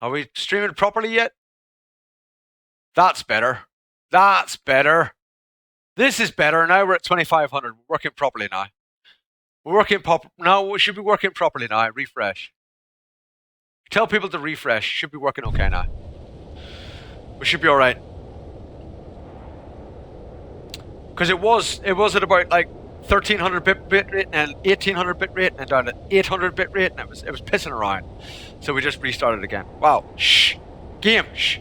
Are we streaming properly yet? That's better. That's better. This is better. Now we're at 2500. We're working properly now. We're working now. We should be working properly now. Refresh. Tell people to refresh. Should be working okay now. We should be all right. Because it was at about like 1300 bit rate and 1800 bit rate and down to 800 bit rate, and it was pissing around. So we just restarted again. Wow. Shh. Game. Shh.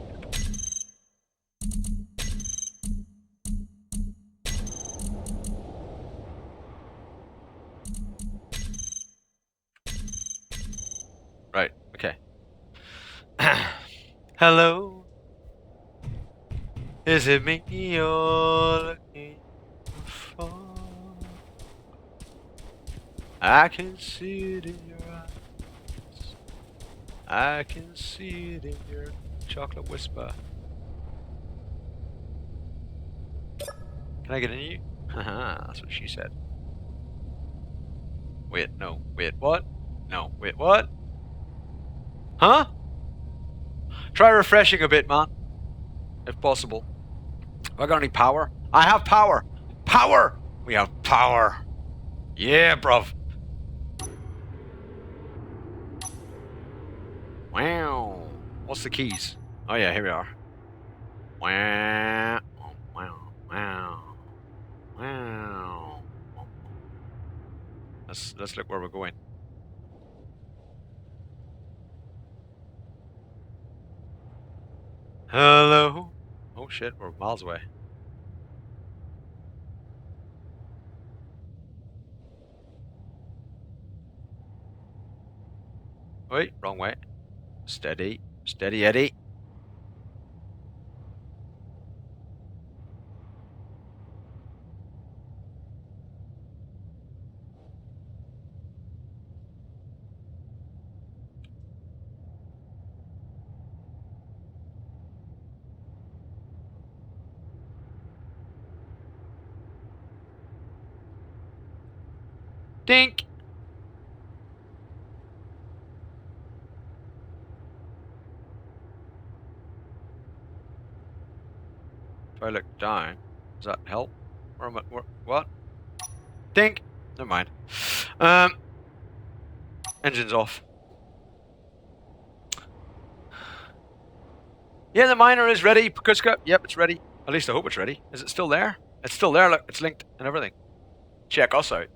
Right. Okay. Hello. Is it me you're looking for? I can see it in your eyes. I can see it in your chocolate whisper. Can I get in you? Haha, that's what she said. Wait, no. Wait, what? No, wait, what? Huh? Try refreshing a bit, man. If possible. Have I got any power? I have power! Power! We have power. Yeah, bruv. Wow. What's the keys? Oh yeah, here we are. Wow. Wow. Wow. Wow. Let's look where we're going. Hello. Oh shit, we're miles away. Wait, wrong way. Steady. Steady Eddie. Dink! If I look down, does that help? Where am I? What? Dink! Never mind. Engine's off. Yeah, the miner is ready. Kuska. Yep, it's ready. At least I hope it's ready. Is it still there? It's still there. Look, it's linked and everything. Check us out.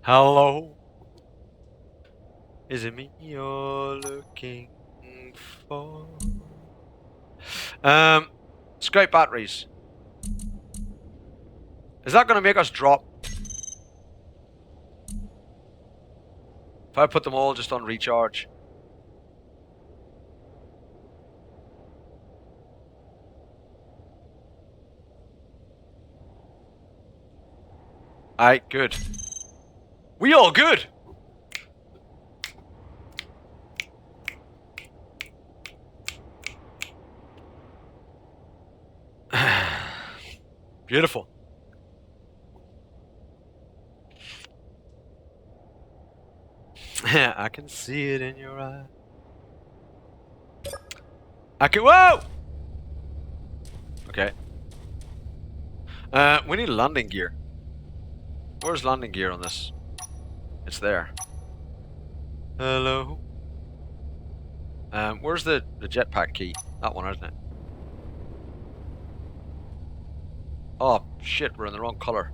Hello. Is it me you're looking for? Scout batteries. Is that going to make us drop? If I put them all just on recharge. Alright, good. We all good. Beautiful. I can see it in your eye. Whoa! Okay. We need landing gear. Where's landing gear on this? It's there. Hello. Where's the jetpack key? That one, isn't it? Oh shit, we're in the wrong color.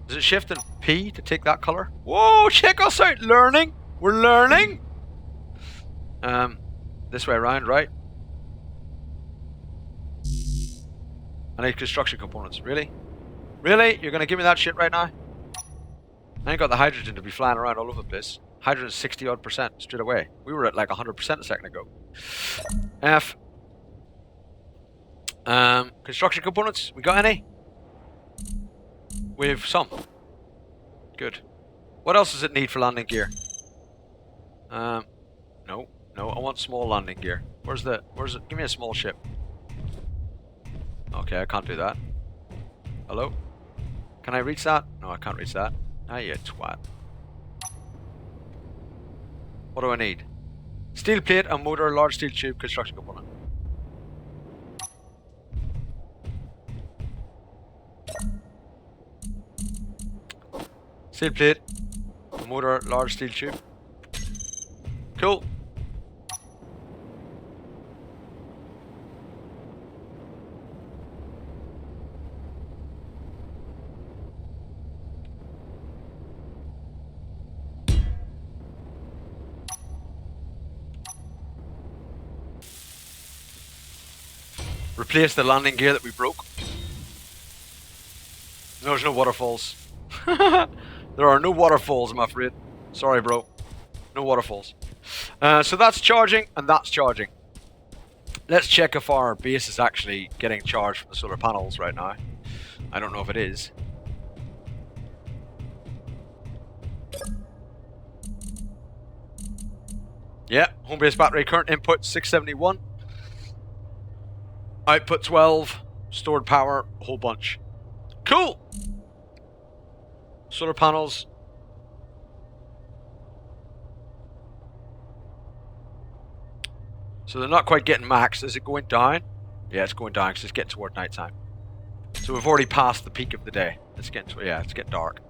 Is it shift and P to take that color? Whoa, check us out, learning! We're learning! This way around, right? I need construction components. Really? Really? You're gonna give me that shit right now? I ain't got the hydrogen to be flying around all over the place. Hydrogen is 60 odd % straight away. We were at like 100% a second ago. F. Construction components, we got any? We've some. Good. What else does it need for landing gear? No, I want small landing gear. Where's it? Give me a small ship. Okay, I can't do that. Hello? Can I reach that? No, I can't reach that. Ah, you twat. What do I need? Steel plate and motor, large steel tube, construction component. Steel plate, motor, large steel tube. Cool. Replace the landing gear that we broke. No, there's no waterfalls. There are no waterfalls, I'm afraid. Sorry, bro. No waterfalls. So that's charging, and that's charging. Let's check if our base is actually getting charged from the solar panels right now. I don't know if it is. Yeah, home base battery, current input 671. Output 12. Stored power, a whole bunch. Cool! Solar panels. So they're not quite getting max. Is it going down? Yeah, it's going down because it's getting toward nighttime. So we've already passed the peak of the day. It's getting it's getting dark.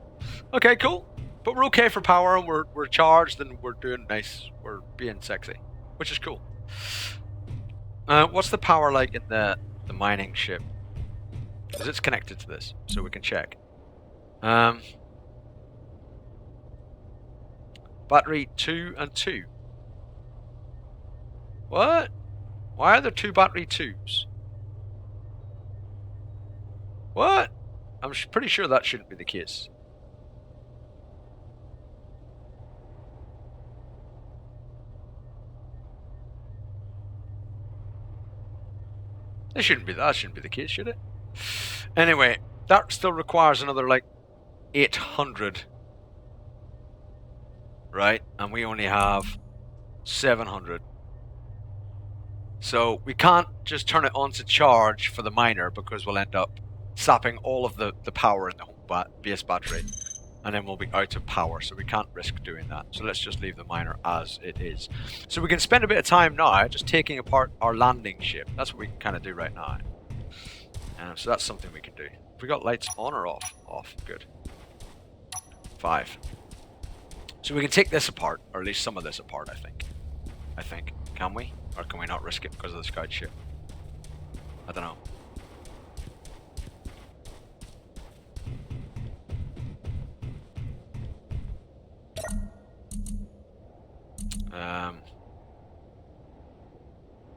Okay, cool. But we're okay for power, and we're charged, and we're doing nice. We're being sexy, which is cool. What's the power like in the mining ship? Because it's connected to this, so we can check. Battery 2 and 2. What? Why are there 2 battery 2s? What? I'm pretty sure that shouldn't be the case. That shouldn't be the case, should it? Anyway, that still requires another like 800. Right? And we only have 700. So we can't just turn it on to charge for the miner because we'll end up sapping all of the power in the home base battery. And then we'll be out of power, so we can't risk doing that. So let's just leave the miner as it is. So we can spend a bit of time now just taking apart our landing ship. That's what we can kind of do right now. So that's something we can do. Have we got lights on or off? Off. Good. 5. So we can take this apart, or at least some of this apart, I think. Can we? Or can we not risk it because of the scout ship? I don't know.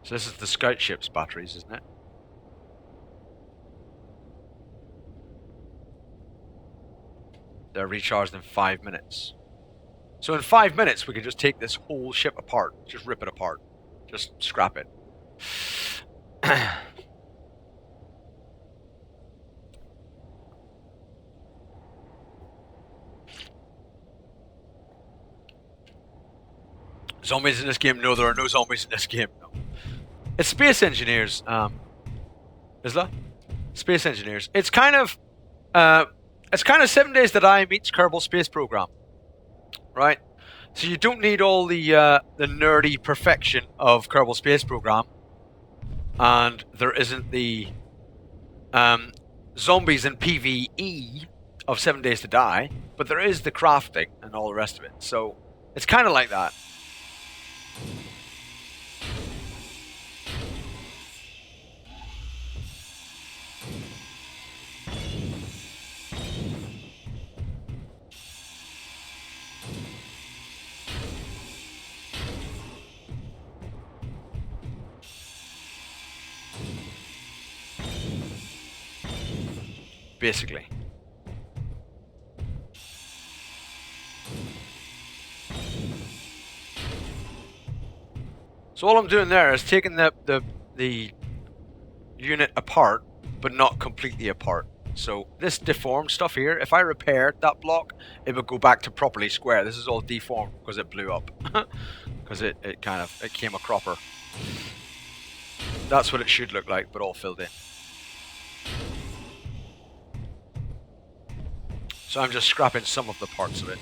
So this is the scout ship's batteries, isn't it? They're recharged in 5 minutes. So in 5 minutes, we can just take this whole ship apart. Just rip it apart. Just scrap it. Zombies in this game? No, there are no zombies in this game. No. It's Space Engineers, Isla? Space Engineers. It's kind of 7 Days to Die meets Kerbal Space Program. Right? So you don't need all the nerdy perfection of Kerbal Space Program. And there isn't the zombies and PvE of 7 Days to Die. But there is the crafting and all the rest of it. So it's kind of like that. Basically. So all I'm doing there is taking the unit apart, but not completely apart. So this deformed stuff here, if I repaired that block, it would go back to properly square. This is all deformed because it blew up. Because it came a cropper. That's what it should look like, but all filled in. So I'm just scrapping some of the parts of it.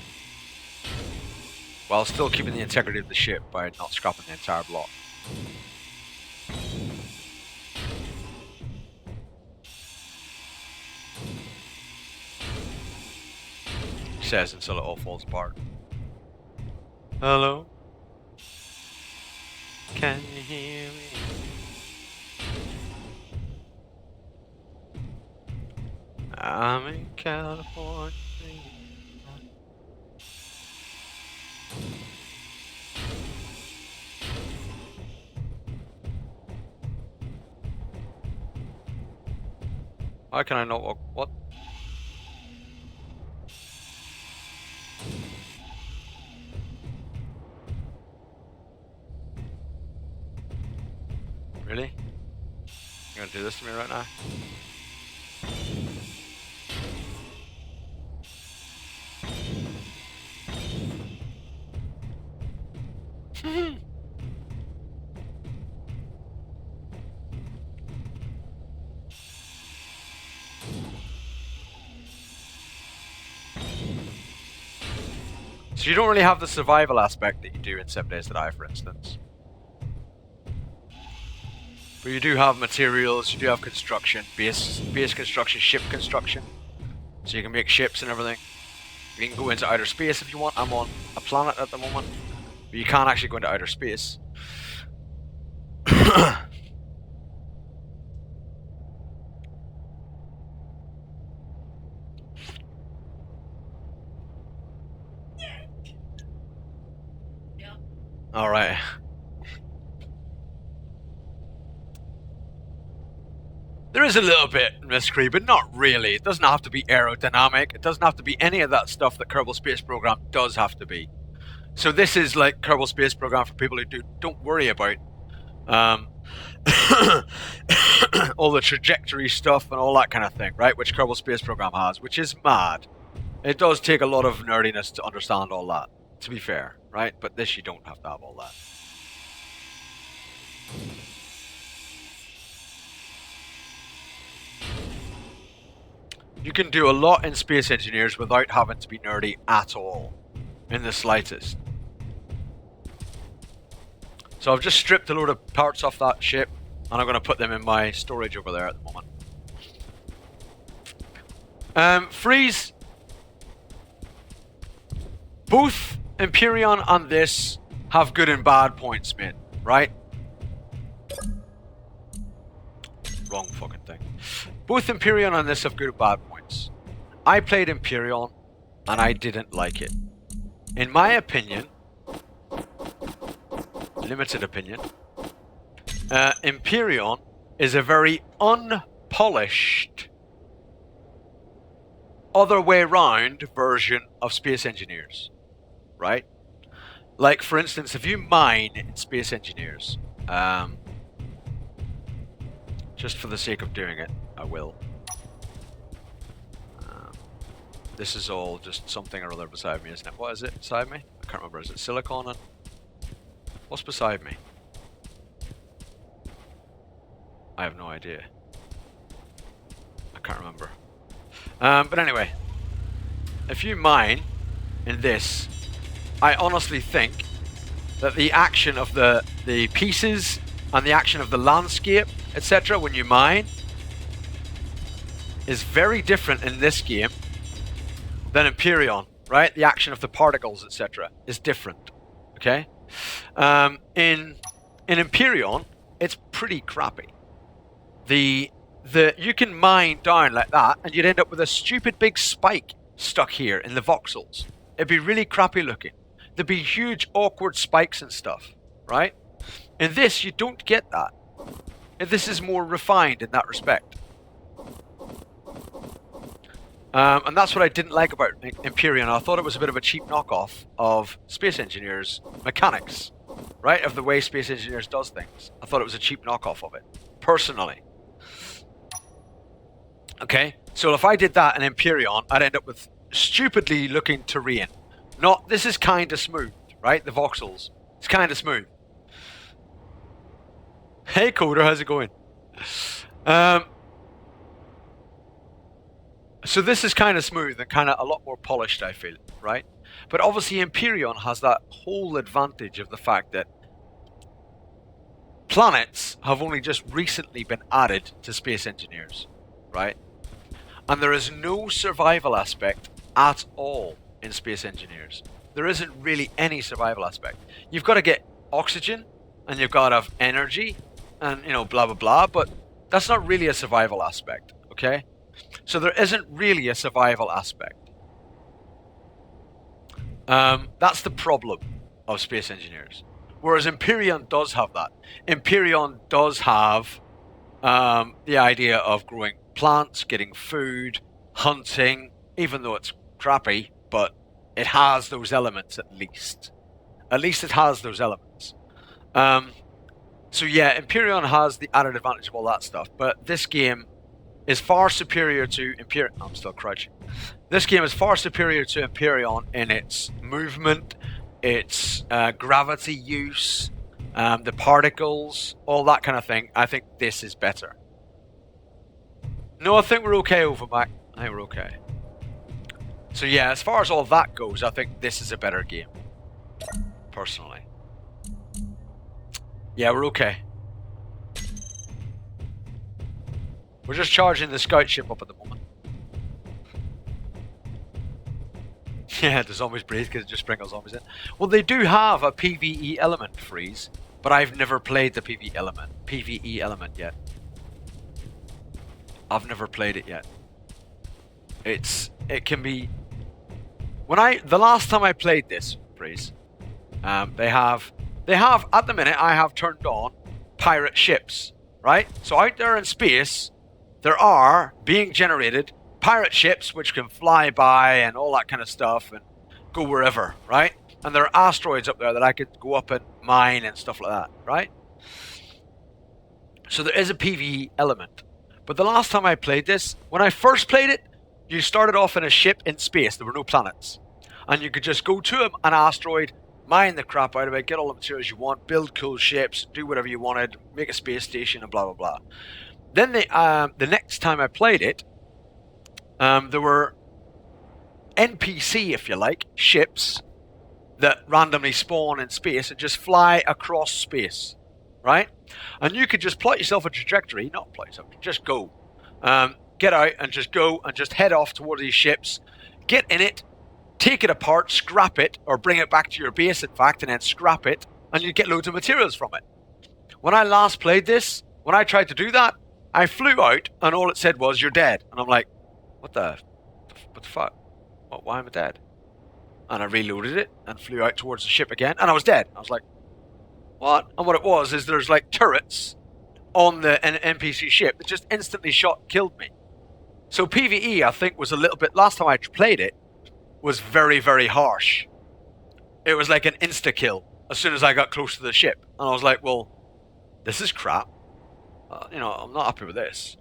while still keeping the integrity of the ship by not scrapping the entire block. He says until it all falls apart. Hello? Can you hear me? I'm in California. How can I not walk? What? Really? You're gonna do this to me right now? So you don't really have the survival aspect that you do in 7 Days to Die, for instance. But you do have materials, you do have construction, base construction, ship construction. So you can make ships and everything. You can go into outer space if you want. I'm on a planet at the moment, but you can't actually go into outer space. All right. There is a little bit mystery, but not really. It doesn't have to be aerodynamic. It doesn't have to be any of that stuff that Kerbal Space Program does have to be. So this is like Kerbal Space Program for people who don't worry about all the trajectory stuff and all that kind of thing, right? Which Kerbal Space Program has, which is mad. It does take a lot of nerdiness to understand all that, to be fair, right? But this, you don't have to have all that. You can do a lot in Space Engineers without having to be nerdy at all, in the slightest. So I've just stripped a load of parts off that ship, and I'm going to put them in my storage over there at the moment. Freeze. Both Empyreon and this have good and bad points, mate, right? Wrong fucking thing. Both Empyreon and this have good and bad points. I played Empyreon, and I didn't like it. In my opinion, limited opinion, Empyreon is a very unpolished, other way round version of Space Engineers, right? Like, for instance, if you mine in Space Engineers, just for the sake of doing it, I will. This is all just something or other beside me, isn't it? What is it beside me? I can't remember. Is it silicon? And what's beside me? I have no idea. I can't remember. But anyway, if you mine in this, I honestly think that the action of the pieces and the action of the landscape, etc., when you mine, is very different in this game than Empyreon, right? The action of the particles, etc., is different. Okay? In Empyreon, it's pretty crappy. You can mine down like that, and you'd end up with a stupid big spike stuck here in the voxels. It'd be really crappy looking. There'd be huge awkward spikes and stuff, right? In this, you don't get that. This is more refined in that respect. And that's what I didn't like about Empyreon. I thought it was a bit of a cheap knockoff of Space Engineers mechanics, right? Of the way Space Engineers does things. I thought it was a cheap knockoff of it, personally. Okay, so if I did that in Empyreon, I'd end up with stupidly looking terrain. This is kind of smooth, right? The voxels. It's kind of smooth. Hey Coder, how's it going? So this is kind of smooth and kind of a lot more polished, I feel, right? But obviously Empyrean has that whole advantage of the fact that planets have only just recently been added to Space Engineers, right? And there is no survival aspect at all in Space Engineers. There isn't really any survival aspect. You've got to get oxygen, and you've got to have energy, and, you know, blah, blah, blah, but that's not really a survival aspect, okay? So there isn't really a survival aspect. That's the problem of Space Engineers. Whereas Empyrean does have that. Empyrean does have the idea of growing plants, getting food, hunting, even though it's crappy, but it has those elements at least. At least it has those elements. So yeah, Empyrean has the added advantage of all that stuff, but this game is far superior to Empyrean. I'm still crouching. This game is far superior to Empyrean in its movement, its gravity use, the particles, all that kind of thing. I think this is better. No, I think we're okay over, Mac. I think we're okay. So yeah, as far as all that goes, I think this is a better game. Personally. Yeah, we're okay. We're just charging the scout ship up at the moment. Yeah, the zombies breathe because it just sprinkles zombies in. Well, they do have a PvE element, Freeze, but I've never played the PvE element yet. I've never played it yet. It can be... The last time I played this, Freeze, they have at the minute, I have turned on pirate ships, right? So out there in space, there are being generated pirate ships which can fly by and all that kind of stuff and go wherever, right? And there are asteroids up there that I could go up and mine and stuff like that, right? So there is a PvE element. But the last time I played this, when I first played it, you started off in a ship in space. There were no planets. And you could just go to an asteroid, mine the crap out of it, get all the materials you want, build cool ships, do whatever you wanted, make a space station, and blah, blah, blah. Then the next time I played it, there were NPC, if you like, ships that randomly spawn in space and just fly across space, right? And you could just plot yourself a trajectory, not plot yourself, just go. Get out and just go and just head off toward these ships, get in it, take it apart, scrap it, or bring it back to your base, in fact, and then scrap it, and you get loads of materials from it. When I last played this, when I tried to do that, I flew out, and all it said was, "You're dead." And I'm like, what the fuck? Why am I dead? And I reloaded it, and flew out towards the ship again, and I was dead. I was like, what? And what it was is there's like turrets on the NPC ship that just instantly killed me. So PvE, I think, was a little bit, last time I played it, was very, very harsh. It was like an insta-kill as soon as I got close to the ship. And I was like, well, this is crap. I'm not happy with this.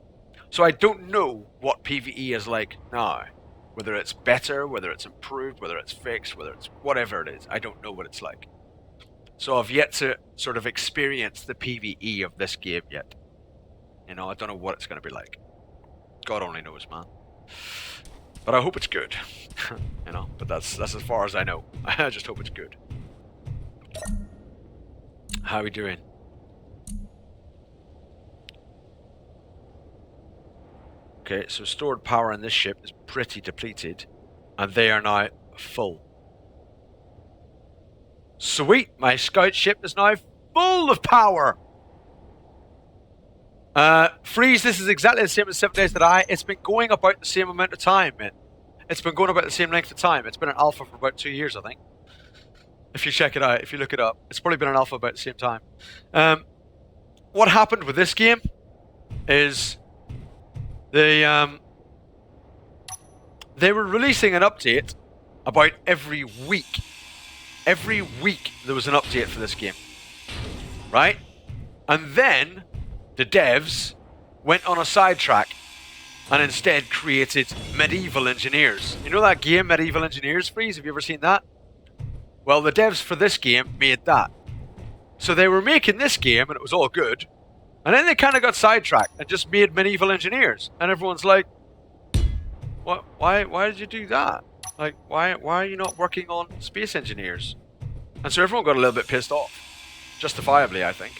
So I don't know what PvE is like now. Whether it's better, whether it's improved, whether it's fixed, whether it's whatever it is. I don't know what it's like. So I've yet to sort of experience the PvE of this game yet. I don't know what it's going to be like. God only knows, man. But I hope it's good. But that's as far as I know. I just hope it's good. How are we doing? Okay, so stored power in this ship is pretty depleted, and they are now full. Sweet! My scout ship is now full of power! Freeze, this is exactly the same as 7 Days to Die. It's been going about the same amount of time, man. It's been going about the same length of time. It's been an alpha for about 2 years, I think. If you check it out, if you look it up. It's probably been an alpha about the same time. What happened with this game is they were releasing an update about every week. Every week there was an update for this game. Right? And then the devs went on a sidetrack and instead created Medieval Engineers. You know that game, Medieval Engineers, Freeze? Have you ever seen that? Well, the devs for this game made that. So they were making this game and it was all good. And then they kind of got sidetracked and just made Medieval Engineers. And everyone's like, what? Why did you do that? Like, why are you not working on Space Engineers? And so everyone got a little bit pissed off. Justifiably, I think.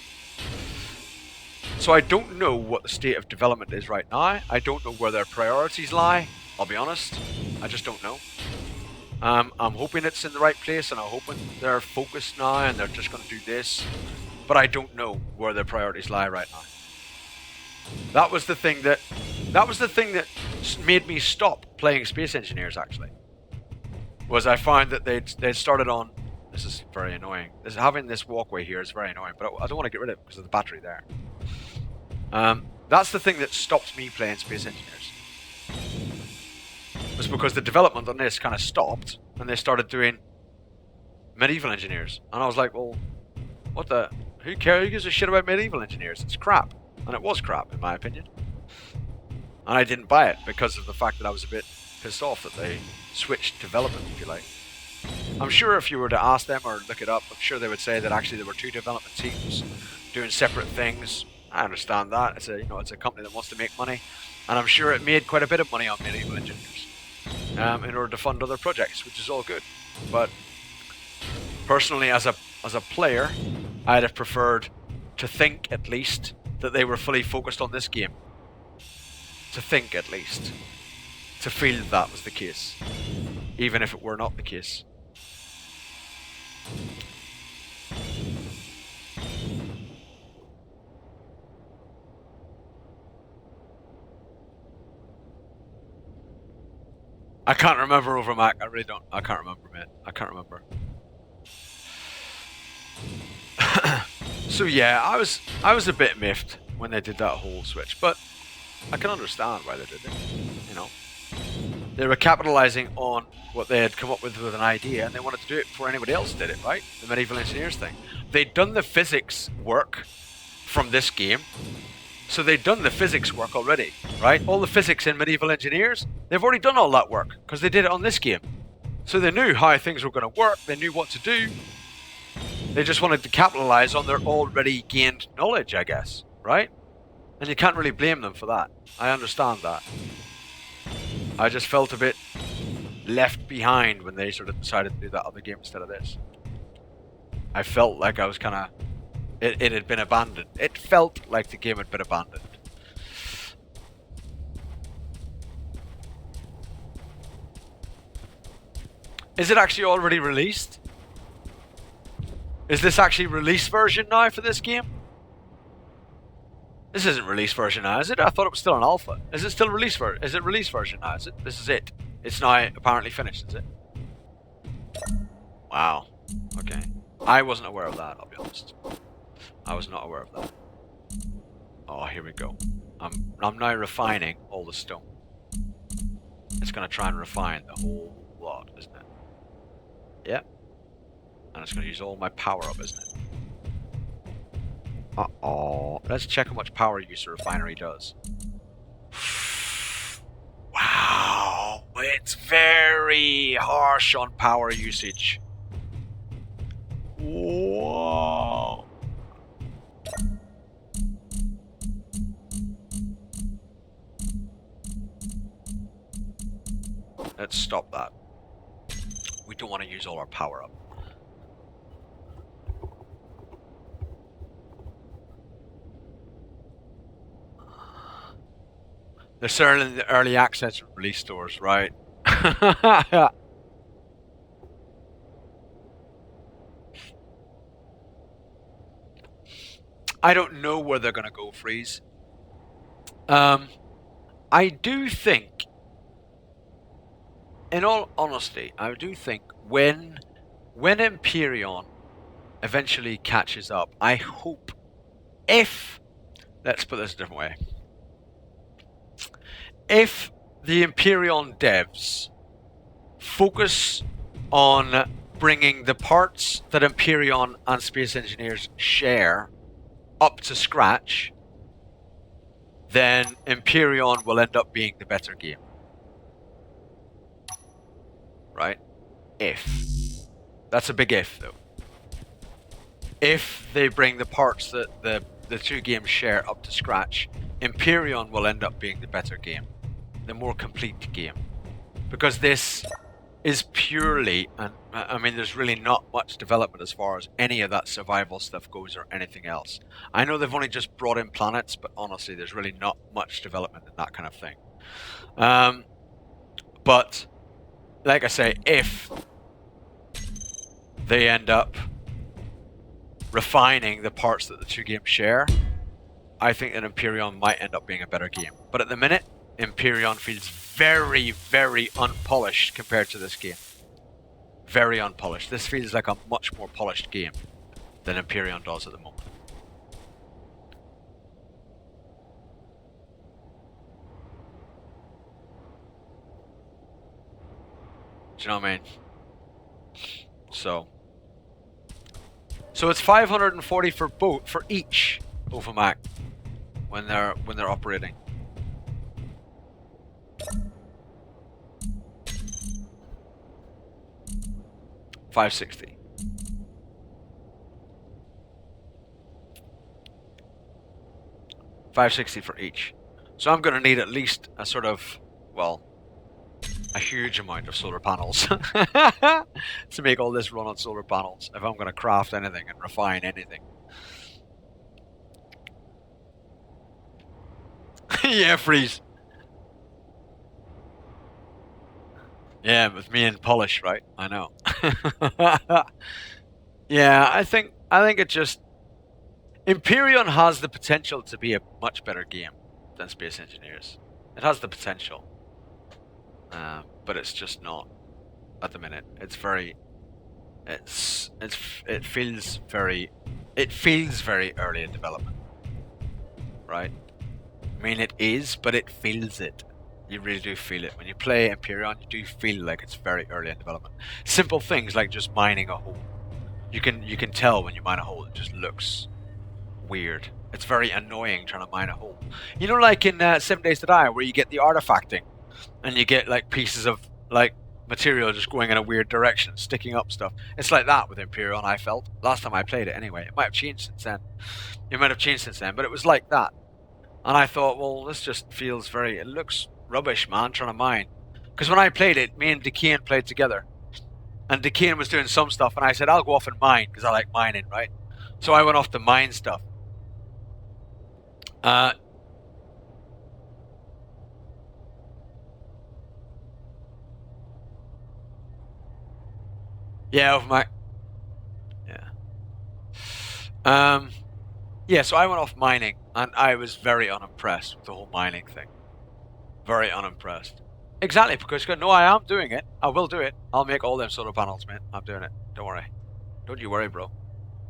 So I don't know what the state of development is right now. I don't know where their priorities lie. I'll be honest. I just don't know. I'm hoping it's in the right place, and I'm hoping they're focused now and they're just going to do this. But I don't know where their priorities lie right now. That was the thing that made me stop playing Space Engineers, actually. Was I found that they'd started on... This is very annoying. Having this walkway here is very annoying, but I don't want to get rid of it because of the battery there. That's the thing that stopped me playing Space Engineers. It was because the development on this kind of stopped, and they started doing Medieval Engineers. And I was like, well, what the... Who cares? Who gives a shit about Medieval Engineers? It's crap. And it was crap, in my opinion. And I didn't buy it because of the fact that I was a bit pissed off that they switched development, if you like. I'm sure if you were to ask them or look it up, I'm sure they would say that actually there were two development teams doing separate things. I understand that. It's a company that wants to make money, and I'm sure it made quite a bit of money on Medieval Engineers in order to fund other projects, which is all good. But personally, as a player, I'd have preferred to think at least that they were fully focused on this game. To think at least. To feel that was the case. Even if it were not the case. I can't remember over Mac. I really don't. I can't remember, mate. I can't remember. So yeah, I was a bit miffed when they did that whole switch, but I can understand why they did it. You know, they were capitalizing on what they had come up with an idea, and they wanted to do it before anybody else did it, right? The Medieval Engineers thing. They'd done the physics work from this game, so they'd done the physics work already, right? All the physics in Medieval Engineers, they've already done all that work because they did it on this game. So they knew how things were going to work. They knew what to do. They just wanted to capitalize on their already gained knowledge, I guess, right? And you can't really blame them for that. I understand that. I just felt a bit left behind when they sort of decided to do that other game instead of this. I felt like I was kind of... It had been abandoned. It felt like the game had been abandoned. Is it actually already released? Is this actually release version now for this game? This isn't release version now, is it? I thought it was still an alpha. Is it still release version? Is it release version now? Is it? This is it. It's now apparently finished, is it? Wow. Okay. I wasn't aware of that, I'll be honest. I was not aware of that. Oh, here we go. I'm now refining all the stone. It's going to try and refine the whole lot, isn't it? Yep. And it's going to use all my power up, isn't it? Uh-oh. Let's check how much power use a refinery does. Wow. It's very harsh on power usage. Whoa. Let's stop that. We don't want to use all our power up. They're selling the early access release stores, right? I don't know where they're going to go, Freeze. I do think, in all honesty, I do think when Empyrean eventually catches up, I hope if... Let's put this a different way. If the Empyrean devs focus on bringing the parts that Empyrean and Space Engineers share up to scratch, then Empyrean will end up being the better game. Right? If. That's a big if, though. If they bring the parts that the two games share up to scratch, Empyrean will end up being the better game. The more complete game. Because this is purely, and I mean, there's really not much development as far as any of that survival stuff goes or anything else. I know they've only just brought in planets, but honestly, there's really not much development in that kind of thing. But like I say, if they end up refining the parts that the two games share, I think that Empyrion might end up being a better game. But at the minute, Empyrion feels very, very unpolished compared to this game. Very unpolished. This feels like a much more polished game than Empyrion does at the moment. Do you know what I mean? So it's 540 for both, for each Overmac when they're operating. $560. $560 for each. So I'm going to need at least a sort of, well, a huge amount of solar panels to make all this run on solar panels if I'm going to craft anything and refine anything. Yeah, freeze. Yeah, with me and polish, right? I know. Yeah, I think it just Empyrion has the potential to be a much better game than Space Engineers. It has the potential, but it's just not at the minute. It's very, it feels very early in development, right? I mean, it is, but it feels it. You really do feel it when you play Empyrion. You do feel like it's very early in development. Simple things like just mining a hole. You can tell when you mine a hole. It just looks weird. It's very annoying trying to mine a hole. You know, like in 7 Days to Die, where you get the artifacting, and you get like pieces of like material just going in a weird direction, sticking up stuff. It's like that with Empyrion. I felt last time I played it. Anyway, it might have changed since then. It might have changed since then, but it was like that. And I thought, well, this just feels very. It looks rubbish, man. Trying to mine, because when I played it, me and Decane played together, and Decane was doing some stuff, and I said, I'll go off and mine because I like mining, right? So I went off to mine stuff. Yeah, over my. Yeah. Yeah, so I went off mining, and I was very unimpressed with the whole mining thing. Very unimpressed. Exactly, because no, I am doing it. I will do it. I'll make all them solar panels, man. I'm doing it. Don't worry. Don't you worry, bro.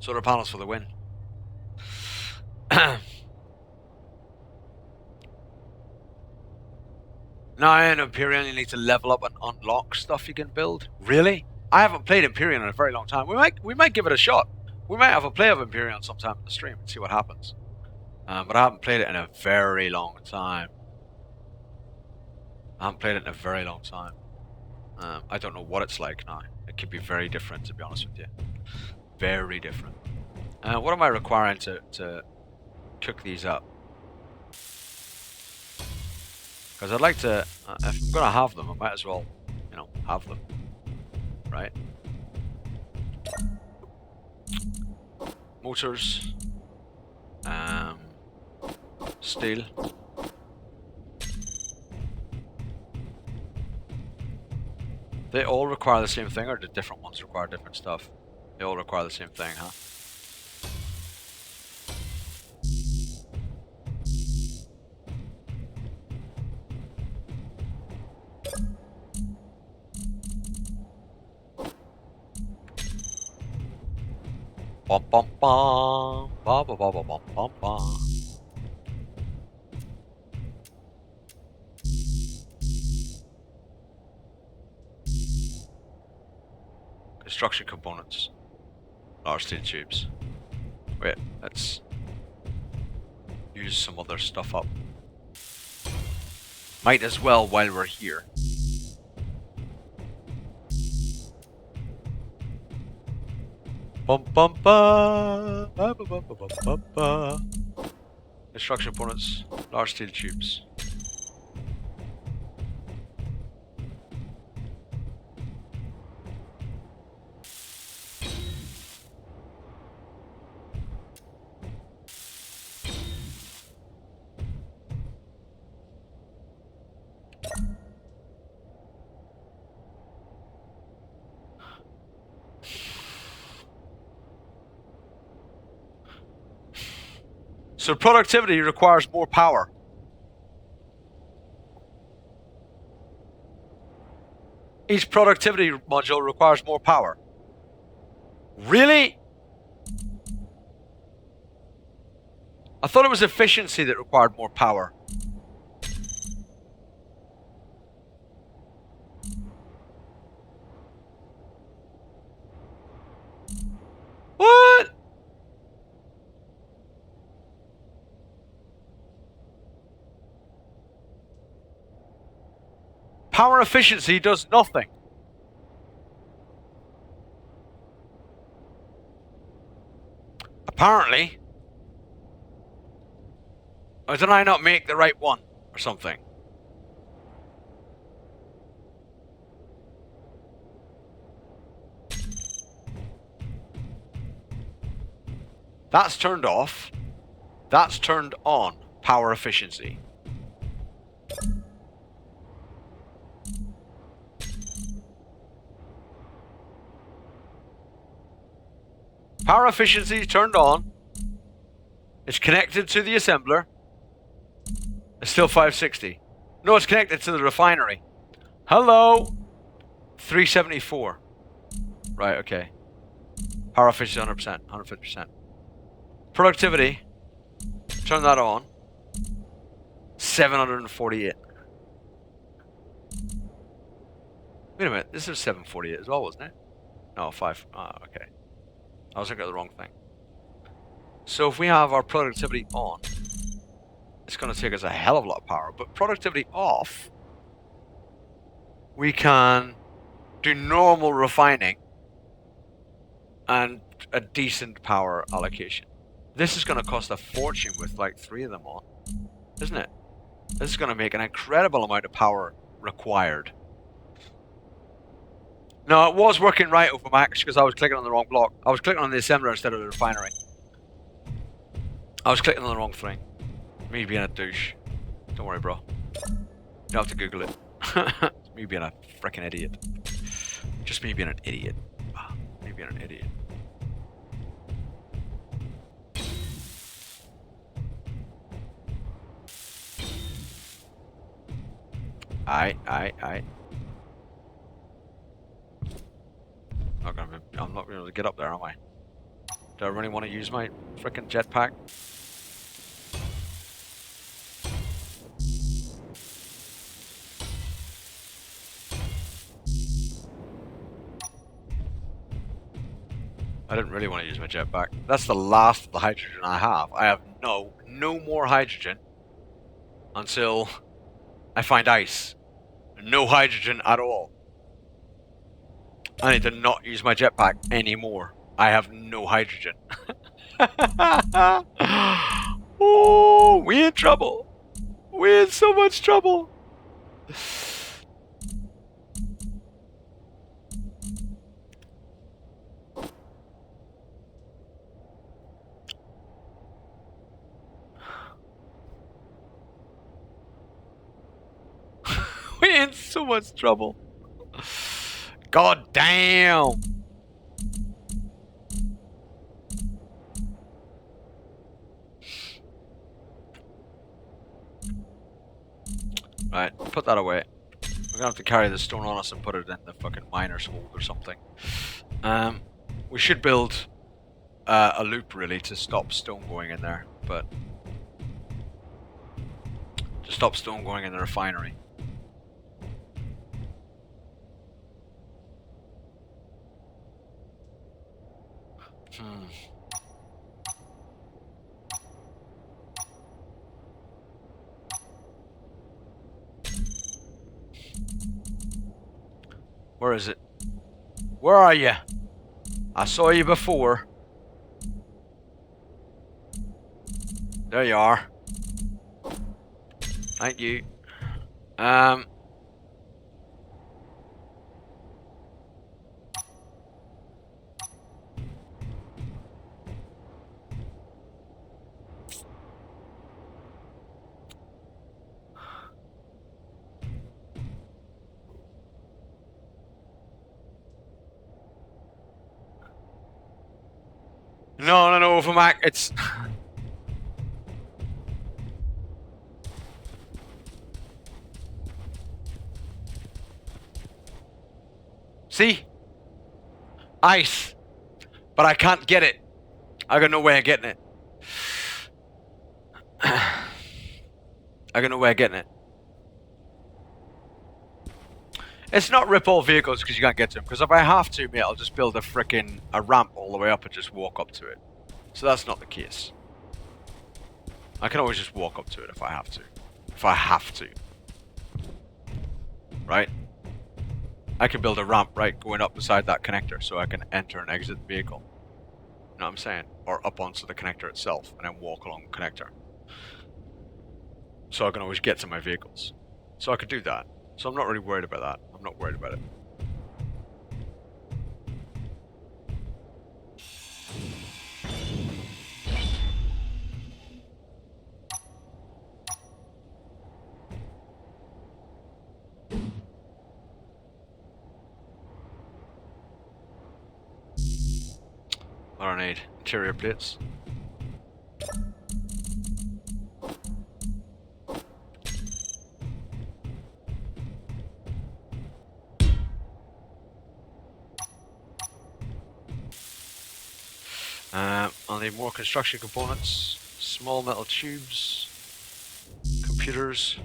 Solar panels for the win. Now in Empyrion, you need to level up and unlock stuff you can build. Really? I haven't played Empyrion in a very long time. We might give it a shot. We might have a play of Empyrion sometime in the stream and see what happens. But I haven't played it in a very long time. I don't know what it's like now. It could be very different, to be honest with you. Very different. What am I requiring to cook these up? Because I'd like to, if I'm going to have them, I might as well, have them. Right? Motors. Steel. They all require the same thing, or do different ones require different stuff? They all require the same thing, huh? Bum bum bum. Ba ba ba ba bum bum bum. Construction components. Large steel tubes. Wait, let's use some other stuff up. Might as well while we're here. Bum bum ba. Ba ba ba ba ba ba ba. Construction components. Large steel tubes. So productivity requires more power. Each productivity module requires more power. Really? I thought it was efficiency that required more power. What? Power efficiency does nothing. Apparently. Or did I not make the right one or something? That's turned off. That's turned on. Power efficiency. Power efficiency turned on. It's connected to the assembler. It's still 560. No, it's connected to the refinery. Hello. 374. Right, okay. Power efficiency 100%, 150%. Productivity. Turn that on. 748. Wait a minute, this is 748 as well, wasn't it? No, 5. Okay. I was looking at the wrong thing. So if we have our productivity on, it's going to take us a hell of a lot of power. But productivity off, we can do normal refining and a decent power allocation. This is going to cost a fortune with like 3 of them on, isn't it? This is going to make an incredible amount of power required. No, it was working right over Max because I was clicking on the wrong block. I was clicking on the assembler instead of the refinery. I was clicking on the wrong thing. Me being a douche. Don't worry, bro. You don't have to Google it. It's me being a freaking idiot. Just me being an idiot. Me being an idiot. Aight. I'm not going to get up there, am I? Do I really want to use my frickin' jetpack? I didn't really want to use my jetpack. That's the last of the hydrogen I have. I have no more hydrogen until I find ice. No hydrogen at all. I need to not use my jetpack anymore. I have no hydrogen. Oh, we in trouble. We're in so much trouble. We're in so much trouble. God damn. Right, put that away. We're gonna have to carry the stone on us and put it in the fucking miner's hold or something. We should build a loop really to stop stone going in there, but to stop stone going in the refinery. Where is it? Where are you? I saw you before. There you are. Thank you. No, Overmac, it's... See? Ice. But I can't get it. I got no way of getting it. I got no way of getting it. It's not rip all vehicles because you can't get to them. Because if I have to, mate, I'll just build a ramp all the way up and just walk up to it. So that's not the case. I can always just walk up to it if I have to. If I have to. Right? I can build a ramp right going up beside that connector so I can enter and exit the vehicle. You know what I'm saying? Or up onto the connector itself and then walk along the connector. So I can always get to my vehicles. So I could do that. So I'm not really worried about that. I'm not worried about it. What do I need? Interior plates. I'll need more construction components, small metal tubes, computers.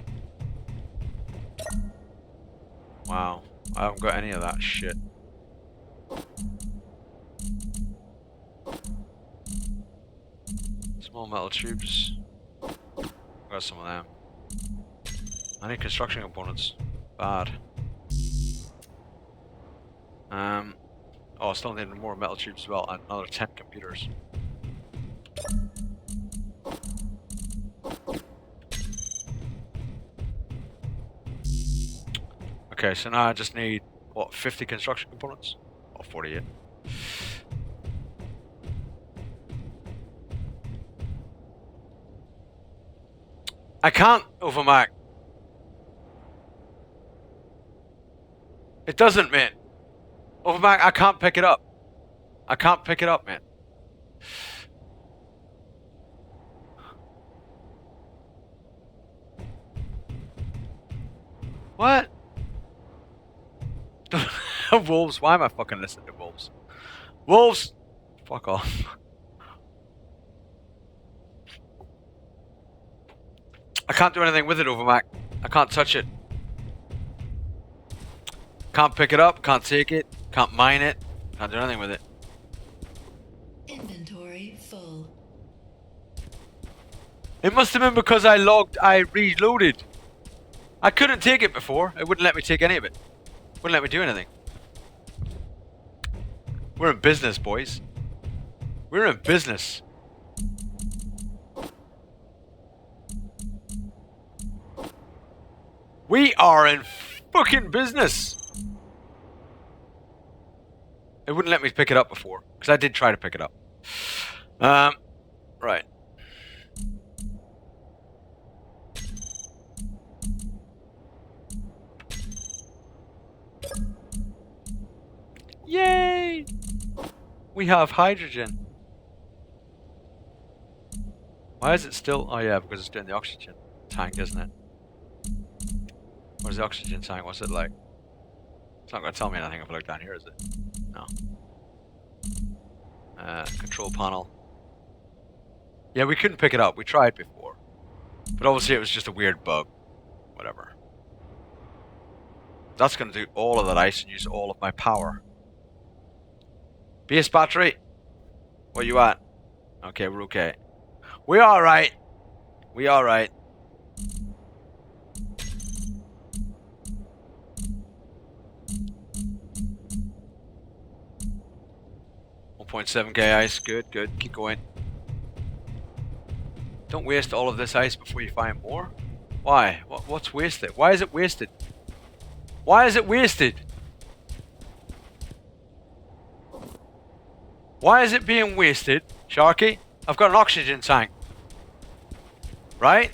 Wow, I haven't got any of that shit. Small metal tubes. Got some of them. I need construction components. Bad. Oh, I still need more metal tubes as well, and another 10 computers. Okay, so now I just need, what, 50 construction components? Or 48. I can't overmark. It doesn't, man. Overmark, I can't pick it up. I can't pick it up, man. What? Wolves? Why am I fucking listening to wolves? Wolves! Fuck off. I can't do anything with it, Overmac. I can't touch it. Can't pick it up, can't take it, can't mine it, can't do anything with it. Inventory full. It must have been because I reloaded. I couldn't take it before. It wouldn't let me take any of it. Wouldn't let me do anything. We're in business, boys. We're in business. We are in fucking business. It wouldn't let me pick it up before, because I did try to pick it up. Right. Yay! We have hydrogen. Why is it still? Oh yeah, because it's doing the oxygen tank, isn't it? Where's the oxygen tank? What's it like? It's not going to tell me anything if I look down here, is it? No. Control panel. Yeah, we couldn't pick it up. We tried before. But obviously it was just a weird bug. Whatever. That's going to do all of that ice and use all of my power. BS battery. Where you at? Okay, we're okay. We're alright. We alright. .7k ice, good, keep going. Don't waste all of this ice before you find more. Why? What's wasted? Why is it wasted? Why is it wasted? Why is it being wasted, Sharky? I've got an oxygen tank. Right?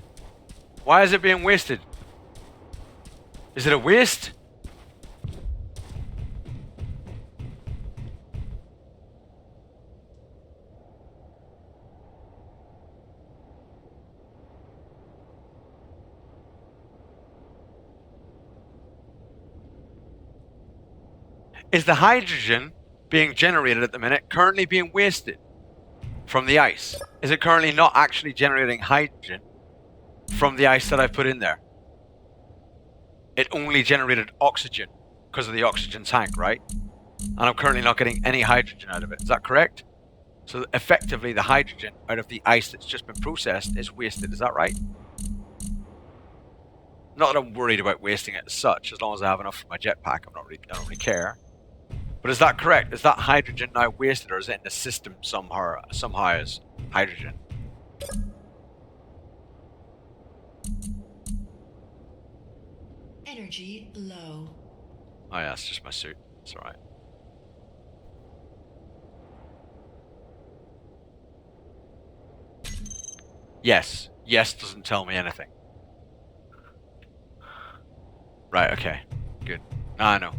Why is it being wasted? Is it a waste? Is the hydrogen being generated at the minute currently being wasted from the ice? Is it currently not actually generating hydrogen from the ice that I put in there? It only generated oxygen because of the oxygen tank, right? And I'm currently not getting any hydrogen out of it. Is that correct? So effectively the hydrogen out of the ice that's just been processed is wasted. Is that right? Not that I'm worried about wasting it as such. As long as I have enough for my jetpack, I don't really care. But is that correct? Is that hydrogen now wasted, or is it in the system somehow as hydrogen? Energy low. Oh yeah, it's just my suit. It's alright. Yes. Yes doesn't tell me anything. Right, okay. Good. I know.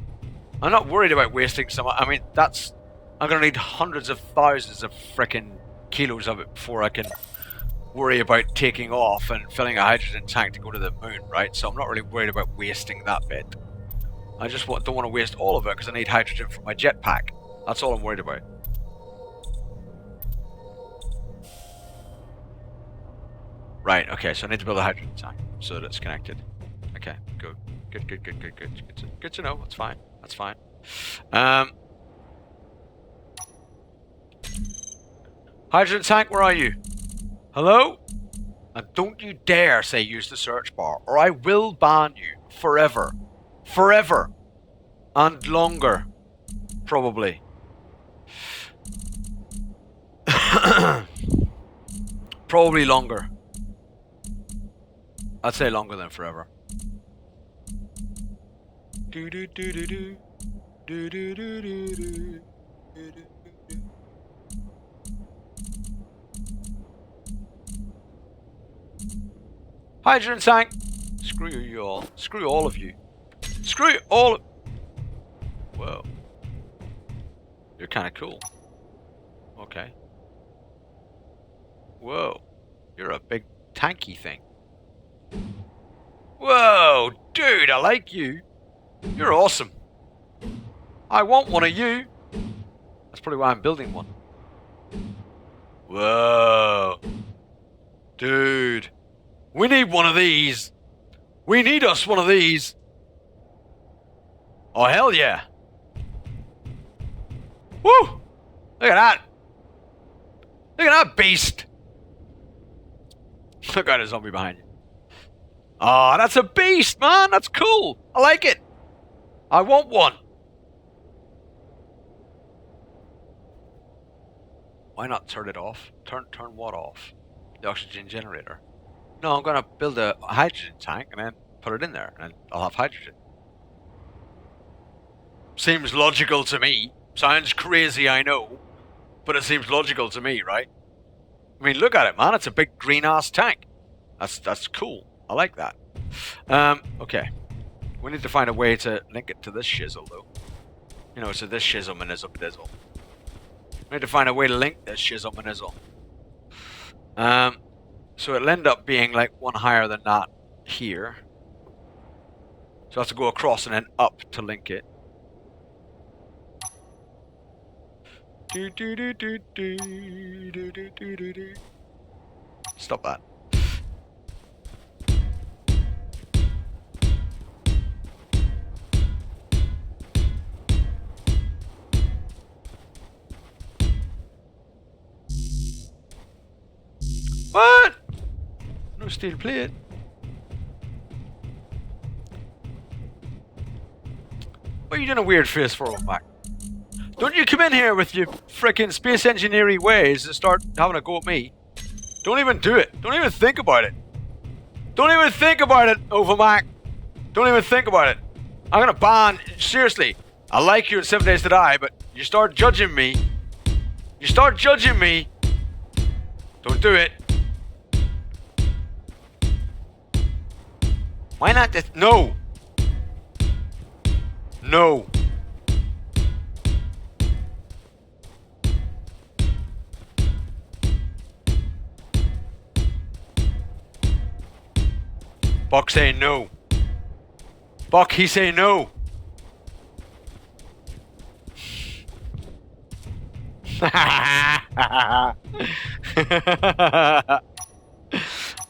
I'm not worried about wasting some... I mean, that's... I'm going to need hundreds of thousands of frickin' kilos of it before I can worry about taking off and filling a hydrogen tank to go to the moon, right? So I'm not really worried about wasting that bit. I just don't want to waste all of it because I need hydrogen for my jetpack. That's all I'm worried about. Right, okay, so I need to build a hydrogen tank so that it's connected. Okay, good. Good to know. That's fine. That's fine. Hydrogen tank, where are you? Hello? And don't you dare say use the search bar, or I will ban you forever. Forever. And longer. Probably. Probably longer. I'd say longer than forever. Do do do do do do do do do do. Hydrogen tank. Screw you all. Screw all of you. Screw all. Whoa. You're kind of cool. Okay. Whoa. You're a big tanky thing. Whoa, dude, I like you. You're awesome. I want one of you. That's probably why I'm building one. Whoa. Dude. We need one of these. We need us one of these. Oh, hell yeah. Woo! Look at that. Look at that beast. Look at a zombie behind you. Oh, that's a beast, man. That's cool. I like it. I want one. Why not turn it off? Turn what off? The oxygen generator. No, I'm going to build a hydrogen tank and then put it in there and I'll have hydrogen. Seems logical to me. Sounds crazy, I know. But it seems logical to me, right? I mean, look at it, man. It's a big green-ass tank. That's cool. I like that. Okay. We need to find a way to link it to this shizzle, though. You know, so this shizzle manizzle dizzle. We need to find a way to link this shizzle manizzle. So it'll end up being like one higher than that here. So I have to go across and then up to link it. Stop that. What? No steel plate. What are you doing a weird face for, Mac? Don't you come in here with your frickin' space engineering ways and start having a go at me. Don't even do it. Don't even think about it. Don't even think about it, Overmac. Don't even think about it. I'm gonna ban... Seriously, I like you in 7 Days to Die, but you start judging me. You start judging me. Don't do it. Why not just... No. No. Buck saying no. Buck, he saying no.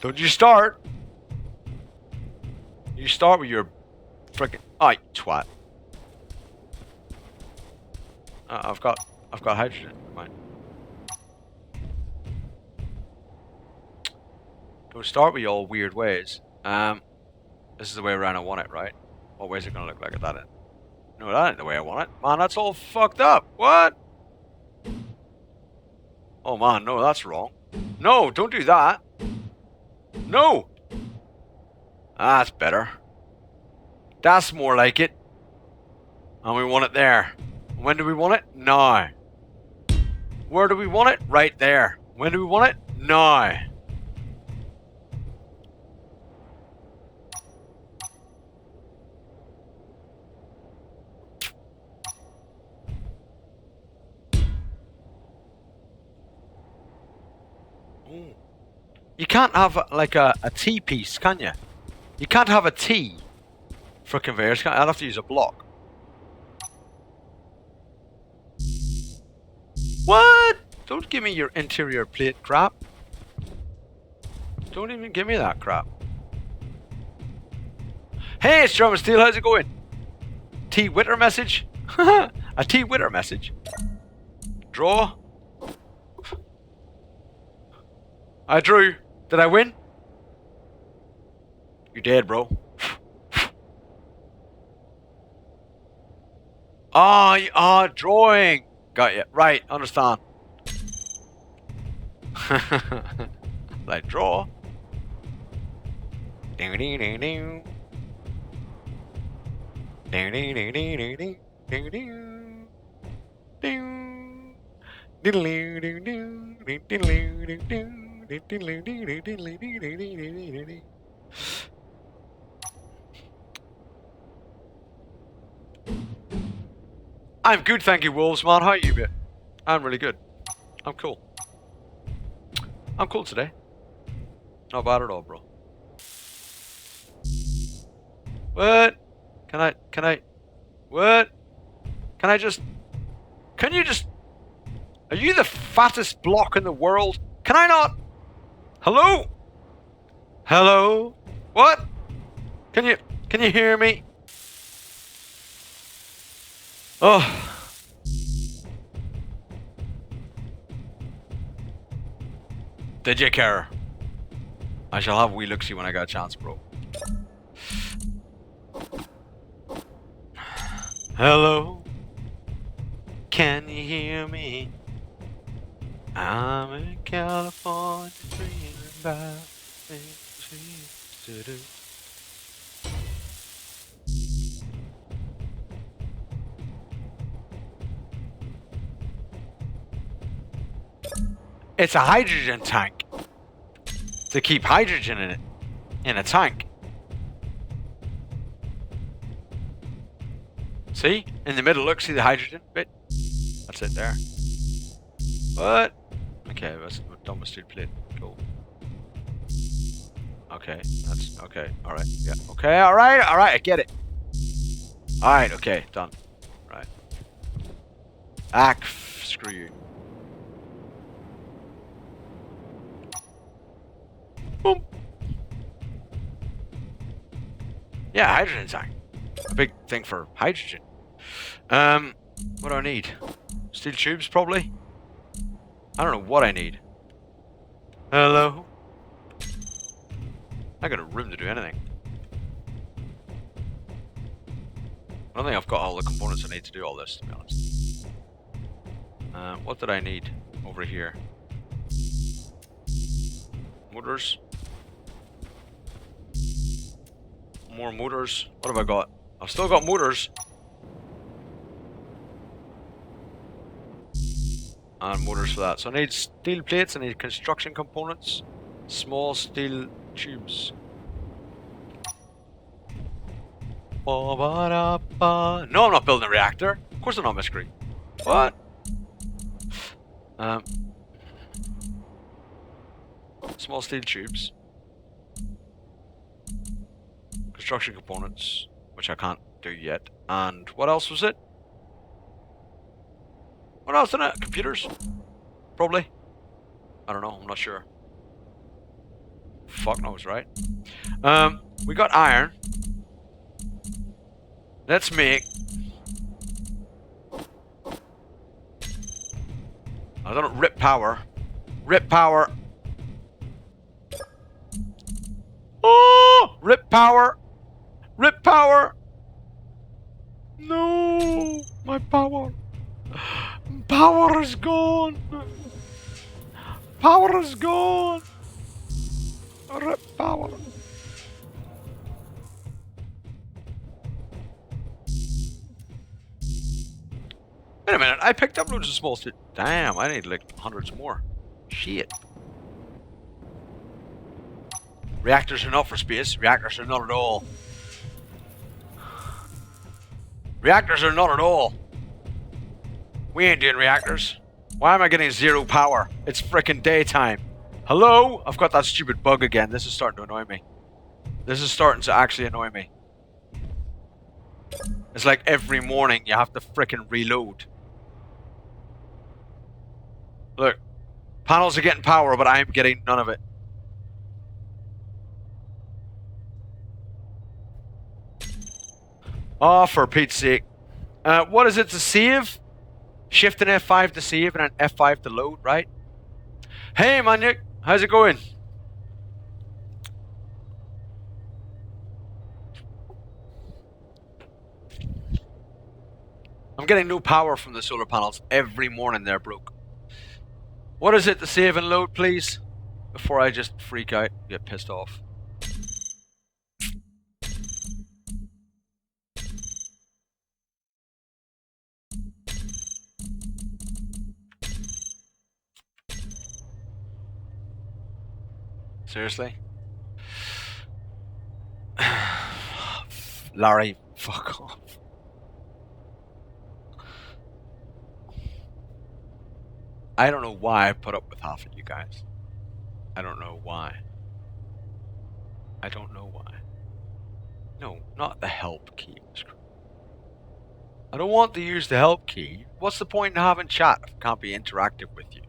Don't you start. You start with your frickin' you twat. I've got hydrogen. Mine. Don't start with all weird ways. This is the way around I want it, right? What way is it gonna look like at that end? No, that ain't the way I want it. Man, that's all fucked up. What? Oh man, no, that's wrong. No, don't do that. No! That's better. That's more like it. And we want it there. When do we want it? Now. Where do we want it? Right there. When do we want it? Now. Ooh. You can't have like a T piece, can you? You can't have a T for conveyors. I'd have to use a block. What? Don't give me your interior plate crap. Don't even give me that crap. Hey, it's German Steel. How's it going? T Witter message? A T Witter message. Draw. I drew. Did I win? You dead, bro. Drawing. Got you. Right, understand. Like, draw. Ding ding ding ding. Ding ding ding ding ding ding ding ding. Ding. Diddly ding ding ding diddly ding ding. I'm good, thank you, Wolves, man. How are you, bit? I'm really good. I'm cool. I'm cool today. Not bad at all, bro. What? What? Can you just... Are you the fattest block in the world? Can I not? Hello? Hello? What? Can you hear me? Oh. Did you care? I shall have a wee look-see when I got a chance, bro. Hello? Can you hear me? I'm in California dreaming about things we used to do. It's a hydrogen tank. To keep hydrogen in it. In a tank. See? In the middle, look, see the hydrogen bit? That's it there. What? Okay, that's done with steel plate. Cool. Okay, that's okay. Alright, yeah. Okay, alright, I get it. Alright, okay, done. Right. Screw you. Boom. Yeah, hydrogen tank. A big thing for hydrogen. What do I need? Steel tubes, probably? I don't know what I need. Hello? I got a room to do anything. I don't think I've got all the components I need to do all this, to be honest. What did I need over here? Motors. More motors. What have I got? I've still got motors. And motors for that. So I need steel plates, I need construction components, small steel tubes. No, I'm not building a reactor. Of course I'm not, Miss Green. What? Small steel tubes. Construction components, which I can't do yet. And what else was it? What else in it? Computers? Probably. I don't know, I'm not sure. Fuck knows, right? We got iron. Let's make... I don't know, rip power. Rip power. Oh! Rip power. Rip power. No! My power. Power is gone. Power is gone. Rip power. Wait a minute, I picked up loads of small shit. Damn, I need like hundreds more. Shit. Reactors are not for space. Reactors are not at all. Reactors are not at all. We ain't doing reactors. Why am I getting 0 power? It's frickin' daytime. Hello? I've got that stupid bug again. This is starting to annoy me. This is starting to actually annoy me. It's like every morning you have to frickin' reload. Look. Panels are getting power, but I'm getting none of it. Oh, for Pete's sake. What is it to save? Shift and F5 to save and then F5 to load, right? Hey, Maniac. How's it going? I'm getting no power from the solar panels every morning they're broke. What is it to save and load, please? Before I just freak out, get pissed off. Seriously? Larry, fuck off. I don't know why I put up with half of you guys. I don't know why. I don't know why. No, not the help key. I don't want to use the help key. What's the point in having chat if it can't be interactive with you?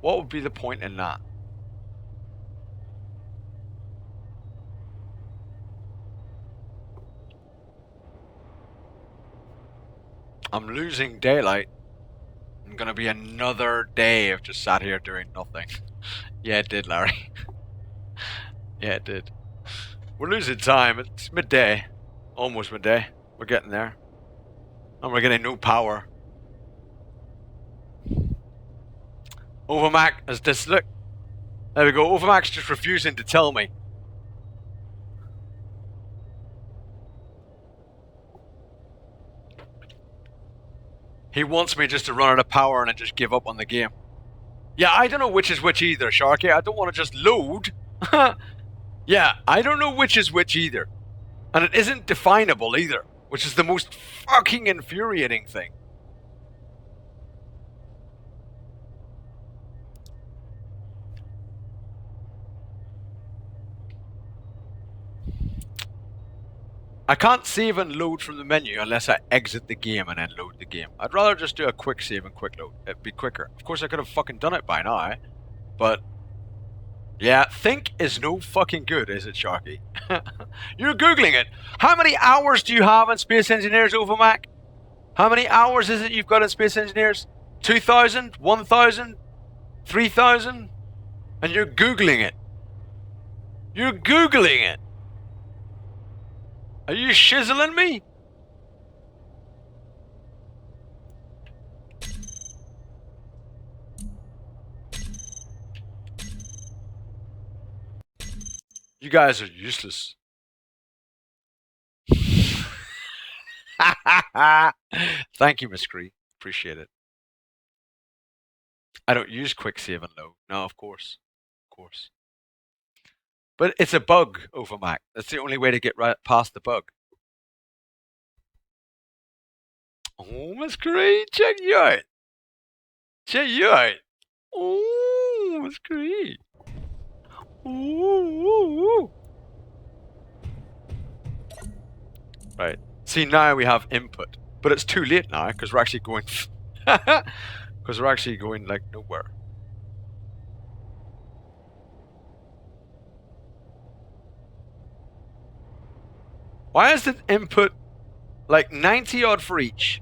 What would be the point in that? I'm losing daylight. I'm gonna be another day of just sat here doing nothing. Yeah, it did, Larry. Yeah, it did. We're losing time. It's midday. Almost midday. We're getting there. And we're getting no power. Overmac has this. Look. There we go. Overmac's just refusing to tell me. He wants me just to run out of power and then just give up on the game. Yeah, I don't know which is which either, Sharky. I don't want to just load. Yeah, I don't know which is which either. And it isn't definable either, which is the most fucking infuriating thing. I can't save and load from the menu unless I exit the game and then load the game. I'd rather just do a quick save and quick load. It'd be quicker. Of course, I could have fucking done it by now, but yeah, think is no fucking good, is it, Sharky? You're Googling it. How many hours do you have in Space Engineers, Overmac? How many hours is it you've got in Space Engineers? 2,000? 1,000? 3,000? And you're Googling it. You're Googling it. Are you shizzling me? You guys are useless. Thank you, Miss Cree. Appreciate it. I don't use quick save and load. No, of course. Of course. But it's a bug, Overmac. That's the only way to get right past the bug. Oh, Miss Cree, check you out. Check you out. Oh, Miss Cree. Ooh. Right. See, now we have input. But it's too late now, because we're actually going... Because we're actually going like nowhere. Why is the input like 90 odd for each,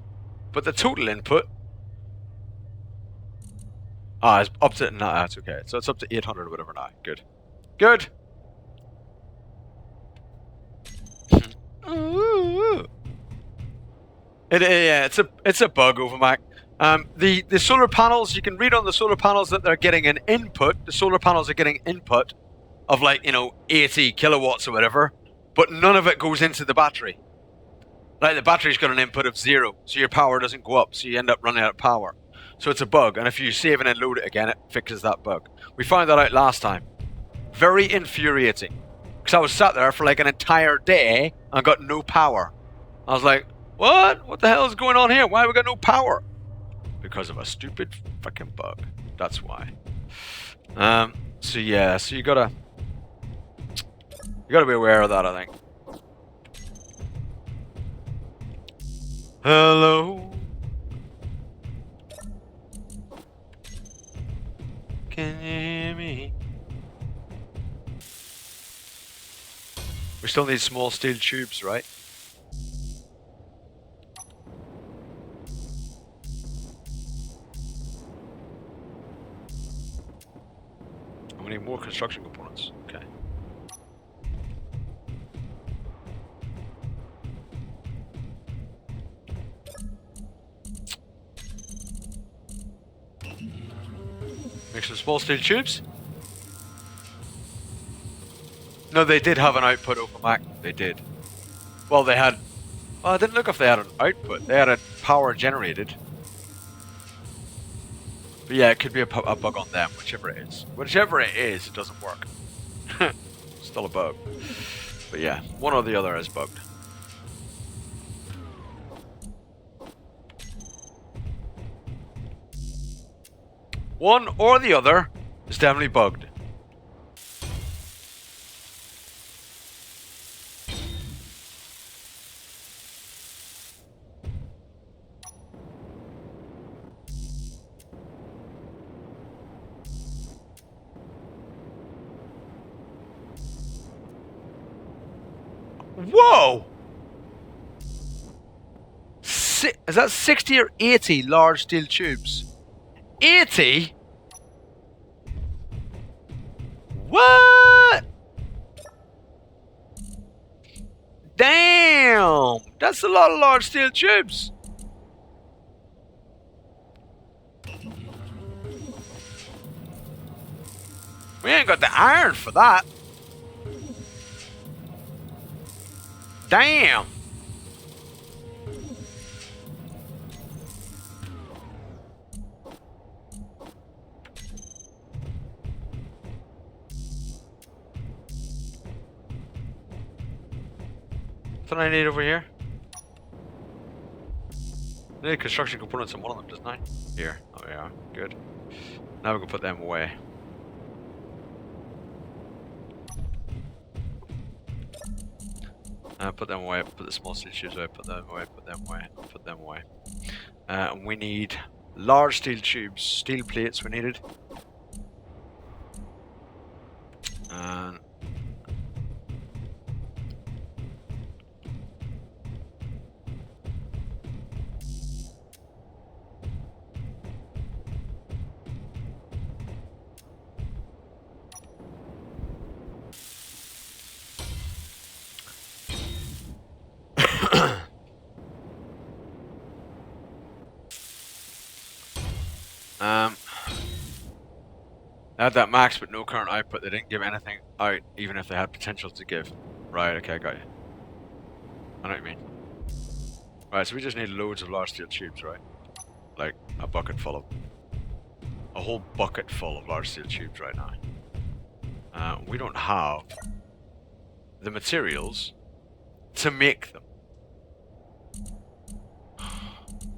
but the total input? It's up to, no, that's okay. So it's up to 800 or whatever now. Good. Good. Yeah, it's a bug over Mac. The solar panels, you can read on the solar panels that they're getting an input. The solar panels are getting input of like 80 kilowatts or whatever, but none of it goes into the battery. Like the battery's got an input of 0, so your power doesn't go up, so you end up running out of power. So it's a bug, and if you save and then load it again, it fixes that bug. We found that out last time. Very infuriating. Because I was sat there for like an entire day and got no power. I was like, what? What the hell is going on here? Why have we got no power? Because of a stupid fucking bug. That's why. So yeah, so you gotta be aware of that, I think. Hello. Can you hear me? We still need small steel tubes, right? And we need more construction components. Okay. Make some small steel tubes. No, they did have an output over Mac. They did. Well, they had... Well, I didn't look if they had an output. They had a power generated. But yeah, it could be a bug on them, whichever it is. Whichever it is, it doesn't work. Still a bug. But yeah, one or the other is bugged. One or the other is definitely bugged. Whoa! Is that 60 or 80 large steel tubes? 80? What? Damn! That's a lot of large steel tubes. We ain't got the iron for that. Damn! What I need over here? I need construction components on one of them, doesn't I? Here. Oh yeah, good. Now we can put them away. Put them away, put the small steel tubes away, put them away, put them away, put them away. And we need large steel tubes, steel plates we needed. And they had that max but no current output. They didn't give anything out, even if they had potential to give. Right, okay, got you. I know what you mean. Right, so we just need loads of large steel tubes, right? Like a bucket full of... A whole bucket full of large steel tubes right now. We don't have the materials to make them.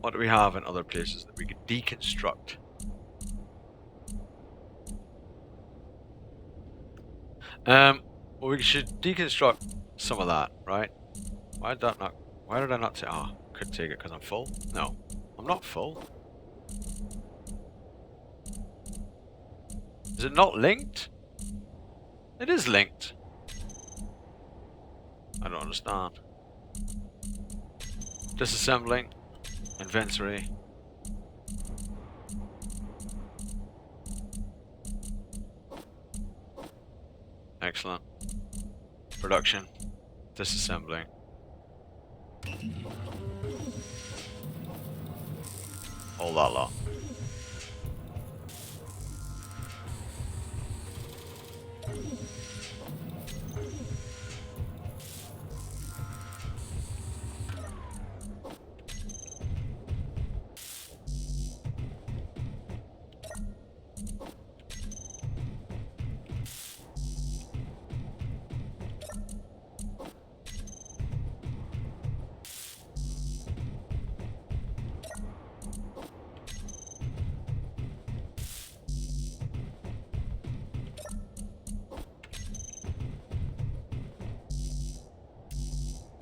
What do we have in other places that we could deconstruct? Well, we should deconstruct some of that, right? Why did I not say, could take it because I'm full? No, I'm not full. Is it not linked? It is linked. I don't understand. Disassembling. Inventory. Excellent. Production. Disassembling. All that lot.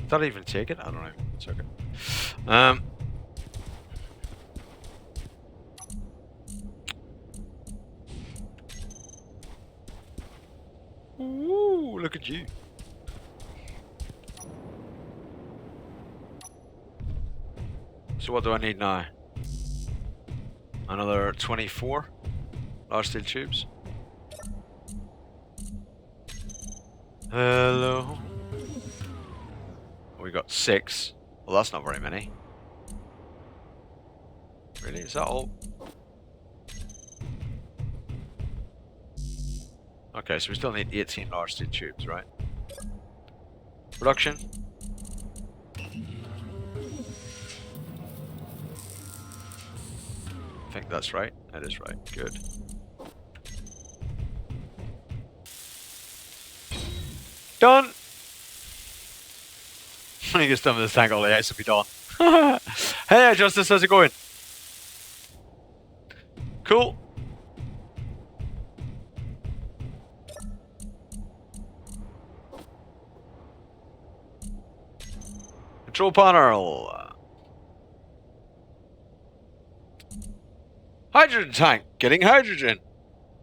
Did I even take it? I don't know. It's okay. Ooh, look at you. So what do I need now? Another 24 large steel tubes. Hello. We got 6. Well, that's not very many. Really? Is that all? Okay, so we still need 18 large steel tubes, right? Production. I think that's right. That is right. Good. Done! When he gets done with this tank, all the ice will be done. Hey, Justice, how's it going? Cool. Control panel. Hydrogen tank. Getting hydrogen.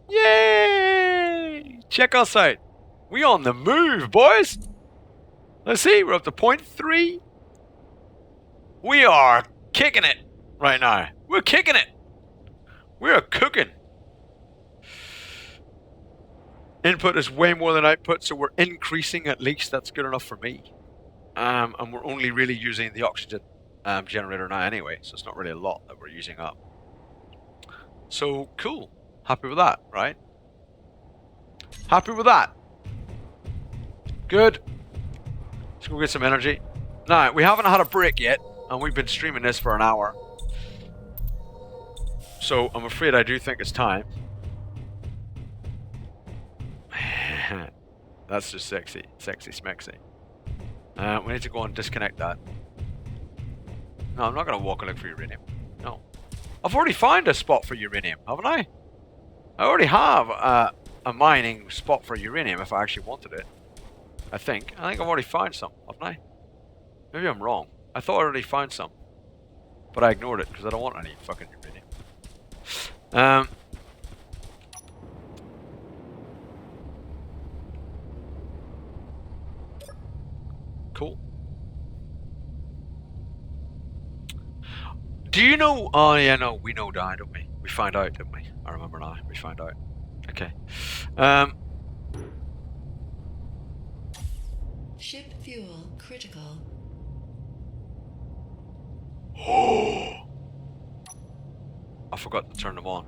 Yay! Check us out. We on the move, boys. Let's see. We're up to 0.3. We are kicking it right now. We're kicking it. We're cooking. Input is way more than output, so we're increasing at least. That's good enough for me. And we're only really using the oxygen generator now anyway, so it's not really a lot that we're using up. So, cool. Happy with that, right? Happy with that. Good. Let's go get some energy. Now, we haven't had a break yet, and we've been streaming this for an hour. So, I'm afraid I do think it's time. That's just sexy. Sexy smexy. We need to go and disconnect that. No, I'm not going to walk and look for uranium. No. I've already found a spot for uranium, haven't I? I already have a mining spot for uranium if I actually wanted it. I think I've already found some, haven't I? Maybe I'm wrong. I thought I already found some. But I ignored it because I don't want any fucking uranium. Cool. Do you know? Oh yeah, no, we know that, don't we? We found out, didn't we? I remember now. We found out. Okay. Ship fuel critical. Oh! I forgot to turn them on.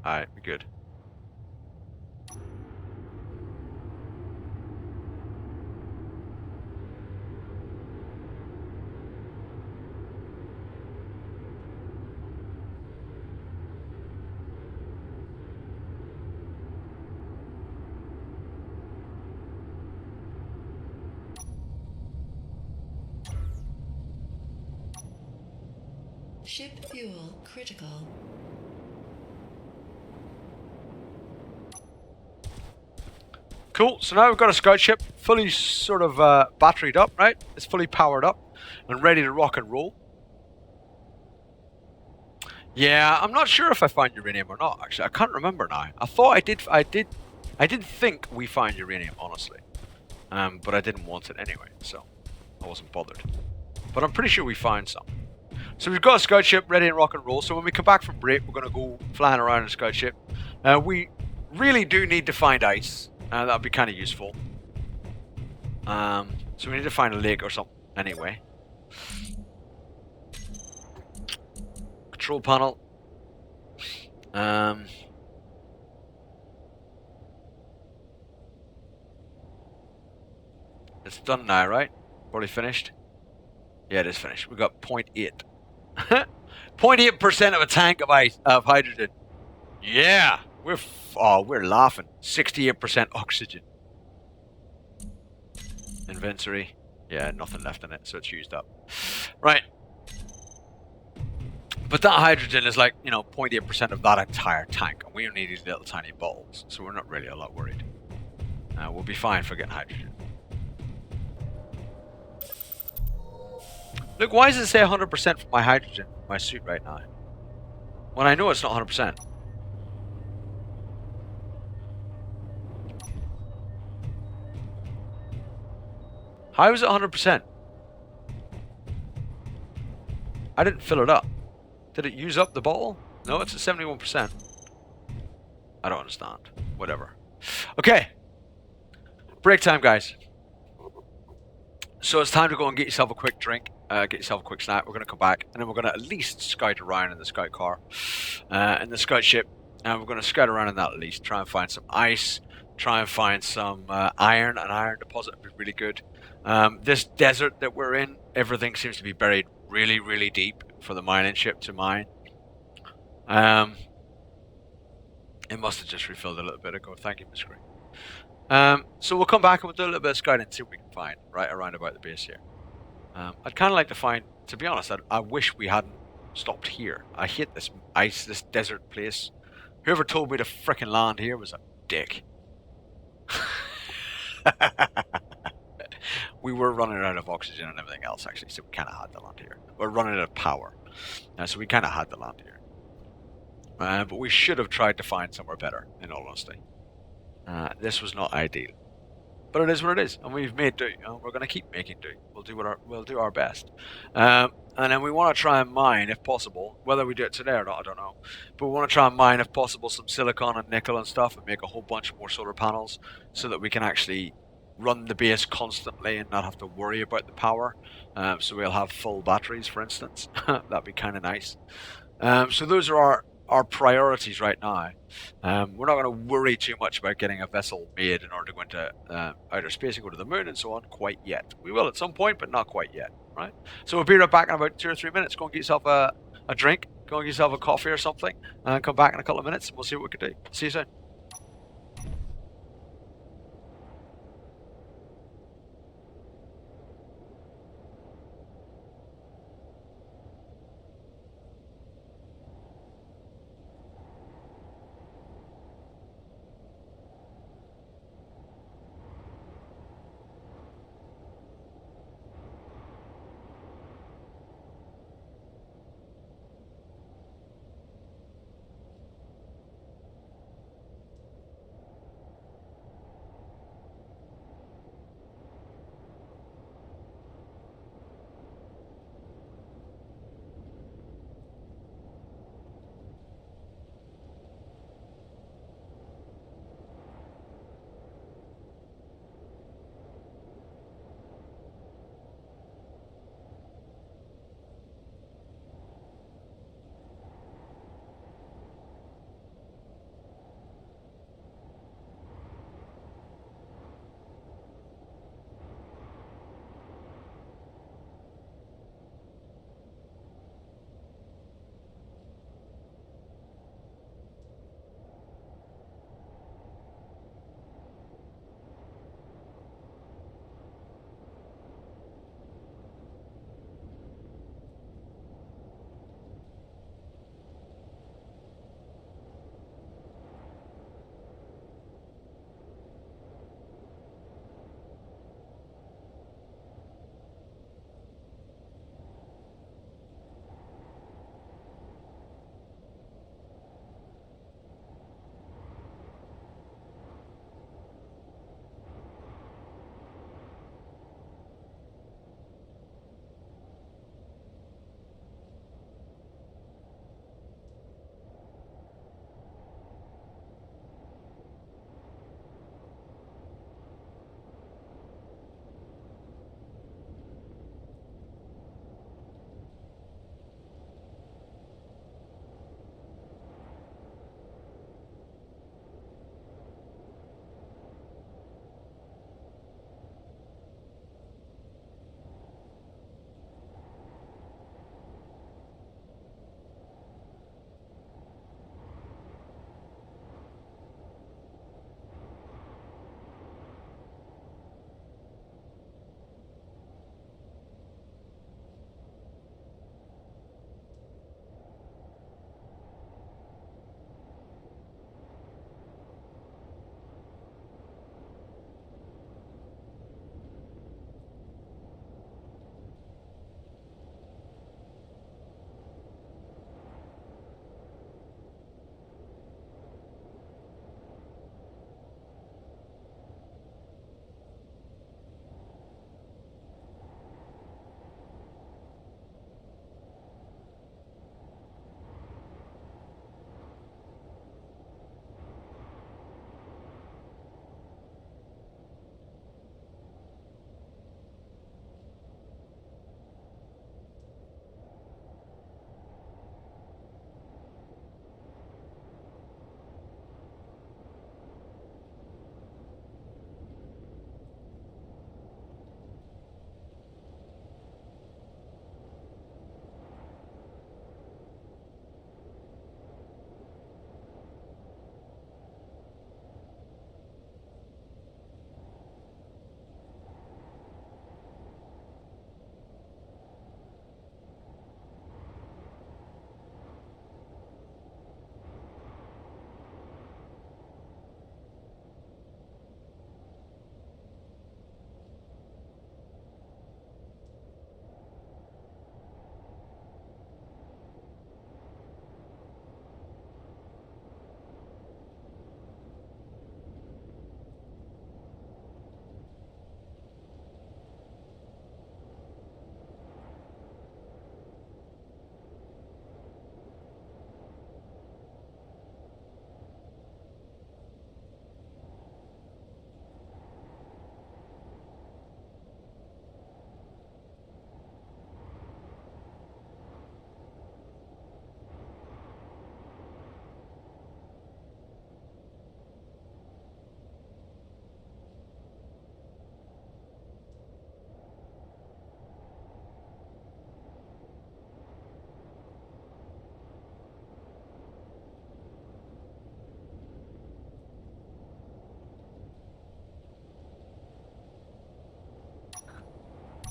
Alright, we're good. Ship fuel critical. Cool. So now we've got a scout ship fully sort of batteried up, right? It's fully powered up and ready to rock and roll. Yeah, I'm not sure if I found uranium or not. Actually, I can't remember now. I thought I did. I did think we found uranium, honestly, but I didn't want it anyway, so I wasn't bothered. But I'm pretty sure we found some. So we've got a scout ship ready to rock and roll. So when we come back from break, we're going to go flying around in a scout ship. We really do need to find ice. That would be kind of useful. So we need to find a lake or something anyway. Control panel. It's done now, right? Probably finished. Yeah, it is finished. We got 0.8. 0.8% of a tank of ice of hydrogen. Yeah, we're laughing. 68% oxygen. Inventory. Yeah, nothing left in it, so it's used up. Right. But that hydrogen is like, 0.8% of that entire tank, and we only need these little tiny bottles, so we're not really a lot worried. We'll be fine for getting hydrogen. Look, why does it say 100% for my hydrogen in my suit right now? When I know it's not 100%. How is it 100%? I didn't fill it up. Did it use up the bottle? No, it's at 71%. I don't understand. Whatever. Okay. Break time, guys. So it's time to go and get yourself a quick drink, get yourself a quick snack. We're going to come back, and then we're going to at least scout around in the scout car, in the scout ship, and we're going to scout around in that at least, try and find some ice, try and find some iron. An iron deposit would be really good. This desert that we're in, everything seems to be buried really, really deep for the mining ship to mine. It must have just refilled a little bit ago. Thank you, Miss Green. So we'll come back and we'll do a little bit of scouting and see what we can find right around about the base here. I'd kind of like to find, to be honest, I wish we hadn't stopped here. I hate this ice, this desert place. Whoever told me to frickin' land here was a dick. We were running out of oxygen and everything else, actually, so we kind of had to land here. We're running out of power, so we kind of had to land here. But we should have tried to find somewhere better, in all honesty. This was not ideal, but it is what it is, and we've made do. We're going to keep making do. We'll do our best, and then we want to try and mine, if possible. Whether we do it today or not, I don't know. But we want to try and mine, if possible, some silicon and nickel and stuff, and make a whole bunch more solar panels, so that we can actually run the base constantly and not have to worry about the power. So we'll have full batteries, for instance. That'd be kind of nice. So those are our priorities right now. We're not going to worry too much about getting a vessel made in order to go into outer space and go to the moon and so on quite yet. We will at some point, but not quite yet, right? So we'll be right back in about 2 or 3 minutes. Go and get yourself a drink, go and get yourself a coffee or something, and come back in a couple of minutes and we'll see what we can do. See you soon.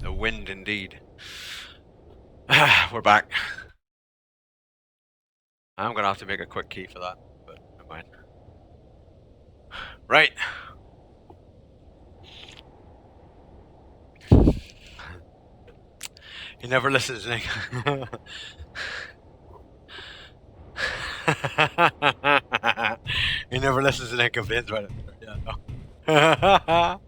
The wind, indeed. We're back. I'm gonna have to make a quick key for that, but never mind. Right. He never listens, Nick. He never listens to Nick complains about it. Yeah, no.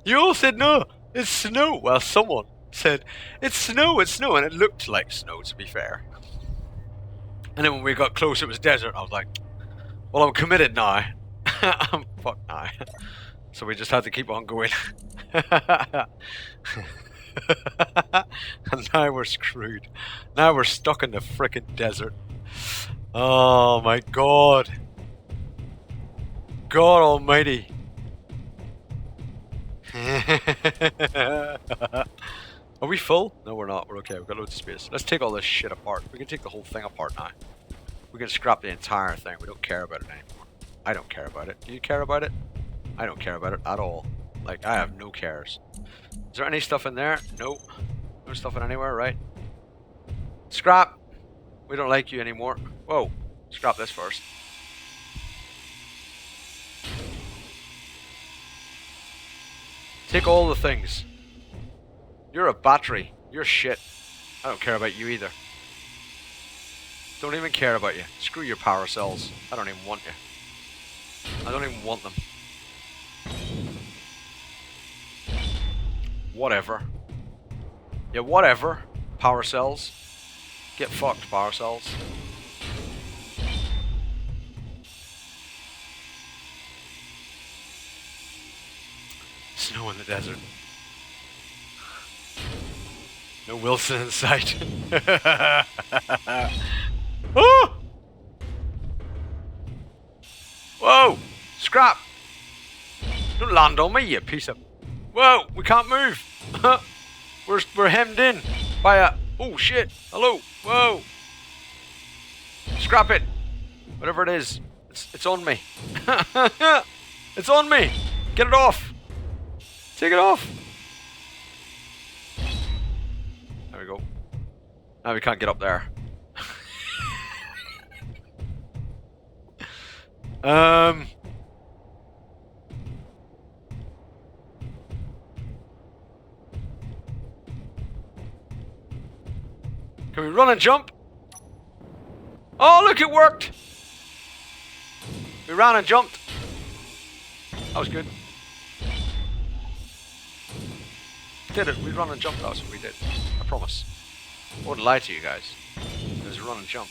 You all said no, it's snow. Well, someone said it's snow, and it looked like snow, to be fair. And then when we got close, it was desert. I was like, well, I'm committed now. I'm fucked now. So we just had to keep on going. And now we're screwed. Now we're stuck in the frickin' desert. Oh my god. God almighty. Are we full? No, we're not. We're okay. We've got loads of space. Let's take all this shit apart. We can take the whole thing apart now. We can scrap the entire thing. We don't care about it anymore. I don't care about it. Do you care about it? I don't care about it at all. Like, I have no cares. Is there any stuff in there? Nope. No stuff in anywhere, right? Scrap! We don't like you anymore. Whoa. Scrap this first. Take all the things. You're a battery. You're shit. I don't care about you either. Don't even care about you. Screw your power cells. I don't even want you. I don't even want them. Whatever. Yeah, whatever. Power cells. Get fucked, power cells. Snow in the desert. No Wilson in sight. Oh! Whoa! Scrap! Don't land on me, you piece of... Whoa! We can't move! We're hemmed in by a... Oh shit! Hello! Whoa! Scrap it! Whatever it is. It's on me. It's on me! Get it off! Take it off! There we go. Now we can't get up there. Can we run and jump? Oh, look, it worked! We ran and jumped. That was good. Did it? We run and jump. That's what we did. I promise. I wouldn't lie to you guys. It was a run and jump.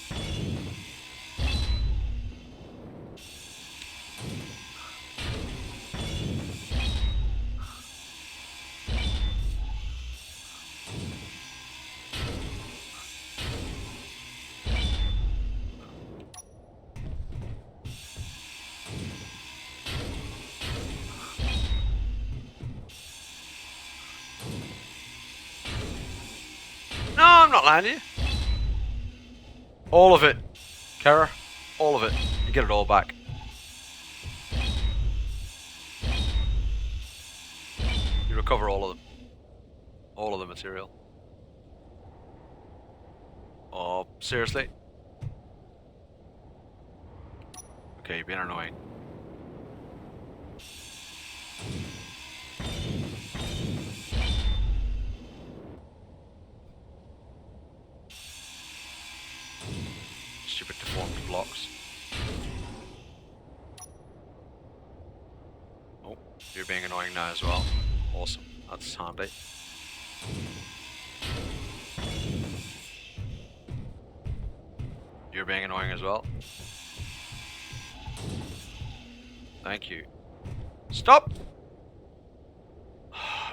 No, I'm not lying to you. All of it. Kara. All of it. You get it all back. You recover all of them. All of the material. Oh, seriously? Okay, you're being annoying. Stupid deformed blocks. Oh, you're being annoying now as well. Awesome. That's handy. You're being annoying as well. Thank you. Stop!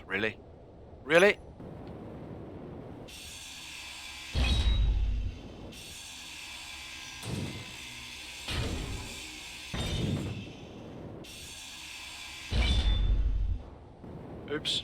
Really? Really? Oops.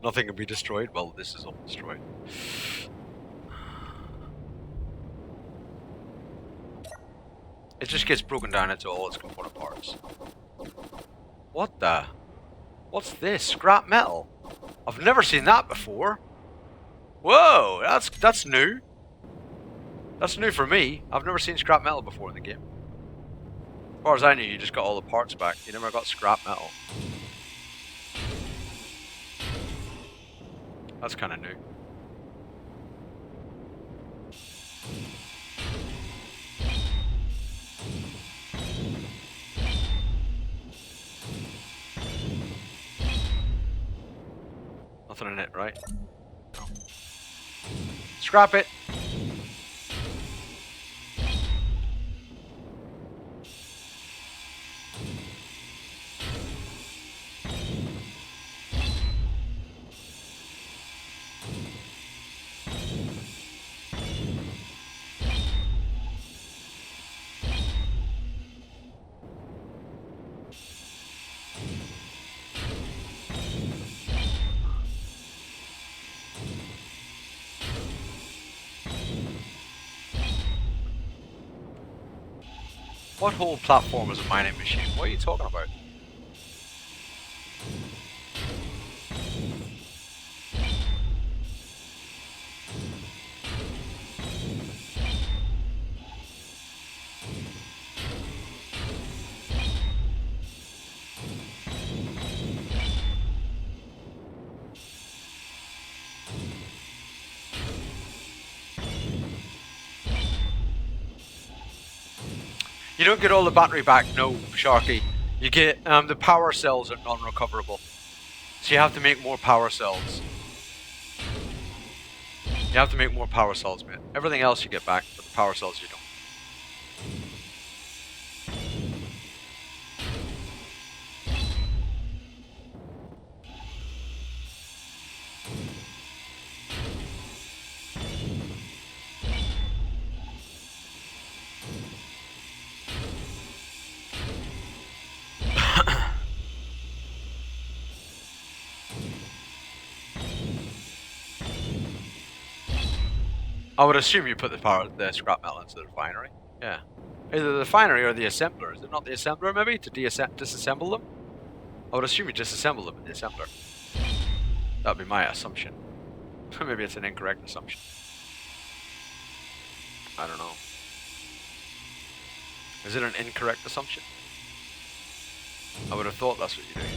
Nothing can be destroyed. Well, this is all destroyed. It just gets broken down into all its component parts. What the? What's this? Scrap metal? I've never seen that before. Whoa, that's new. That's new for me. I've never seen scrap metal before in the game. As far as I knew, you just got all the parts back. You never got scrap metal. That's kind of new. Nothing in it, right? No. Scrap it! What whole platform is a mining machine? What are you talking about? You don't get all the battery back, no, Sharky. You get, the power cells are non-recoverable. So you have to make more power cells. You have to make more power cells, mate. Everything else you get back, but the power cells you don't. I would assume you put the scrap metal into the refinery. Yeah. Either the refinery or the assembler. Is it not the assembler, maybe, to disassemble them? I would assume you disassemble them in the assembler. That would be my assumption. Maybe it's an incorrect assumption. I don't know. Is it an incorrect assumption? I would have thought that's what you're doing.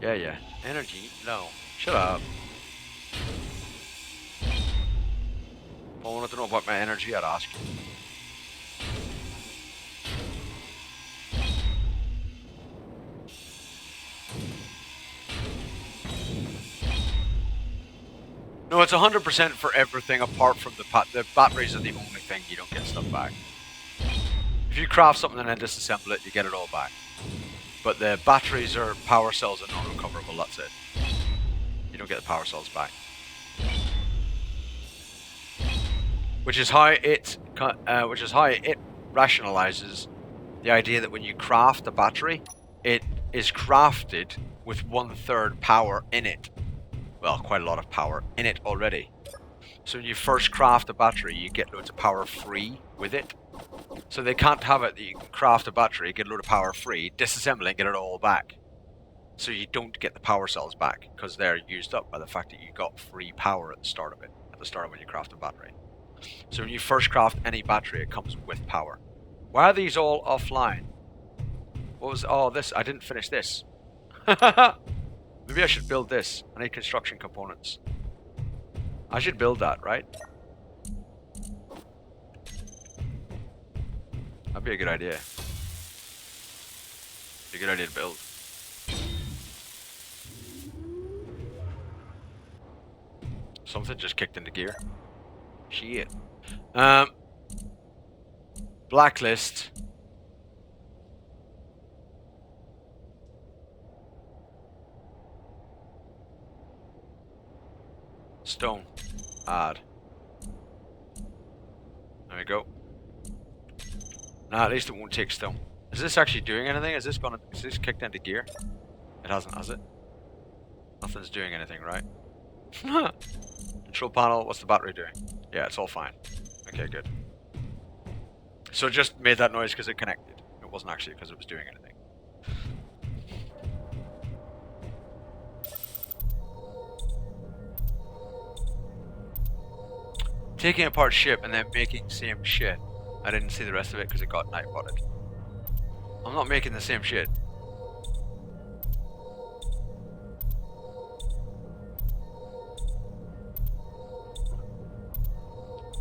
Yeah. Energy? No. Shut up. If I wanted to know about my energy, I'd ask you. No, it's 100% for everything apart from the batteries are the only thing you don't get stuff back. If you craft something and then disassemble it, you get it all back. But the batteries or power cells are non-recoverable, that's it. You don't get the power cells back. Which is how it rationalizes the idea that when you craft a battery, it is crafted with 1/3 power in it. Well, quite a lot of power in it already. So when you first craft a battery, you get loads of power free with it. So they can't have it that you can craft a battery, get a load of power free, disassemble it, and get it all back. So you don't get the power cells back, because they're used up by the fact that you got free power at the start of it, at the start of when you craft a battery. So when you first craft any battery, it comes with power. Why are these all offline? What was, oh, this, I didn't finish this. Maybe I should build this. I need construction components. I should build that, right? That'd be a good idea. Be a good idea to build. Something just kicked into gear. Shit. Blacklist. Stone. Add. There we go. Nah, at least it won't take stone. Is this actually doing anything? Is this kicked into gear? It hasn't, has it? Nothing's doing anything, right? Control panel, what's the battery doing? Yeah, it's all fine. Okay, good. So it just made that noise because it connected. It wasn't actually because it was doing anything. Taking apart ship and then making same shit. I didn't see the rest of it because it got nightbotted. I'm not making the same shit.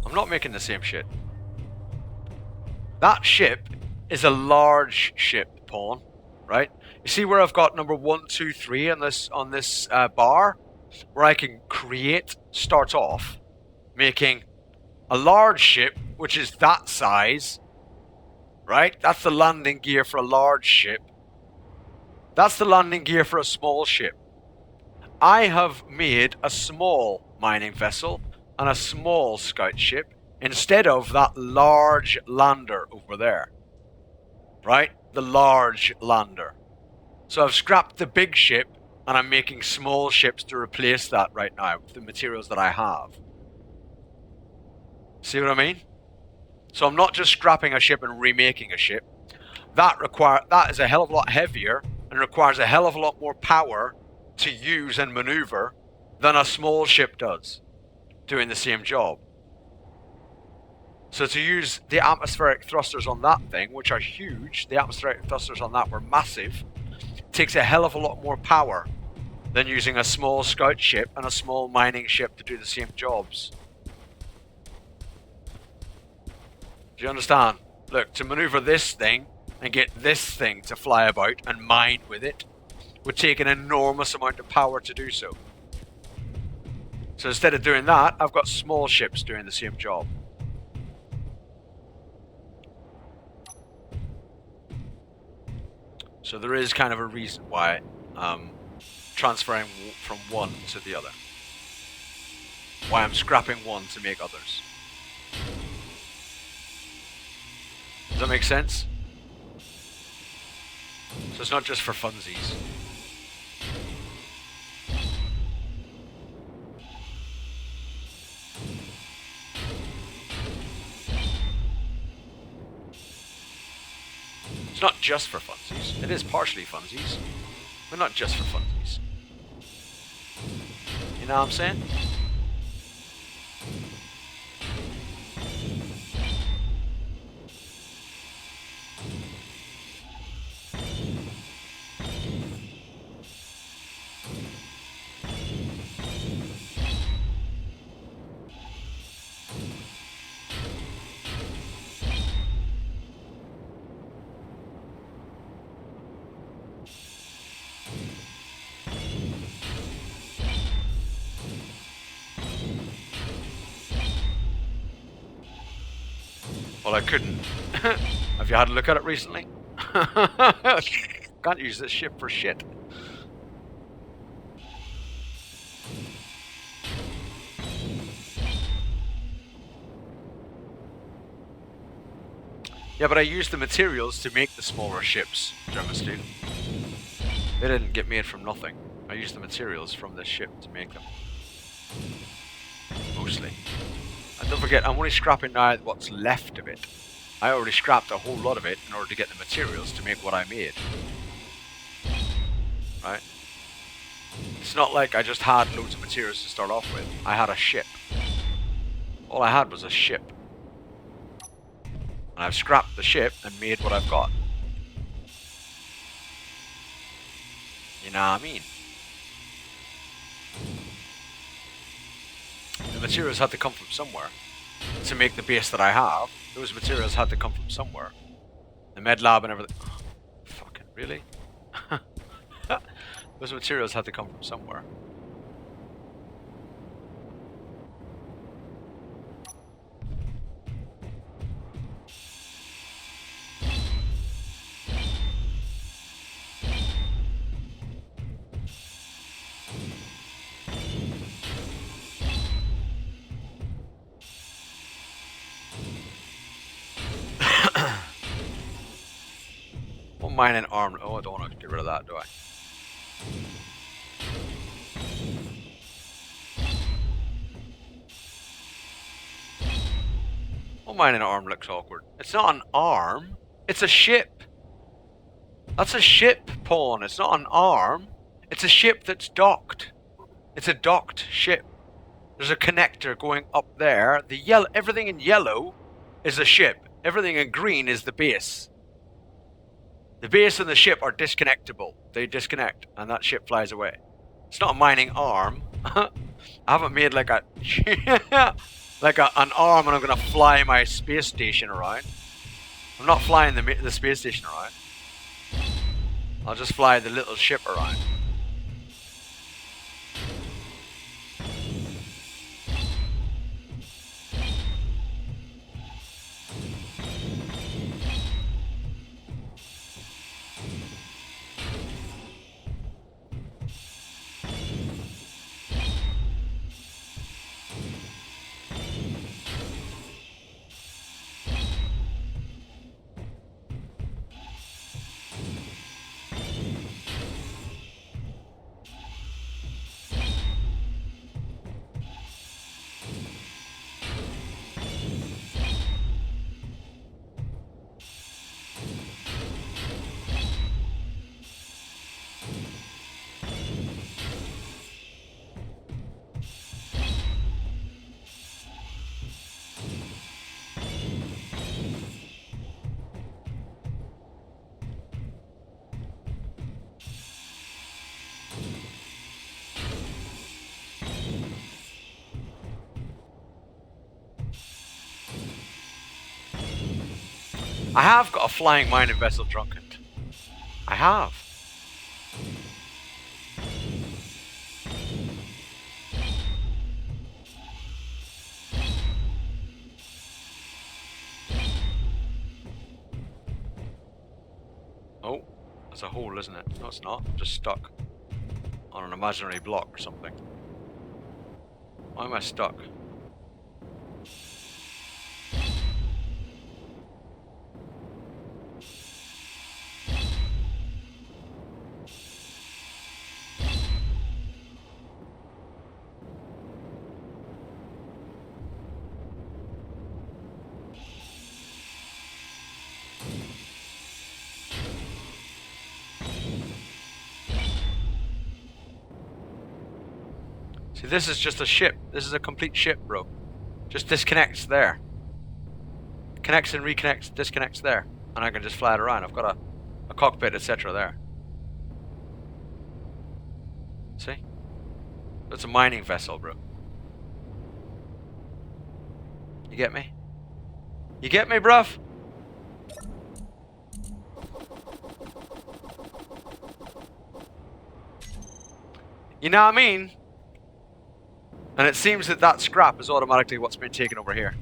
I'm not making the same shit. That ship is a large ship, Pawn, right? You see where I've got number 1, 2, 3 on this bar, where I can start off making a large ship, which is that size, right? That's the landing gear for a large ship. That's the landing gear for a small ship. I have made a small mining vessel and a small scout ship instead of that large lander over there. Right? The large lander. So I've scrapped the big ship and I'm making small ships to replace that right now with the materials that I have. See what I mean? So I'm not just scrapping a ship and remaking a ship. That is a hell of a lot heavier and requires a hell of a lot more power to use and maneuver than a small ship does, doing the same job. So to use the atmospheric thrusters on that thing, which are huge, the atmospheric thrusters on that were massive, takes a hell of a lot more power than using a small scout ship and a small mining ship to do the same jobs. Do you understand? Look, to maneuver this thing and get this thing to fly about and mine with it would take an enormous amount of power to do so. So instead of doing that, I've got small ships doing the same job. So there is kind of a reason why I'm transferring from one to the other. Why I'm scrapping one to make others. Does that make sense? So it's not just for funsies. It's not just for funsies. It is partially funsies, but not just for funsies. You know what I'm saying? Well, I couldn't. Have you had a look at it recently? Can't use this ship for shit. Yeah, but I used the materials to make the smaller ships, German student. They didn't get made from nothing. I used the materials from this ship to make them. Mostly. And don't forget, I'm only scrapping now what's left of it. I already scrapped a whole lot of it in order to get the materials to make what I made. Right? It's not like I just had loads of materials to start off with. I had a ship. All I had was a ship. And I've scrapped the ship and made what I've got. You know what I mean? The materials had to come from somewhere. To make the base that I have, those materials had to come from somewhere. The med lab and everything. Oh, fucking really? Those materials had to come from somewhere. Mining armor. Oh, I don't want to get rid of that, do I? Oh, mining an arm looks awkward. It's not an arm. It's a ship. That's a ship, Pawn. It's not an arm. It's a ship that's docked. It's a docked ship. There's a connector going up there. The yellow, everything in yellow is a ship. Everything in green is the base. The base and the ship are disconnectable. They disconnect, and that ship flies away. It's not a mining arm. I haven't made like a an arm, and I'm gonna fly my space station around. I'm not flying the space station around. I'll just fly the little ship around. I have got a flying mining vessel drunken. I have. Oh, there's a hole, isn't it? No, it's not. I'm just stuck on an imaginary block or something. Why am I stuck? See, this is just a ship. This is a complete ship, bro. Just disconnects there. Connects and reconnects, disconnects there. And I can just fly it around. I've got a cockpit, etc. there. See? It's a mining vessel, bro. You get me? You get me, bruv? You know what I mean? And it seems that that scrap is automatically what's been taken over here.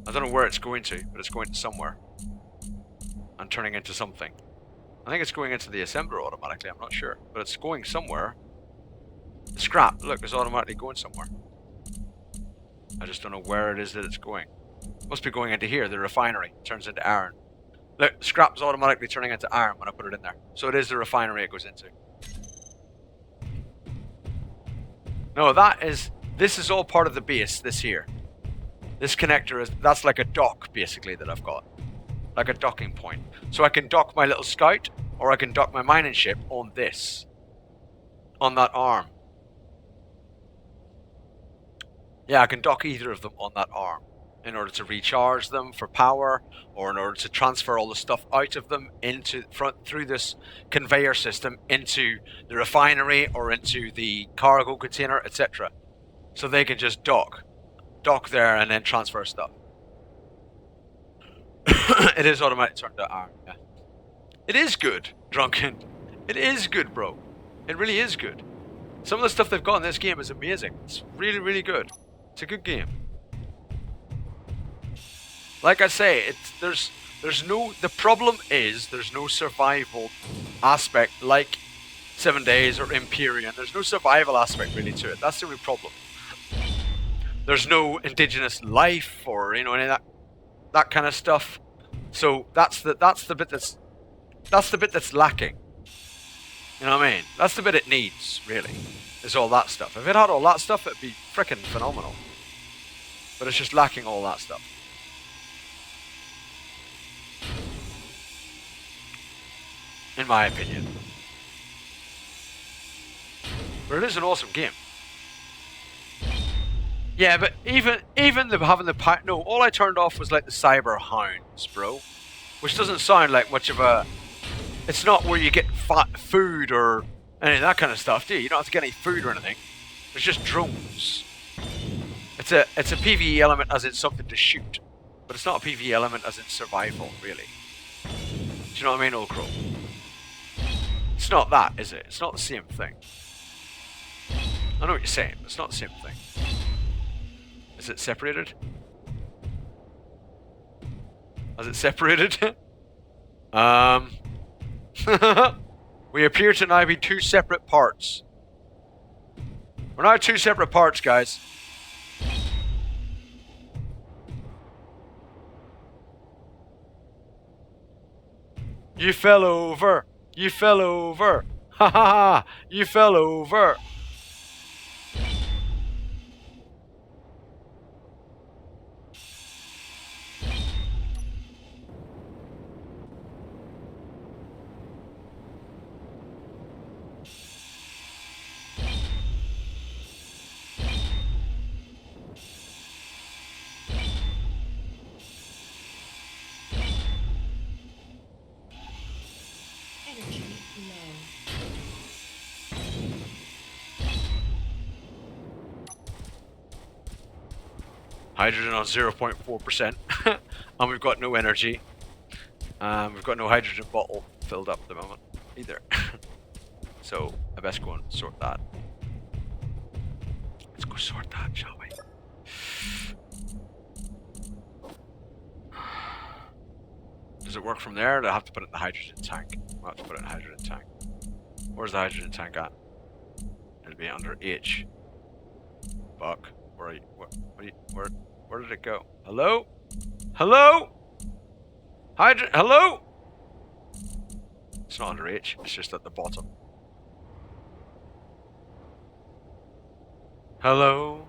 I don't know where it's going to, but it's going to somewhere. And turning into something. I think it's going into the assembler automatically, I'm not sure. But it's going somewhere. The scrap, look, is automatically going somewhere. I just don't know where it is that it's going. It must be going into here, the refinery. It turns into iron. Look, scrap is automatically turning into iron when I put it in there. So it is the refinery it goes into. No, this is all part of the base, this here. This connector that's like a dock, basically, that I've got. Like a docking point. So I can dock my little scout, or I can dock my mining ship on this. On that arm. Yeah, I can dock either of them on that arm. In order to recharge them for power, or in order to transfer all the stuff out of them through this conveyor system into the refinery or into the cargo container, etc. So they can just dock there and then transfer stuff. It is automatically turned to iron. Yeah. It is good, Drunken. It is good, bro. It really is good. Some of the stuff they've got in this game is amazing. It's really, really good. It's a good game. Like I say, the problem is there's no survival aspect like 7 Days or Empyrean. There's no survival aspect really to it. That's the only problem. There's no indigenous life or any of that kind of stuff. So that's the bit that's lacking. You know what I mean? That's the bit it needs, really, is all that stuff. If it had all that stuff, it'd be freaking phenomenal. But it's just lacking all that stuff. In my opinion. But it is an awesome game. Yeah, but even having the pack. No, all I turned off was like the Cyber Hounds, bro. Which doesn't sound like much of a. It's not where you get food or any of that kind of stuff, do you? You don't have to get any food or anything. It's just drones. It's a PvE element as in something to shoot, but it's not a PvE element as in survival, really. Do you know what I mean, Old Crow? It's not that, is it? It's not the same thing. I know what you're saying, but it's not the same thing. Is it separated? Is it separated? We appear to now be two separate parts. We're now two separate parts, guys. You fell over. You fell over. Ha ha ha. You fell over. Energy low. Hydrogen on 0.4%. And we've got no energy. We've got no hydrogen bottle filled up at the moment either. So I best go and sort that. Let's go sort that, shall we? Does it work from there? Or do I have to put it in the hydrogen tank? I'll have to put it in the hydrogen tank. Where's the hydrogen tank at? It'll be under H. Fuck. Where are you? Where did it go? Hello? Hello? Hello? It's not under H, it's just at the bottom. Hello?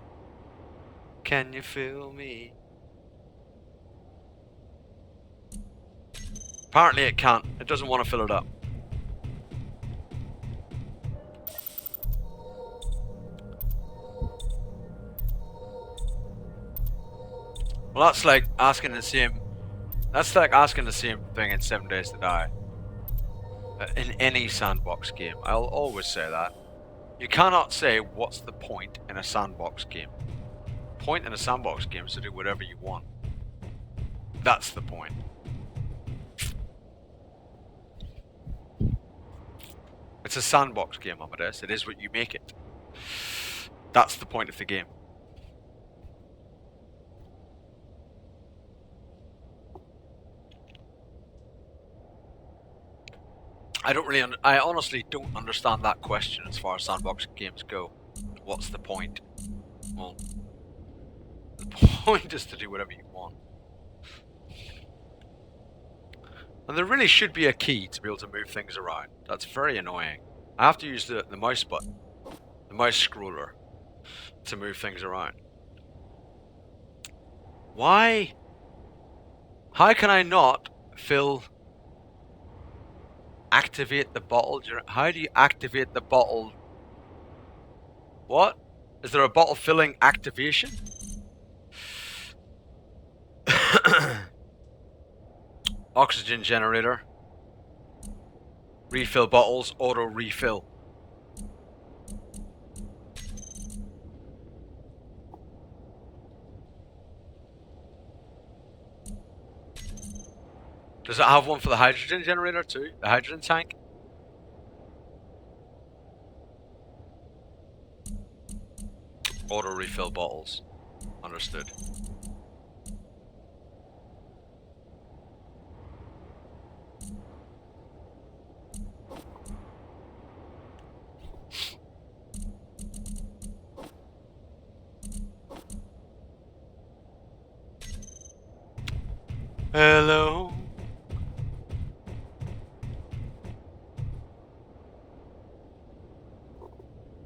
Can you feel me? Apparently it can't. It doesn't want to fill it up. Well, that's like asking the same. That's like asking the same thing in 7 Days to Die. In any sandbox game, I'll always say that. You cannot say what's the point in a sandbox game. The point in a sandbox game is to do whatever you want. That's the point. It's a sandbox game, Amadeus. It is what you make it. That's the point of the game. I honestly don't understand that question as far as sandbox games go. What's the point? Well, the point is to do whatever you want. And there really should be a key to be able to move things around. That's very annoying. I have to use the mouse button, the mouse scroller, to move things around. Why? How can I not activate the bottle? How do you activate the bottle? What? Is there a bottle filling activation? Oxygen generator. Refill bottles, auto refill. Does it have one for the hydrogen generator too? The hydrogen tank? Auto refill bottles. Understood. Hello.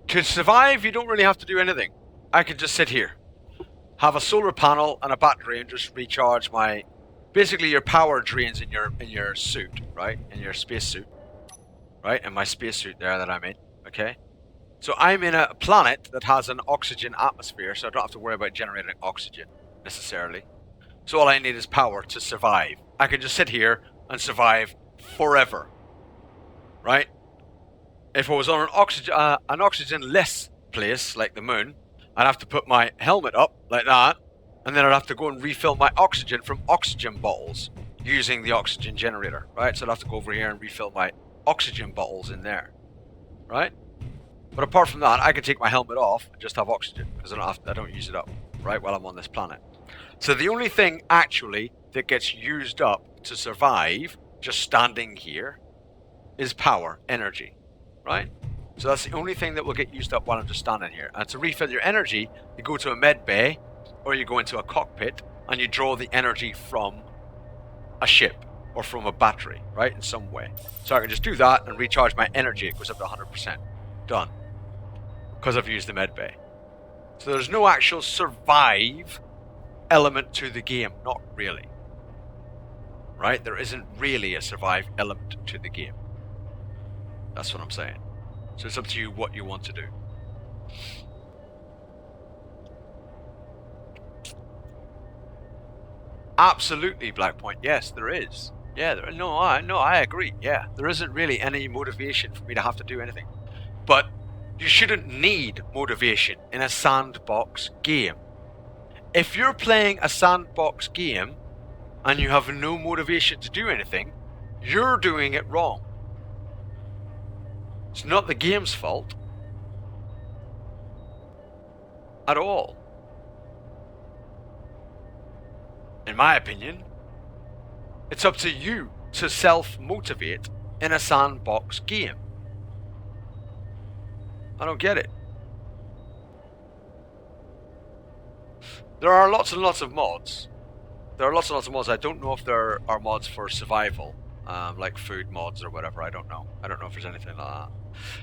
To survive, you don't really have to do anything. I can just sit here, have a solar panel and a battery, and just recharge my. Basically, your power drains in your suit, right? In your spacesuit, right? In my spacesuit there that I'm in. Okay. So I'm in a planet that has an oxygen atmosphere, so I don't have to worry about generating oxygen necessarily. So all I need is power to survive. I can just sit here and survive forever, right? If I was on an oxygen-less place like the moon, I'd have to put my helmet up like that, and then I'd have to go and refill my oxygen from oxygen bottles using the oxygen generator, right? So I'd have to go over here and refill my oxygen bottles in there, right? But apart from that, I can take my helmet off and just have oxygen because I don't use it up, right, while I'm on this planet. So the only thing actually that gets used up to survive just standing here is power, energy, right? So that's the only thing that will get used up while I'm just standing here. And to refill your energy, you go to a med bay or you go into a cockpit and you draw the energy from a ship or from a battery, right, in some way. So I can just do that and recharge my energy. It goes up to 100%. Done. Because I've used the med bay. So there's no actual survive element to the game. Not really. Right? There isn't really a survive element to the game. That's what I'm saying. So it's up to you what you want to do. Absolutely, Blackpoint. Yes, there is. Yeah, I agree. Yeah, there isn't really any motivation for me to have to do anything. But you shouldn't need motivation in a sandbox game. If you're playing a sandbox game and you have no motivation to do anything, you're doing it wrong. It's not the game's fault at all. In my opinion, it's up to you to self-motivate in a sandbox game. I don't get it. There are lots and lots of mods. There are lots and lots of mods. I don't know if there are mods for survival, like food mods or whatever. I don't know. I don't know if there's anything like that.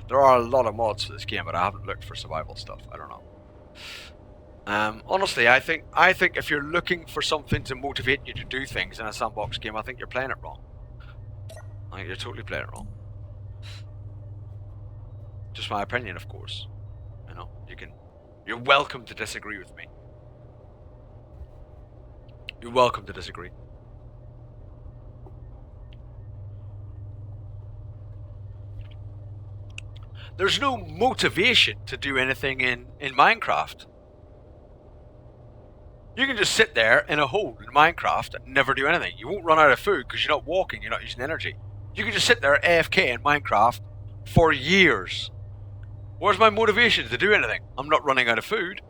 There are a lot of mods for this game, but I haven't looked for survival stuff. I don't know. Honestly, I think if you're looking for something to motivate you to do things in a sandbox game, I think you're playing it wrong. I think you're totally playing it wrong. Just my opinion, of course. You know, you're welcome to disagree with me. You're welcome to disagree. There's no motivation to do anything in Minecraft. You can just sit there in a hole in Minecraft and never do anything. You won't run out of food because you're not walking, you're not using energy. You can just sit there AFK in Minecraft for years. Where's my motivation to do anything? I'm not running out of food.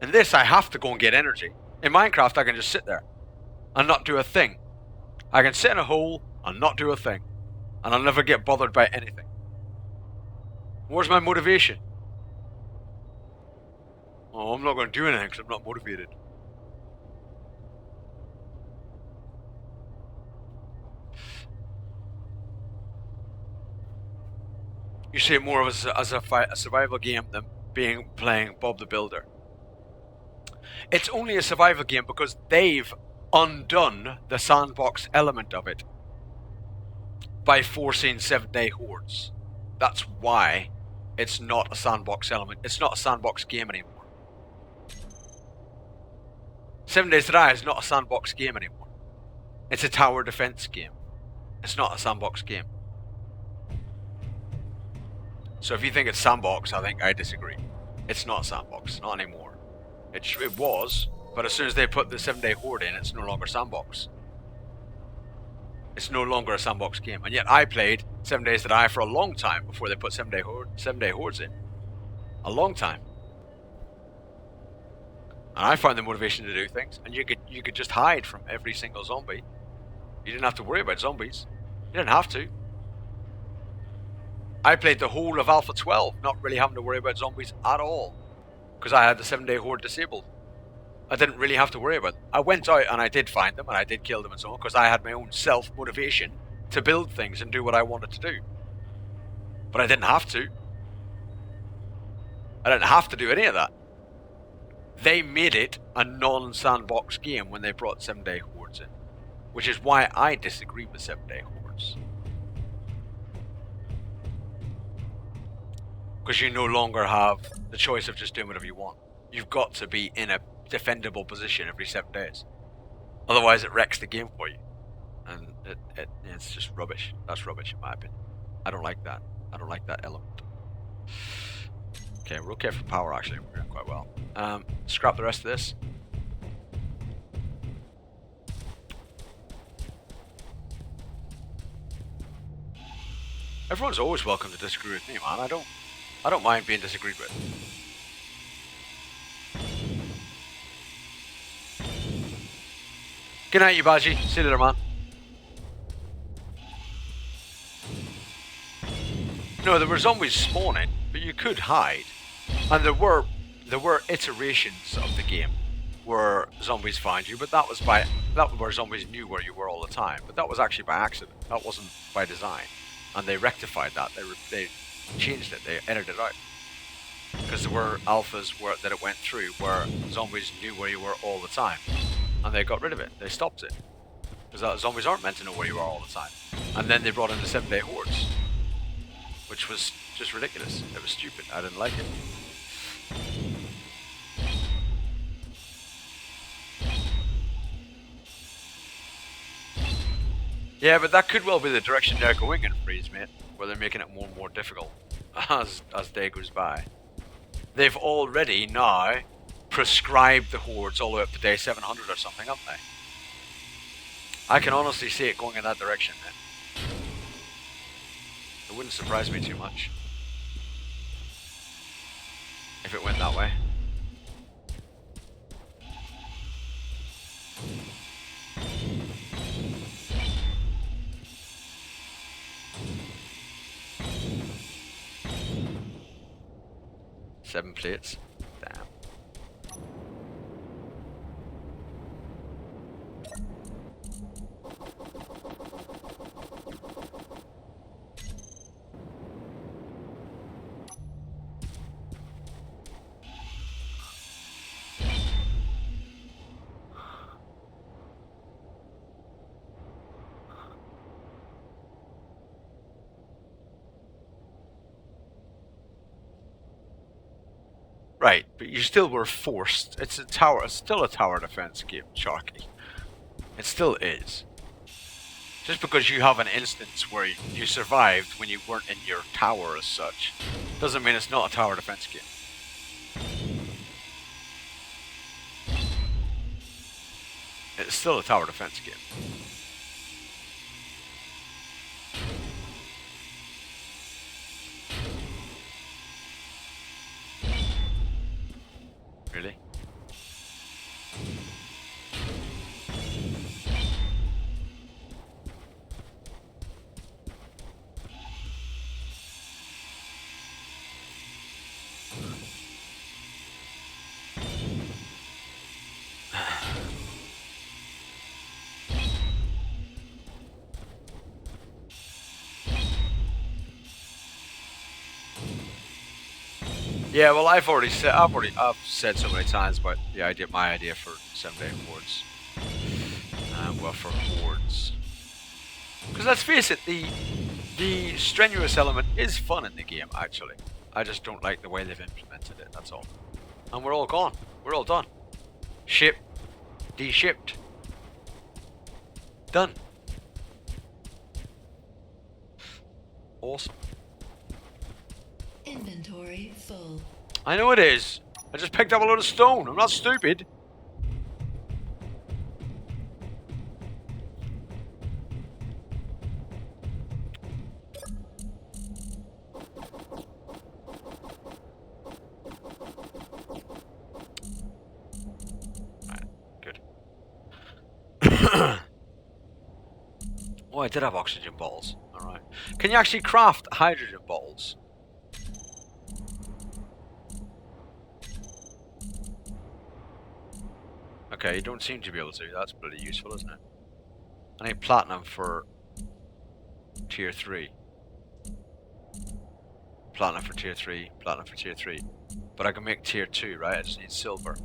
In this, I have to go and get energy. In Minecraft, I can just sit there and not do a thing. I can sit in a hole and not do a thing. And I'll never get bothered by anything. Where's my motivation? Oh, I'm not going to do anything because I'm not motivated. You see it more of as a survival game than playing Bob the Builder. It's only a survival game because they've undone the sandbox element of it by forcing 7-day hordes. That's why it's not a sandbox element. It's not a sandbox game anymore. 7 Days to Die is not a sandbox game anymore. It's a tower defense game. It's not a sandbox game. So if you think it's sandbox, I disagree. It's not a sandbox, not anymore. It was, but as soon as they put the 7-day horde in, it's no longer sandbox. It's no longer a sandbox game. And yet I played 7 Days to Die for a long time before they put 7-day hordes in. A long time. And I found the motivation to do things. And you could just hide from every single zombie. You didn't have to worry about zombies. You didn't have to. I played the whole of Alpha 12, not really having to worry about zombies at all. Because I had the 7-day horde disabled. I didn't really have to worry about them. I went out and I did find them and I did kill them and so on because I had my own self-motivation to build things and do what I wanted to do. But I didn't have to. I didn't have to do any of that. They made it a non-sandbox game when they brought 7-day hordes in, which is why I disagree with 7-day hordes. Because you no longer have the choice of just doing whatever you want. You've got to be in a defendable position every 7 days. Otherwise it wrecks the game for you. And it's just rubbish. That's rubbish in my opinion. I don't like that. I don't like that element. Okay, we're okay for power actually. We're doing quite well. Scrap the rest of this. Everyone's always welcome to disagree with me, man. I don't mind being disagreed with. Good night, you Baji. See you later, man. No, there were zombies spawning, but you could hide. And there were iterations of the game where zombies find you, but that was where zombies knew where you were all the time. But that was actually by accident. That wasn't by design. And they rectified that. They changed it. They edited it out. Because there were alphas that it went through where zombies knew where you were all the time. And they got rid of it. They stopped it. Because zombies aren't meant to know where you are all the time. And then they brought in the 7-day hordes. Which was just ridiculous. It was stupid. I didn't like it. Yeah, but that could well be the direction they're going in Freeze, mate. Where they're making it more and more difficult as day goes by. They've already now prescribed the hordes all the way up to day 700 or something, haven't they? I can honestly see it going in that direction, man. It wouldn't surprise me too much if it went that way. Seven plates. Damn. Right, but you still were forced. It's still a tower defense game, Sharky. It still is. Just because you have an instance where you survived when you weren't in your tower as such, doesn't mean it's not a tower defense game. It's still a tower defense game. Really? Yeah, well, I've said so many times about my idea for 7-day hordes. Well, for hordes, because let's face it, the strenuous element is fun in the game. Actually, I just don't like the way they've implemented it. That's all. And we're all gone. We're all done. Ship, de-shipped, done. Awesome. Inventory full. I know it is. I just picked up a load of stone. I'm not stupid. Right, good. Oh, I did have oxygen bottles. Alright. Can you actually craft hydrogen bottles? Okay, you don't seem to be able to. That's pretty useful, isn't it? I need platinum for tier 3. Platinum for tier 3. Platinum for tier 3. But I can make tier 2, right? I just need silver.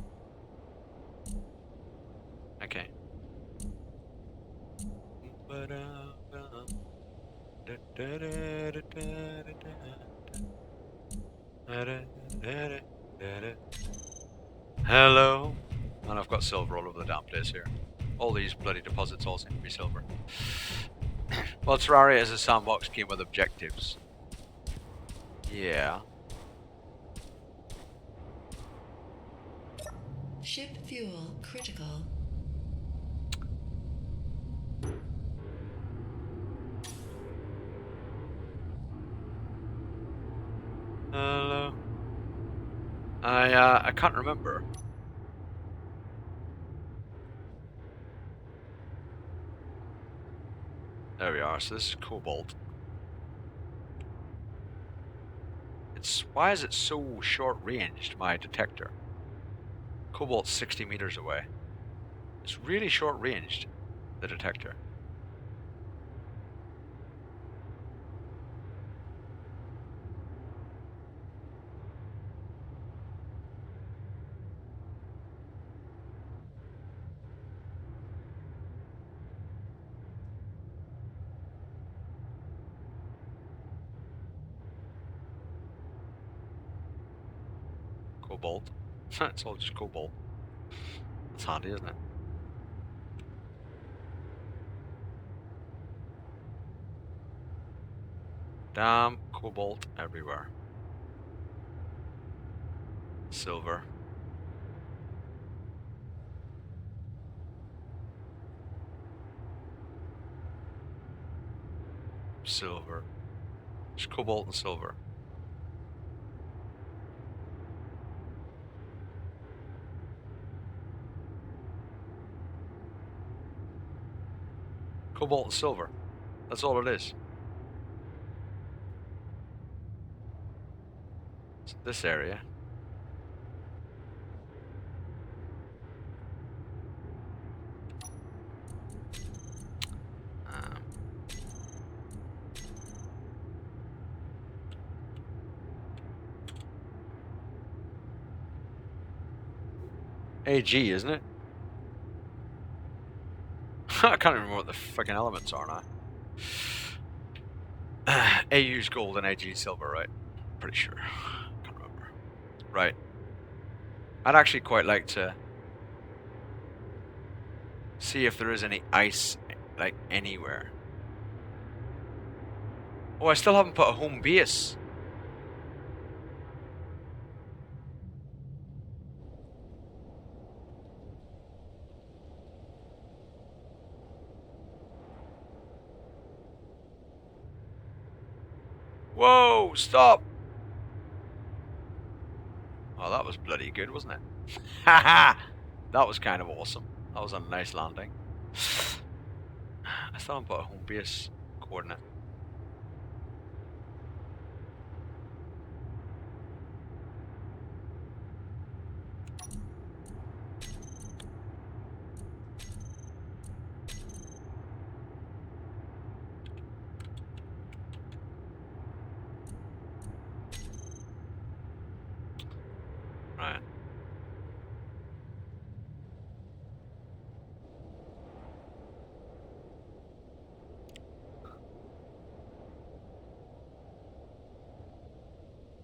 Okay. Hello. And I've got silver all over the damn place here. All these bloody deposits all seem to be silver. Well, Terraria is a sandbox game with objectives. Yeah. Ship fuel critical. Hello. I can't remember. There we are. So this is Cobalt. Why is it so short ranged, my detector? Cobalt's 60 meters away. It's really short ranged, the detector. Cobalt. It's all just cobalt. That's handy, isn't it? Damn cobalt everywhere. Silver. Silver. Just cobalt and silver. Cobalt and silver. That's all it is. It's this area. Um, AG, isn't it? I can't remember what the freaking elements are now. AU's gold and AG silver, right? Pretty sure. Can't remember. Right. I'd actually quite like to see if there is any ice, like, anywhere. Oh, I still haven't put a home base. Whoa, stop! Oh, that was bloody good, wasn't it? Haha! That was kind of awesome. That was a nice landing. I still haven't put a home base coordinate. Right.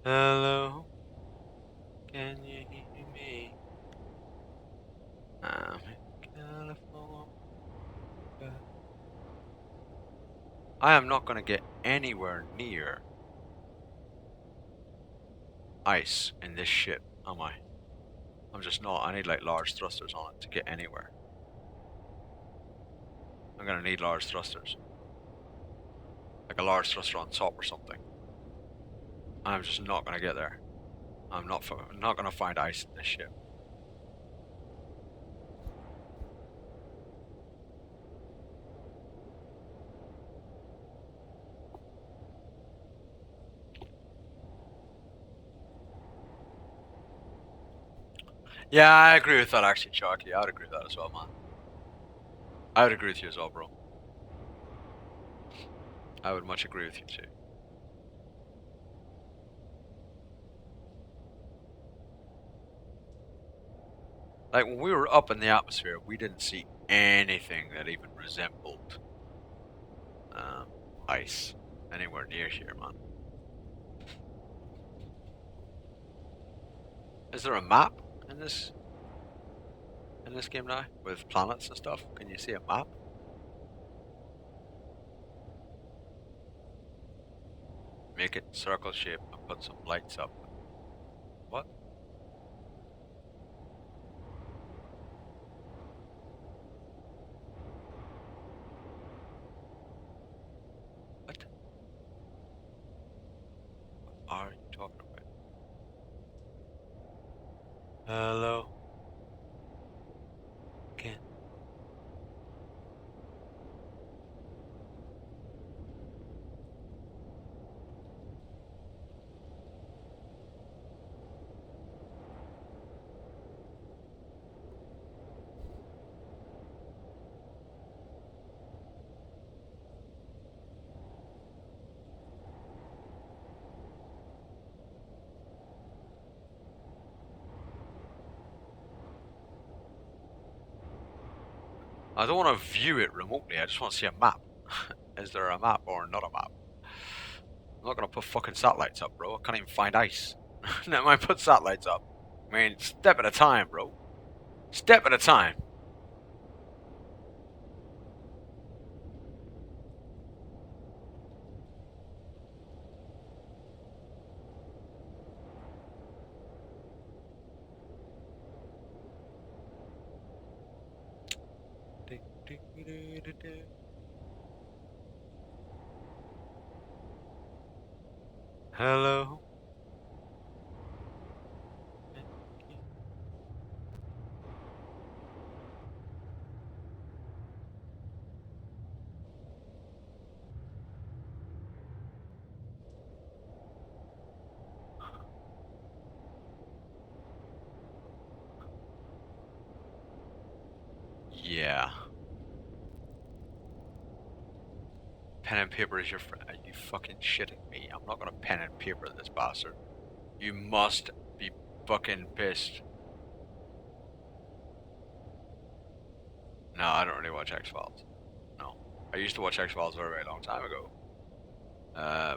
Hello? Can you hear me? I'm in California. I am not going to get anywhere near ice in this ship, am I? I'm just not. I need like large thrusters on it to get anywhere. I'm going to need large thrusters. Like a large thruster on top or something. I'm just not going to get there. I'm not going to find ice in this ship. Yeah, I agree with that actually, Sharky. I would agree with that as well, man. I would agree with you as well, bro. I would much agree with you too. Like when we were up in the atmosphere, we didn't see anything that even resembled ice anywhere near here, man. Is there a map in this game now with planets and stuff? Can you see a map? Make it circle shape and put some lights up. What? What are you talking about? Hello? Ken? I don't want to view it remotely, I just want to see a map. Is there a map or not a map? I'm not gonna put fucking satellites up, bro. I can't even find ice. Never mind, put satellites up. I mean, step at a time, bro. Step at a time. Hello? Yeah. Pen and paper is your friend. Are you fucking shitting me? I'm not gonna pen and paper this bastard. You must be fucking pissed. No, I don't really watch X-Files. No. I used to watch X-Files a very, very long time ago.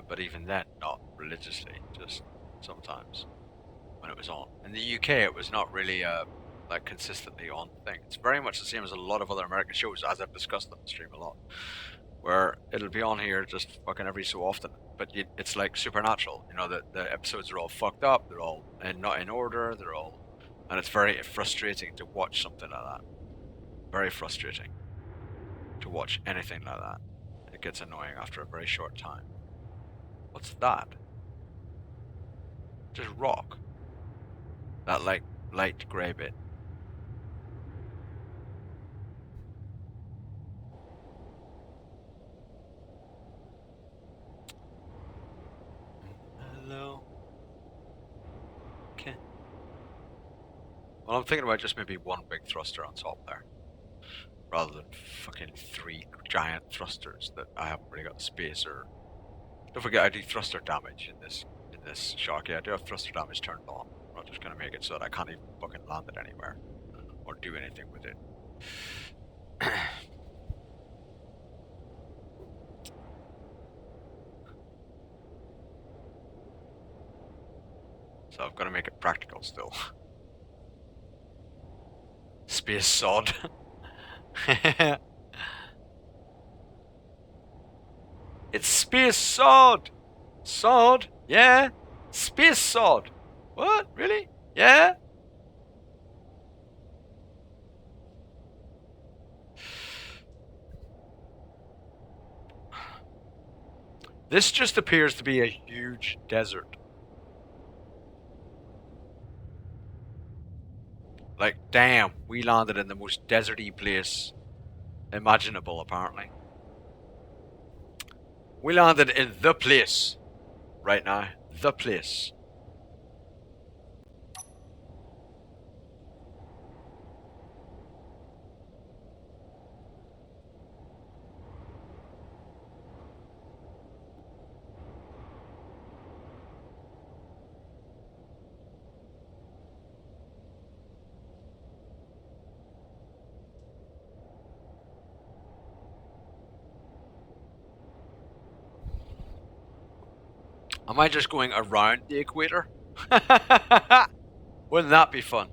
But even then, not religiously, just sometimes when it was on. In the UK, it was not really like consistently on thing. It's very much the same as a lot of other American shows, as I've discussed on the stream a lot, where it'll be on here just fucking every so often. But it's like Supernatural, you know, the episodes are all fucked up, they're all not in order, and it's very frustrating to watch something like that. Very frustrating to watch anything like that. It gets annoying after a very short time. What's that? Just rock. That like light grey bit. Hello. Okay. Well, I'm thinking about just maybe one big thruster on top there, rather than fucking three giant thrusters that I haven't really got the space or. Don't forget, I do thruster damage in this Sharky. I do have thruster damage turned on. I'm not just gonna make it so that I can't even fucking land it anywhere or do anything with it. So I've got to make it practical still. Space sod. It's space sod! Sod? Yeah? Space sod! What? Really? Yeah? This just appears to be a huge desert. Like, damn, we landed in the most deserty place imaginable, apparently. We landed in the place right now. The place. Am I just going around the equator? Wouldn't that be fun?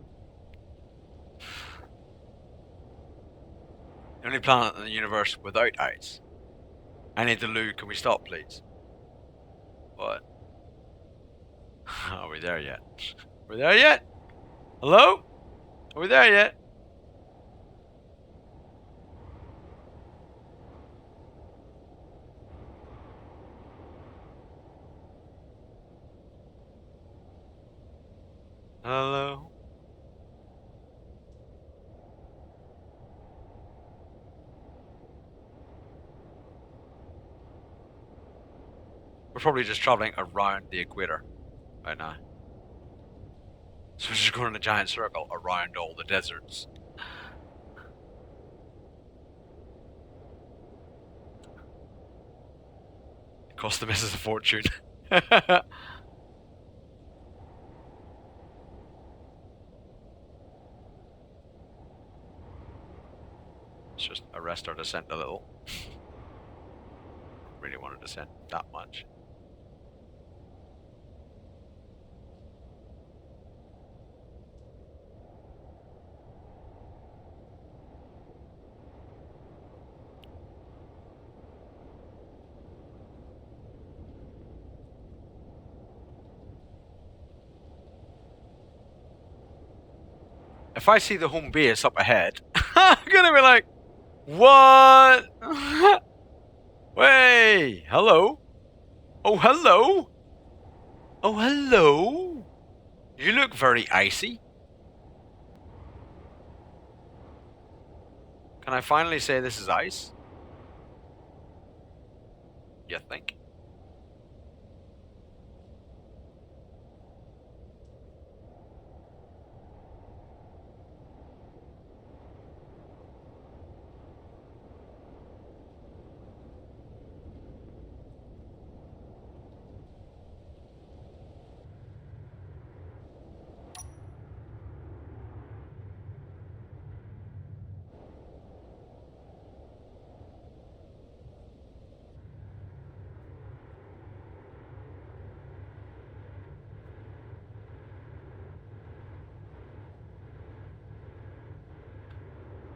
The only planet in the universe without ice. I need the loo. Can we stop, please? What? Are we there yet? Are we there yet? Hello? Are we there yet? Hello? We're probably just traveling around the equator right now. So we're just going in a giant circle around all the deserts. It cost the missus a fortune. Let's just arrest our descent a little. Really want to descend that much. If I see the home base up ahead, I'm gonna be like, what? Hey, hello? Oh, hello? Oh, hello? You look very icy. Can I finally say this is ice? You think?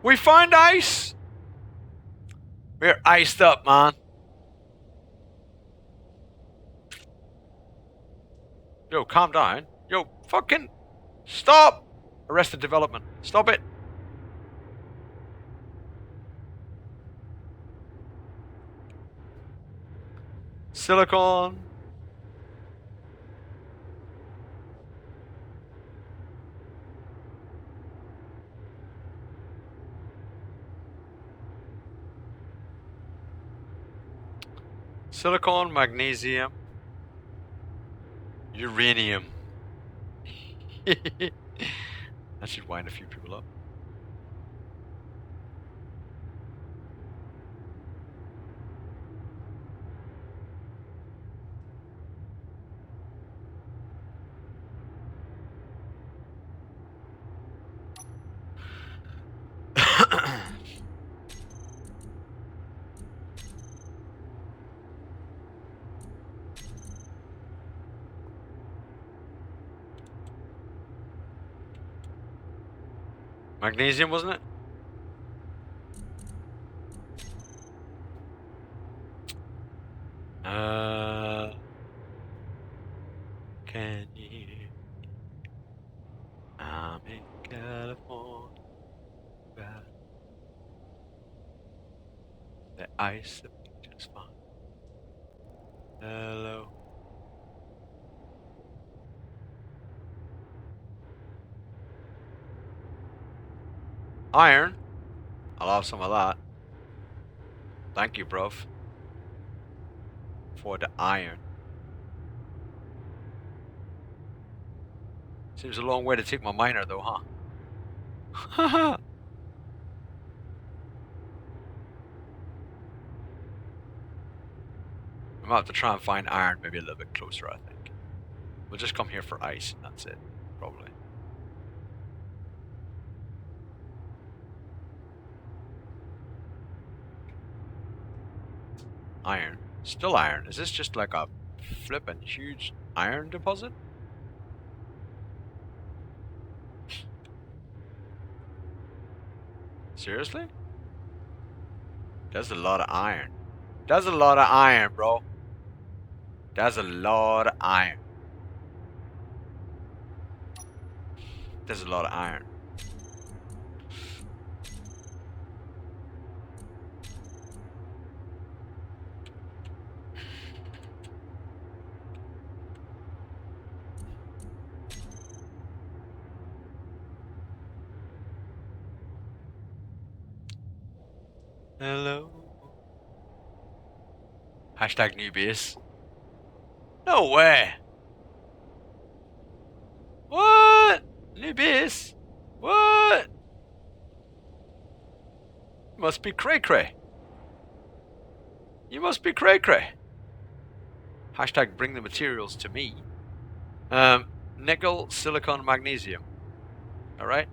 We found ice! We're iced up, man. Yo, calm down. Yo, fucking stop! Arrested development. Stop it. Silicon. Silicon, magnesium, uranium. That should wind a few people up. Magnesium, wasn't it? Can you? I'm in California. The ice, the picture's fine. Hello. Iron. I'll have some of that. Thank you, bruv. For the iron. Seems a long way to take my miner, though, huh? I'm gonna have to try and find iron maybe a little bit closer, I think. We'll just come here for ice, and that's it, probably. Iron. Still iron. Is this just like a flippin' huge iron deposit? Seriously? That's a lot of iron. That's a lot of iron, bro. That's a lot of iron. There's a lot of iron. Hello. Hashtag new base. No way. What? New base? What? You must be cray cray. You must be cray cray. Hashtag bring the materials to me. Nickel, silicon, magnesium. Alright?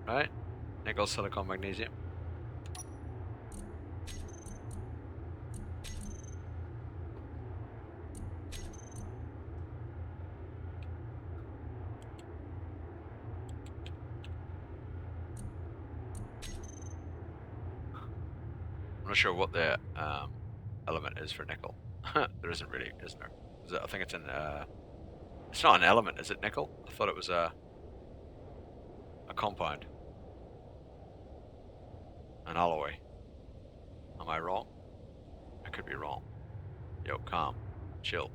Right? Nickel, silicon, magnesium. I'm not sure what the element is for nickel. There isn't really, isn't there? Is it, I think it's in. It's not an element, is it? Nickel? I thought it was a compound, an alloy. Am I wrong? I could be wrong. Yo, calm, chill.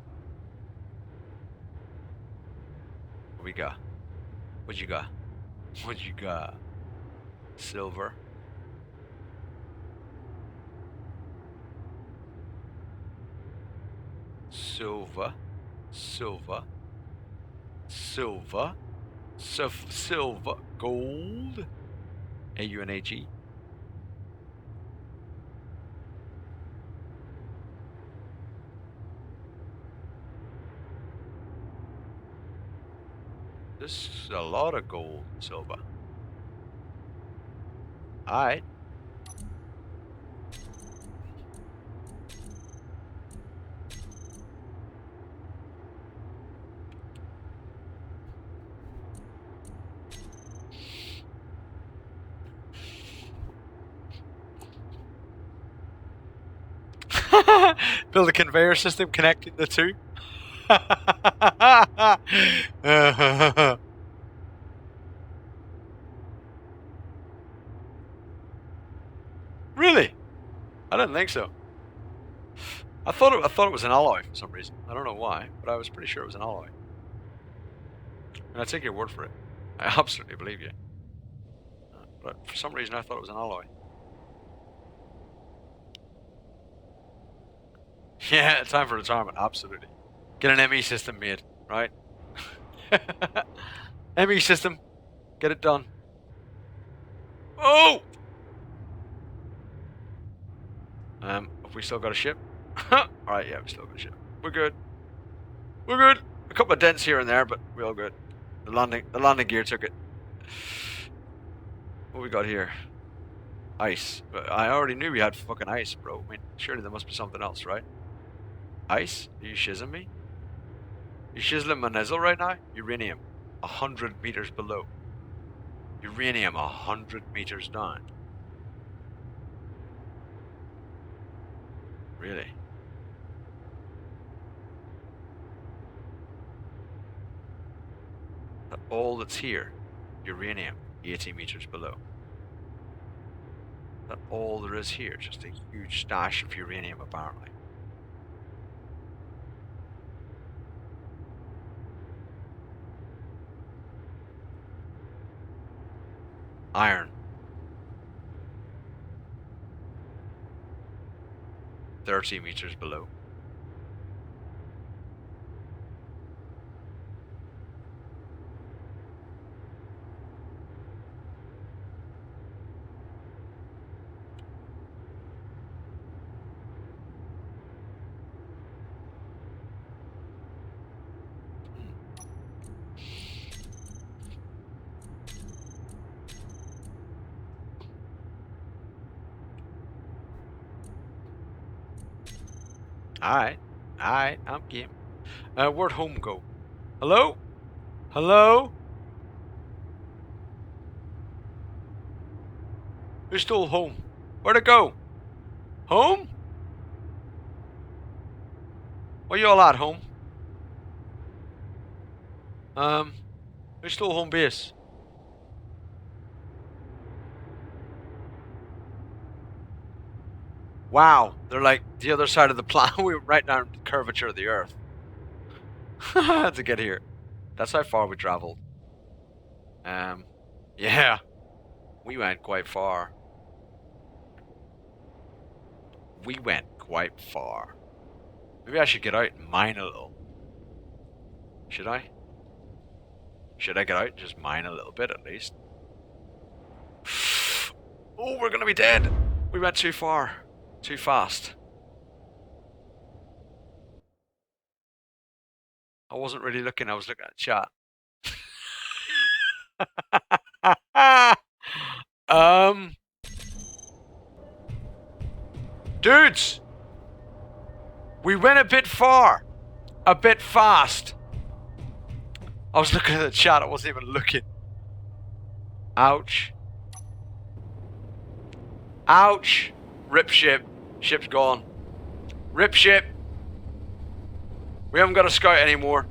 What we got? What you got? What you got? Silver. Silver. Silver. Silver. Silver. Gold. AUNAG. This is a lot of gold and silver. Alright. Build a conveyor system connecting the two. Really? I didn't think so. I thought it was an alloy for some reason. I don't know why, but I was pretty sure it was an alloy. And I take your word for it. I absolutely believe you. But for some reason I thought it was an alloy. Yeah, time for retirement, absolutely. Get an ME system made, right? ME system. Get it done. Oh! Have we still got a ship? Alright, yeah, we still got a ship. We're good. We're good. A couple of dents here and there, but we're all good. The landing gear took it. What we got here? Ice. I already knew we had fucking ice, bro. I mean, surely there must be something else, right? Ice? Are you shizzing me? You shizzling my nizzle right now? Uranium. 100 meters below. Uranium 100 meters down. Really? All that's here, uranium, 80 meters below. That's all there is here, just a huge stash of uranium apparently. Iron. 30 meters below. Alright. Alright, I'm game. Where'd home go? Hello? Hello? Who stole home? Where'd it go? Home? Where you all at, home? Who stole home base? Wow, they're like the other side of the planet. We were right down the curvature of the Earth to get here. That's how far we traveled. Yeah, we went quite far. We went quite far. Maybe I should get out and mine a little. Should I? Should I get out and just mine a little bit at least? Oh, we're gonna be dead. We went too far. Too fast. I wasn't really looking, I was looking at chat. Dudes! We went a bit far. A bit fast. I was looking at the chat, I wasn't even looking. Ouch. Ouch. Rip ship. Ship's gone. Rip ship. We haven't got a scout anymore.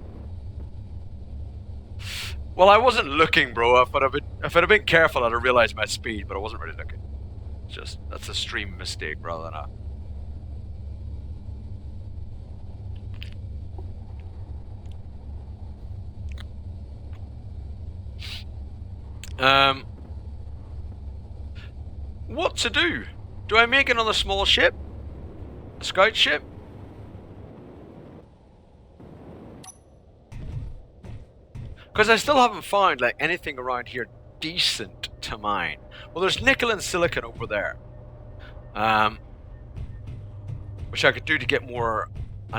Well, I wasn't looking, bro. If I'd have been careful, I'd have realized my speed, but I wasn't really looking. Just, that's a stream mistake rather than a... What to do? Do I make another small ship? A scout ship? Because I still haven't found like anything around here decent to mine. Well, there's nickel and silicon over there. Which I could do to get more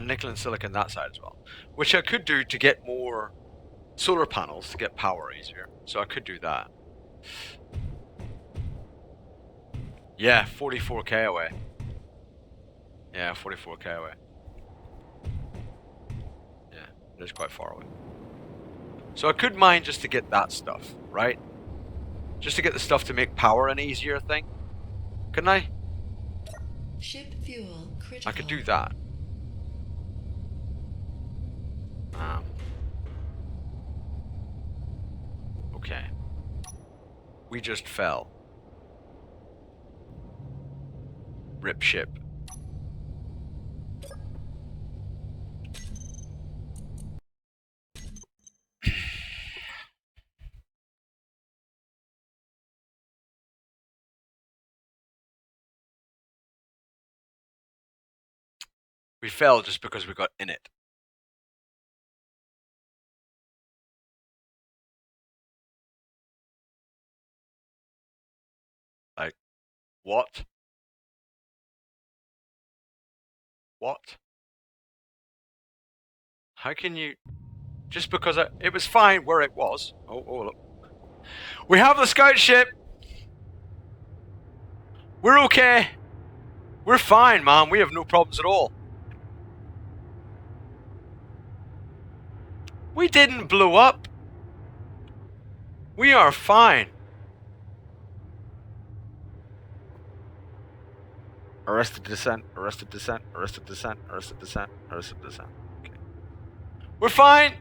nickel and silicon that side as well. Which I could do to get more solar panels to get power easier. So I could do that. Yeah, 44k away. Yeah, 44k away. Yeah, it is quite far away. So I could mine just to get that stuff, right? Just to get the stuff to make power an easier thing. Couldn't I? Ship fuel critical. I could do that. Okay. We just fell. Rip ship. We fell just because we got in it. Like, what? What? How can you... Just because it was fine where it was. Oh, look. We have the scout ship! We're okay. We're fine, man. We have no problems at all. We didn't blow up. We are fine. Arrested descent, arrested descent, arrested descent, arrested descent, arrested descent. Okay. We're fine.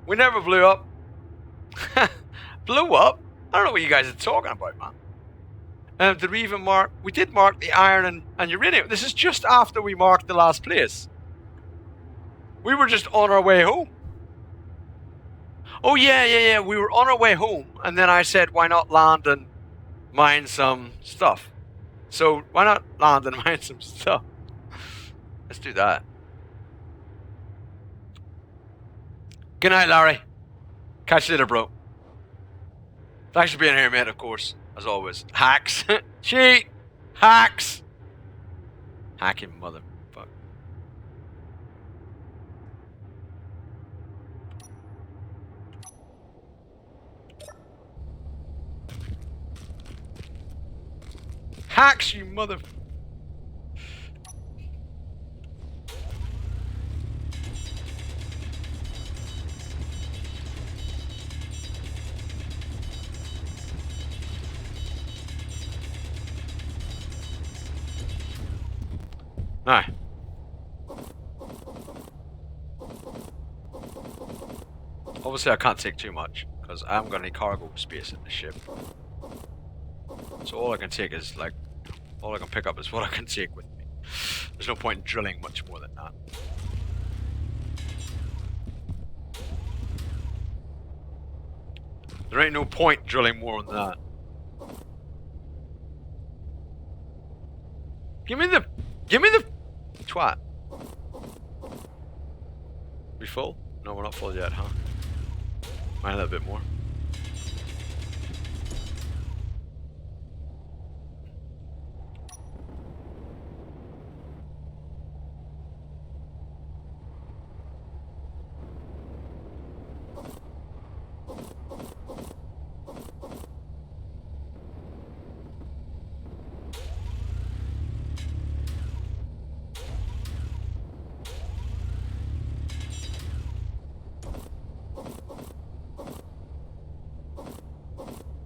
We never blew up. Blew up? I don't know what you guys are talking about, man. Did we even mark? We did mark the iron and uranium. This is just after we marked the last place. We were just on our way home. Oh, yeah. We were on our way home. And then I said, why not land and mine some stuff? So, why not land and mine some stuff? Let's do that. Good night, Larry. Catch you later, bro. Thanks for being here, mate, of course. As always. Hacks. Cheat. Hacks. Hacking motherfucker. Hacks, you mother... Aye. Obviously, I can't take too much because I haven't got any cargo space in the ship. So all I can take is like, all I can pick up is what I can take with me. There's no point in drilling much more than that. There ain't no point drilling more than that. Give me the twat. We full? No, we're not full yet, huh? Might a little bit more.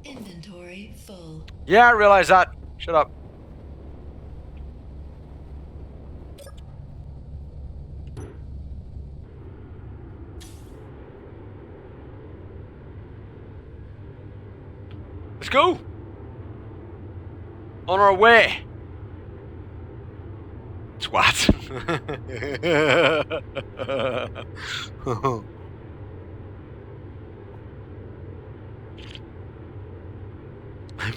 Inventory full. Yeah, I realize that. Shut up. Let's go. On our way. Twat.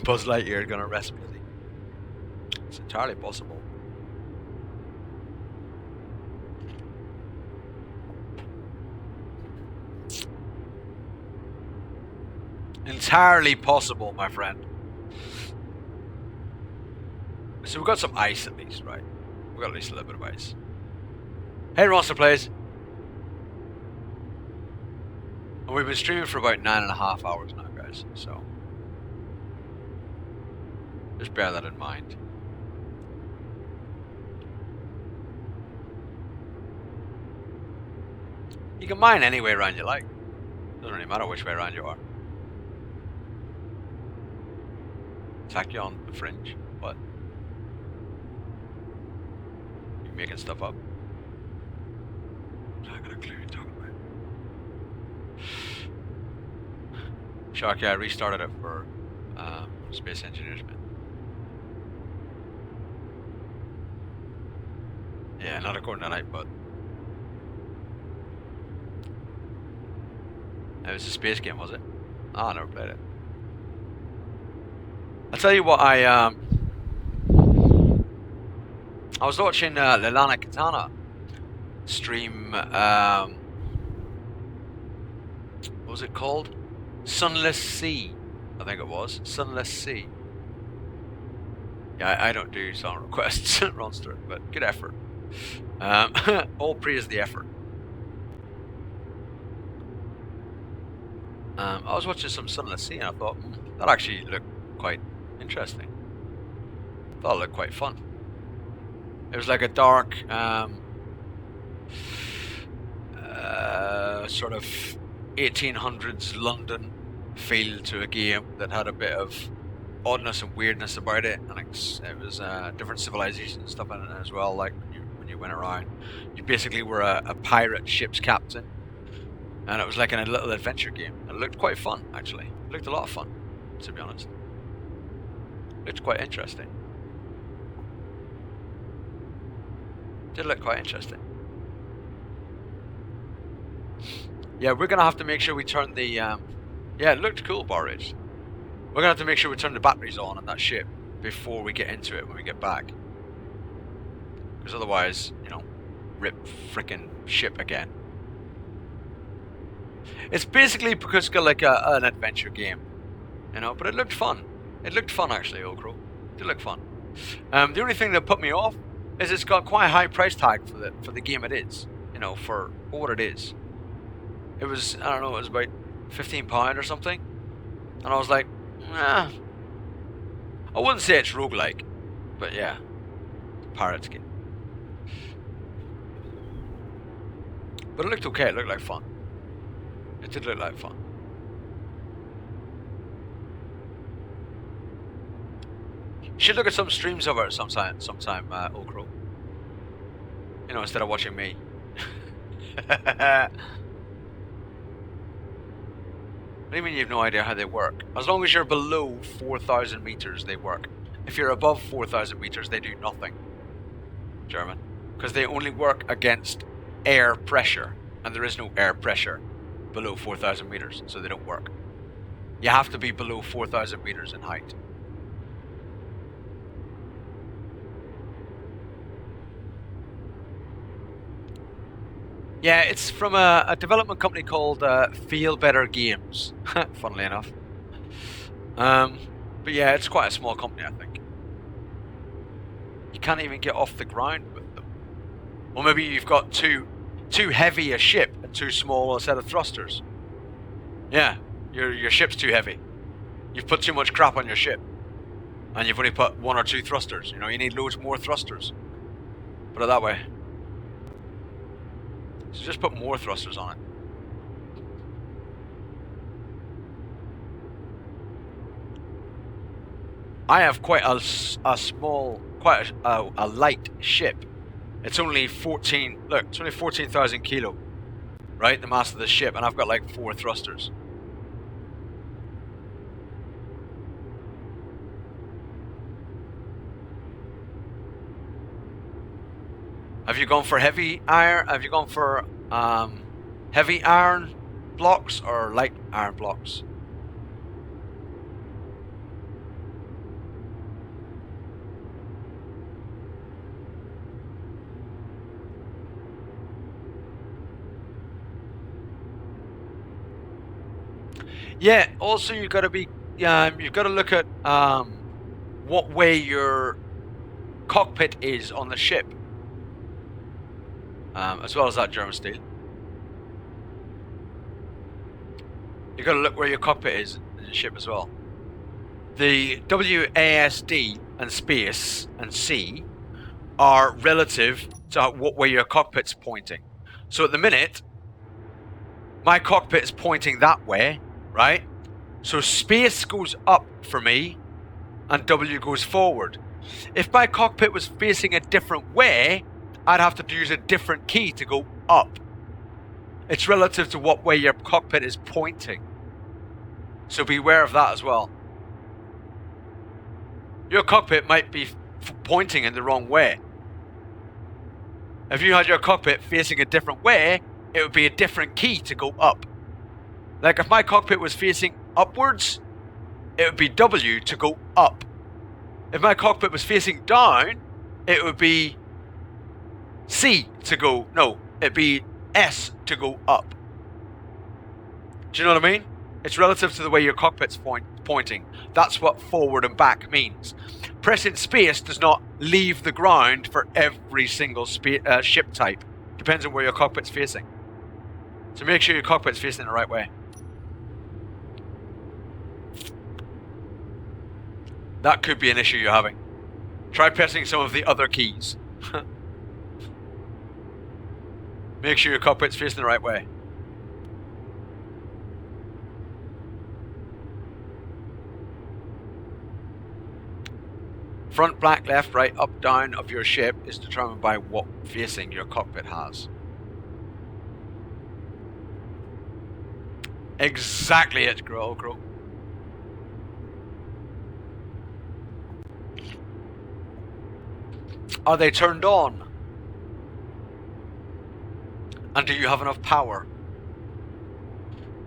Buzz Lightyear gonna arrest me. It's entirely possible. Entirely possible, my friend. So we've got some ice at least, right? We've got at least a little bit of ice. Hey, Roster Plays. And we've been streaming for about 9.5 hours now, guys, so just bear that in mind. You can mine any way around you like. Doesn't really matter which way around you are. Attack you on the fringe. What? You making stuff up? I got a clue you're talking about. Sharky, I restarted it for Space Engineers, man. Yeah, not according to Nightbot. It was a space game, was it? Oh, I never played it. I'll tell you what, I was watching Lilana Katana stream, what was it called? Sunless Sea, I think it was. Sunless Sea. Yeah, I don't do song requests, Ronster, but good effort. All praise the effort. I was watching some Sunless Sea and I thought, that actually looked quite interesting. Thought it looked quite fun. It was like a dark, sort of 1800s London feel to a game that had a bit of oddness and weirdness about it, and it was different civilizations and stuff in it as well. Like when you went around, you basically were a pirate ship's captain, and it was like in a little adventure game. It looked quite fun, actually. It looked a lot of fun, to be honest. It looked quite interesting. It did look quite interesting. Yeah, we're gonna have to make sure we turn the yeah, it looked cool, Barridge. We're gonna have to make sure we turn the batteries on that ship before we get into it when we get back. Because otherwise, you know, rip frickin' ship again. It's basically because it's got like an adventure game, you know, but it looked fun. It looked fun actually, Old Crow. It did look fun. The only thing that put me off is it's got quite a high price tag for the game it is, you know, for what it is. It was, I don't know, it was about £15 or something, and I was like, nah. I wouldn't say it's roguelike, but yeah, Pirates game. But it looked okay. It looked like fun. It did look like fun. You should look at some streams of it sometime, Old Crow. You know, instead of watching me. What do you mean you have no idea how they work? As long as you're below 4,000 meters, they work. If you're above 4,000 meters, they do nothing. German. Because they only work against air pressure. And there is no air pressure below 4,000 meters, so they don't work. You have to be below 4,000 meters in height. Yeah, it's from a development company called Feel Better Games, funnily enough. But yeah, it's quite a small company, I think. You can't even get off the ground with them. Or maybe you've got too heavy a ship and too small a set of thrusters. Yeah, your ship's too heavy. You've put too much crap on your ship. And you've only put 1 or 2 thrusters. You know, you need loads more thrusters. Put it that way. So just put more thrusters on it. I have quite a small, quite a light ship. It's only 14, look, it's only 14,000 kilo, right? The mass of the ship, and I've got like 4 thrusters. Have you gone for heavy iron? Have you gone for heavy iron blocks or light iron blocks? Yeah. Also, you've got to be. You've got to look at what way your cockpit is on the ship. As well as that German steel. You've got to look where your cockpit is in the ship as well. The WASD and space and C are relative to what way your cockpit's pointing. So at the minute, my cockpit is pointing that way, right? So space goes up for me and W goes forward. If my cockpit was facing a different way, I'd have to use a different key to go up. It's relative to what way your cockpit is pointing. So beware of that as well. Your cockpit might be pointing in the wrong way. If you had your cockpit facing a different way, it would be a different key to go up. Like if my cockpit was facing upwards, it would be W to go up. If my cockpit was facing down, it would be C to go, no, it'd be S to go up. Do you know what I mean? It's relative to the way your cockpit's pointing. That's what forward and back means. Pressing space does not leave the ground for every single ship type. Depends on where your cockpit's facing. So make sure your cockpit's facing the right way. That could be an issue you're having. Try pressing some of the other keys. Make sure your cockpit's facing the right way. Front, back, left, right, up, down of your ship is determined by what facing your cockpit has. Exactly it, Grow. Are they turned on? And do you have enough power?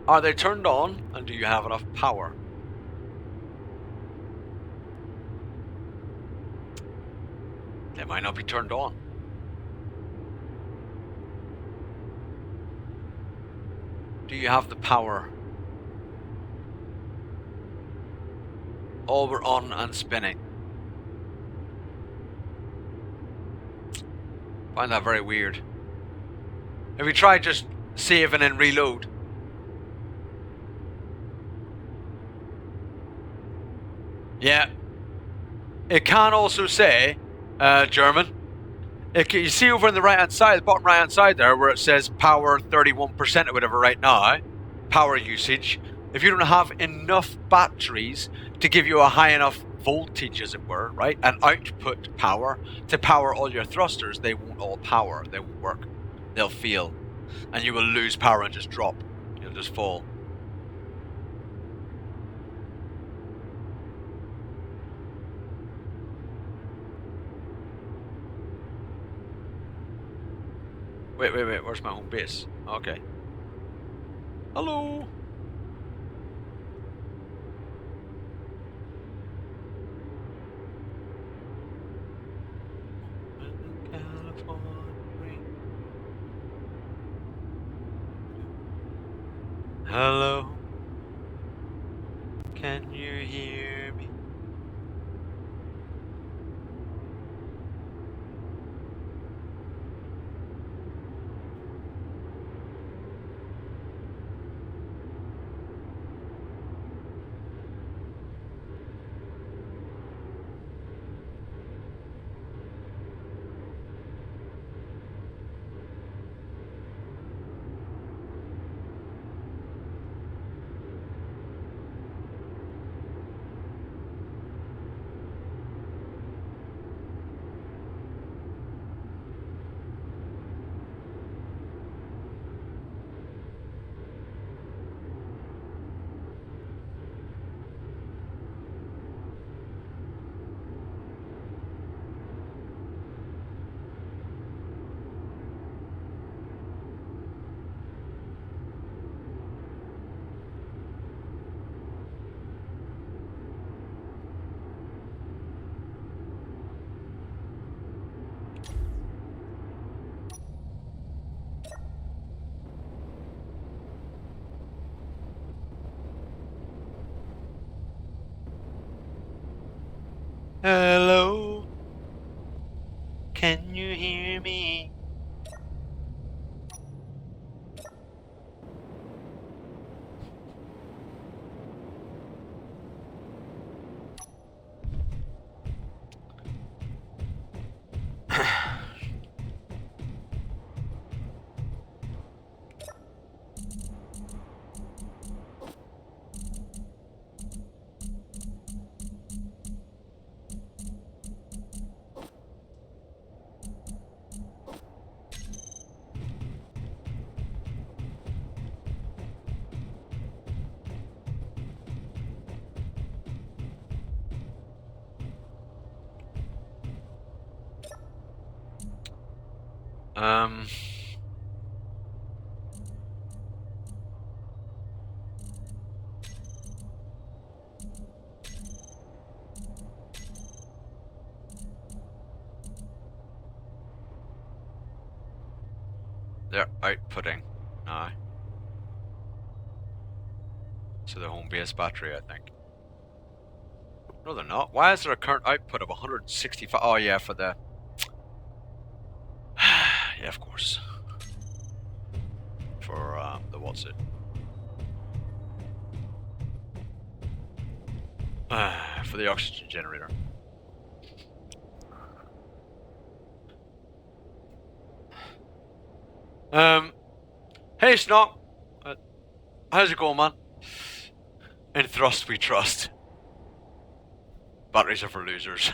Are they turned on and do you have enough power? They might not be turned on. Do you have the power? All were on and spinning. Find that very weird. If we try just save and then reload. Yeah. It can also say, German. You see over on the right hand side, the bottom right hand side there, where it says power 31% or whatever right now, power usage. If you don't have enough batteries to give you a high enough voltage, as it were, right? And output power to power all your thrusters. They won't all power. They won't work. They'll fail. And you will lose power and just drop. You'll just fall. Wait, where's my home base? Okay. Hello? Hello? Can you hear me? Hello? Can you hear me? Um... They're outputting now. To the home base battery, I think. No, they're not. Why is there a current output of 165? Oh, yeah, for the... yeah, of course. For the what's it? For the oxygen generator. Hey Snock, how's it going, man? In thrust we trust. Batteries are for losers.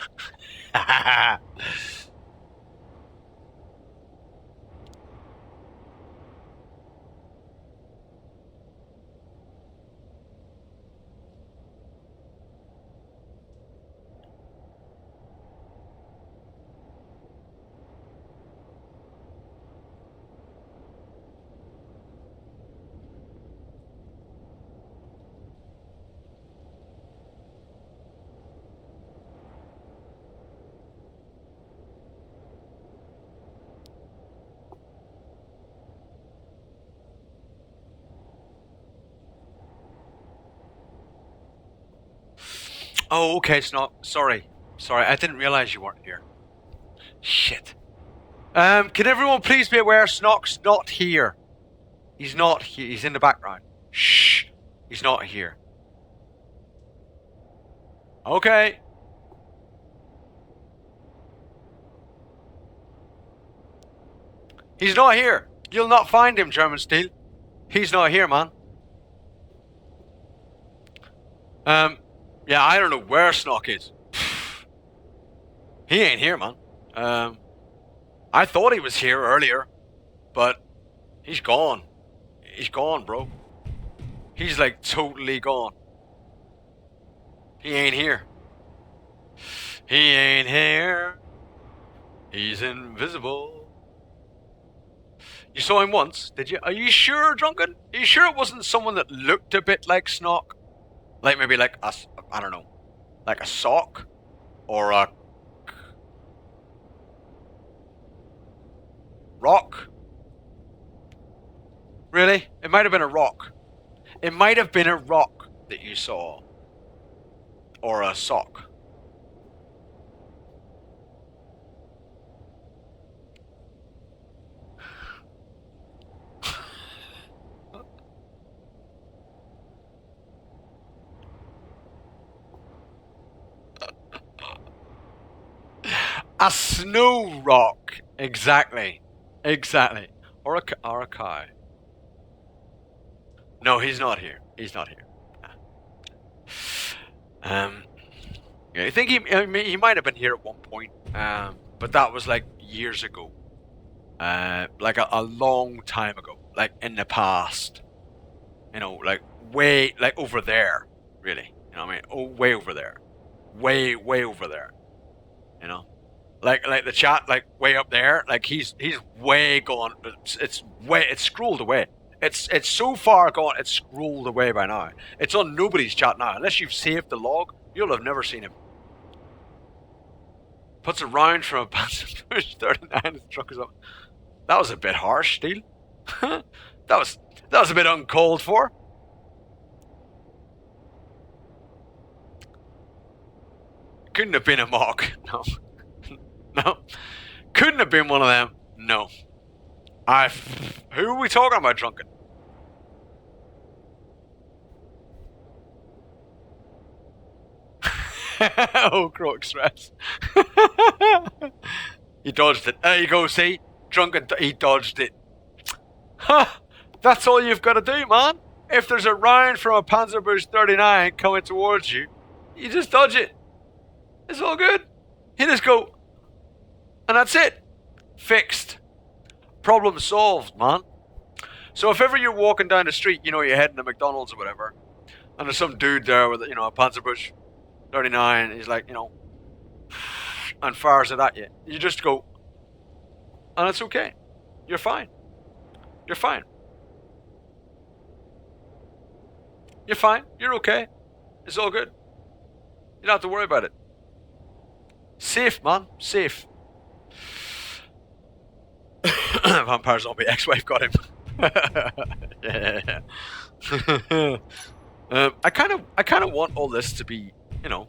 Oh, okay, Snock. Sorry, I didn't realize you weren't here. Shit. Can everyone please be aware Snock's not here? He's not here. He's in the background. Shh. He's not here. Okay. He's not here. You'll not find him, German Steel. He's not here, man. Yeah, I don't know where Snock is. He ain't here, man. I thought he was here earlier, but he's gone. He's gone, bro. He's like totally gone. He ain't here. He ain't here. He's invisible. You saw him once, did you? Are you sure, Drunken? Are you sure it wasn't someone that looked a bit like Snock? Like maybe like a, I don't know, like a sock? Or a rock? Really? It might have been a rock. It might have been a rock that you saw. Or a sock. A snow rock. Exactly. Exactly. Or a cow. No, he's not here. He's not here. Yeah, I think he might have been here at one point. But that was like years ago. Like a long time ago. Like in the past. You know, like way, like over there. Really. You know what I mean? Oh, way over there. Way over there. You know? Like the chat, like way up there, like he's way gone. It's scrolled away. It's so far gone. It's scrolled away by now. It's on nobody's chat now. Unless you've saved the log, you'll have never seen him. Puts a round from a Panzer Push 39. Struck us up. That was a bit harsh, Steel. that was a bit uncalled for. Couldn't have been a mock. No. No. Couldn't have been one of them. No. Who are we talking about, Drunken? Oh, Crow Express. He dodged it. There you go, see? Drunken, he dodged it. Huh. That's all you've got to do, man. If there's a round from a Panzerbusch 39 coming towards you, you just dodge it. It's all good. You just go. And that's it. Fixed. Problem solved, man. So if ever you're walking down the street, you know, you're heading to McDonald's or whatever, and there's some dude there with, you know, a Panzerbusch 39, he's like, you know, and fires it at you. You just go, and it's okay. You're fine. You're fine. You're fine. You're okay. It's all good. You don't have to worry about it. Safe, man. Safe. Vampire Zombie ex-wife got him. Yeah. I kind of want all this to be, you know,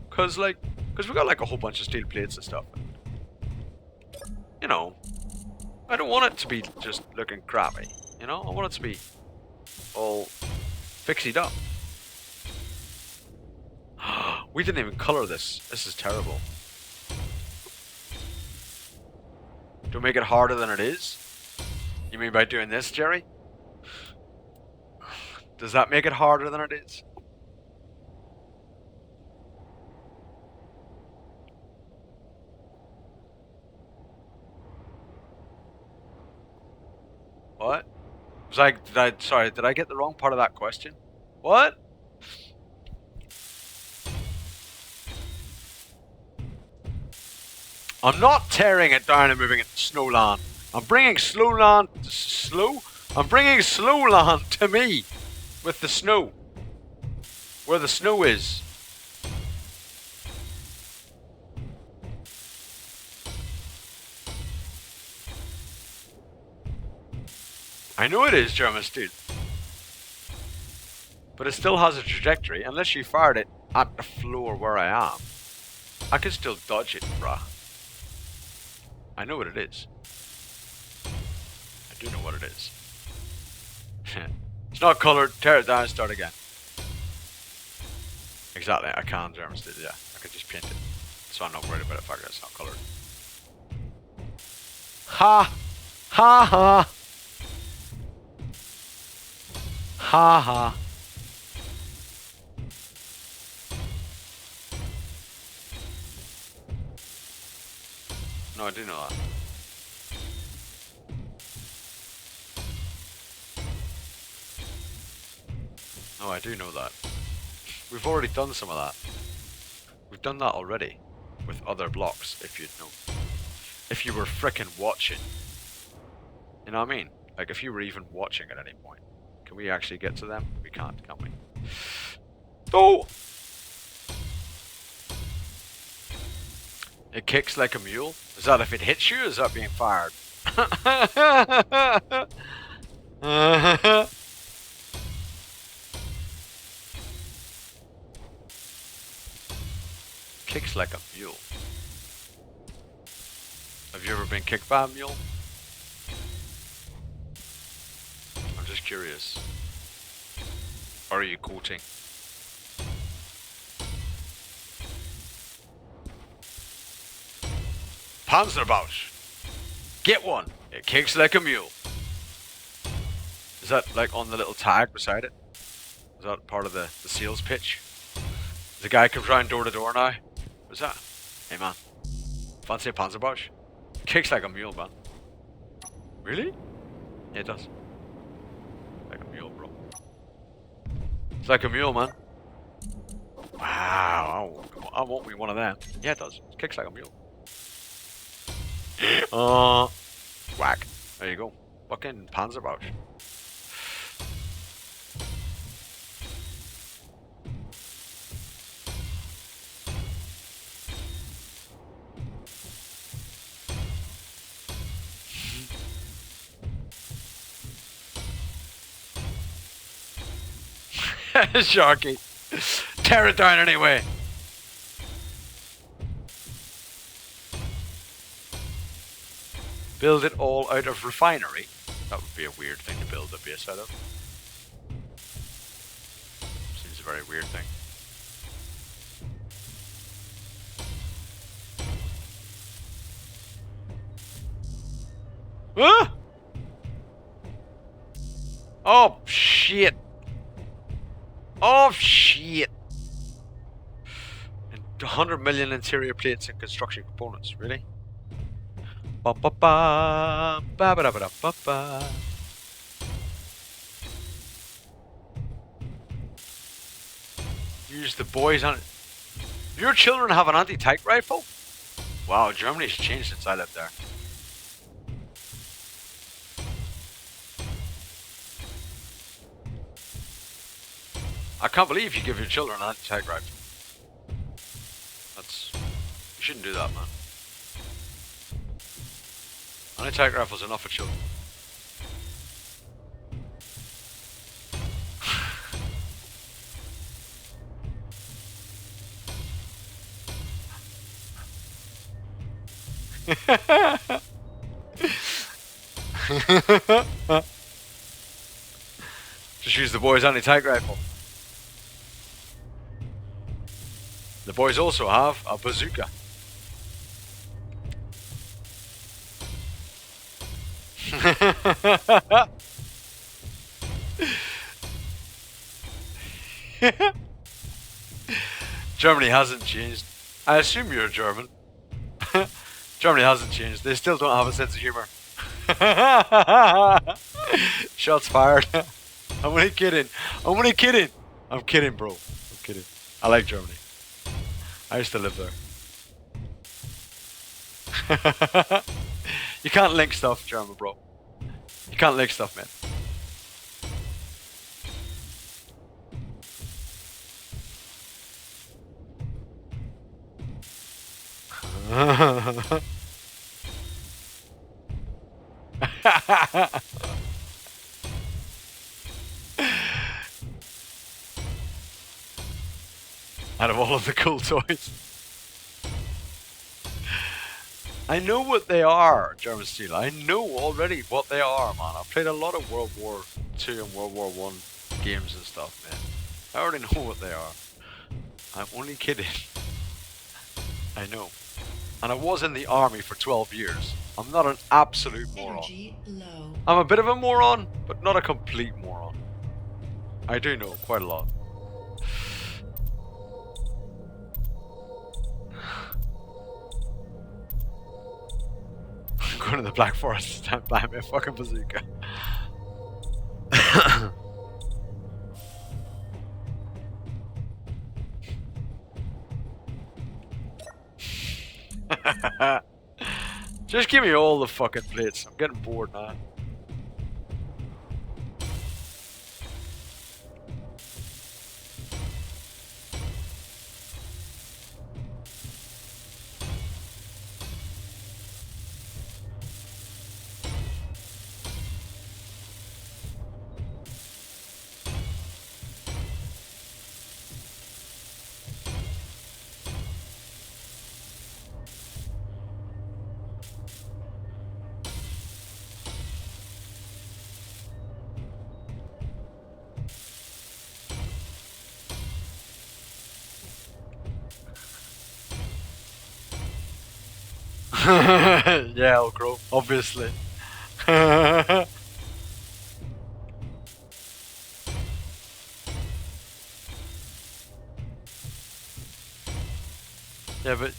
because we got like a whole bunch of steel plates and stuff. You know, I don't want it to be just looking crappy. You know, I want it to be all fixied up. We didn't even color this. This is terrible. Do we make it harder than it is? You mean by doing this, Jerry? Does that make it harder than it is? What? Did I get the wrong part of that question? What? I'm not tearing it down and moving it to Snowland. I'm bringing Snowland to me with the snow. Where the snow is. I know it is, German dude. But it still has a trajectory. Unless you fired it at the floor where I am, I can still dodge it, bruh. I know what it is. I do know what it is. It's not colored. Tear it down, start again. Exactly, I can, German dude, yeah. I can just paint it. So I'm not worried about the fact that it's not colored. Ha! Ha ha! Ha ha. No, I do know that. No, I do know that. We've already done some of that. We've done that already. With other blocks, if you'd know. If you were frickin' watching. You know what I mean? Like, if you were even watching at any point. Can we actually get to them? We can't, can we? Oh! It kicks like a mule? Is that if it hits you, or is that being fired? Kicks like a mule. Have you ever been kicked by a mule? I'm just curious. Or are you quoting? Panzerbausch. Get one. It kicks like a mule. Is that like on the little tag beside it? Is that part of the sales pitch? The guy comes round door to door now. What's that? Hey man. Fancy a Panzerbausch? Kicks like a mule, man. Really? Yeah, it does. Like a mule, bro. It's like a mule, man. Wow. I won't be one of them. Yeah, it does. It kicks like a mule. Whack. There you go. Fucking Panzerbausch. Sharky. Tear it down anyway. Build it all out of refinery. That would be a weird thing to build a base out of. Seems a very weird thing. Ah! Oh shit. Oh shit. And 100 million interior plates and construction components, really? Ba ba ba ba ba ba ba ba ba. Use the boys on it. Your children have an anti-tank rifle? Wow, Germany's changed since I lived there. I can't believe you give your children an anti-tank rifle. That's... You shouldn't do that, man. Anti-tank rifles are not for children. Just use the boys' anti-tank rifle. The boys also have a bazooka. Germany hasn't changed. I assume you're German. Germany hasn't changed. They still don't have a sense of humor. Shots fired. I'm only kidding. I'm only kidding. I'm kidding, bro. I'm kidding. I like Germany. I used to live there. You can't link stuff, German, bro. You can't link stuff, man. Out of all of the cool toys. I know what they are, German Steel. I know already what they are, man. I've played a lot of World War II and World War I games and stuff, man. I already know what they are. I'm only kidding. I know. And I was in the army for 12 years. I'm not an absolute moron. Energy low. I'm a bit of a moron, but not a complete moron. I do know quite a lot. going to the Black Forest this time, buy me a fucking bazooka. Just give me all the fucking plates. I'm getting bored now. Yeah, I'll grow, obviously. Yeah, but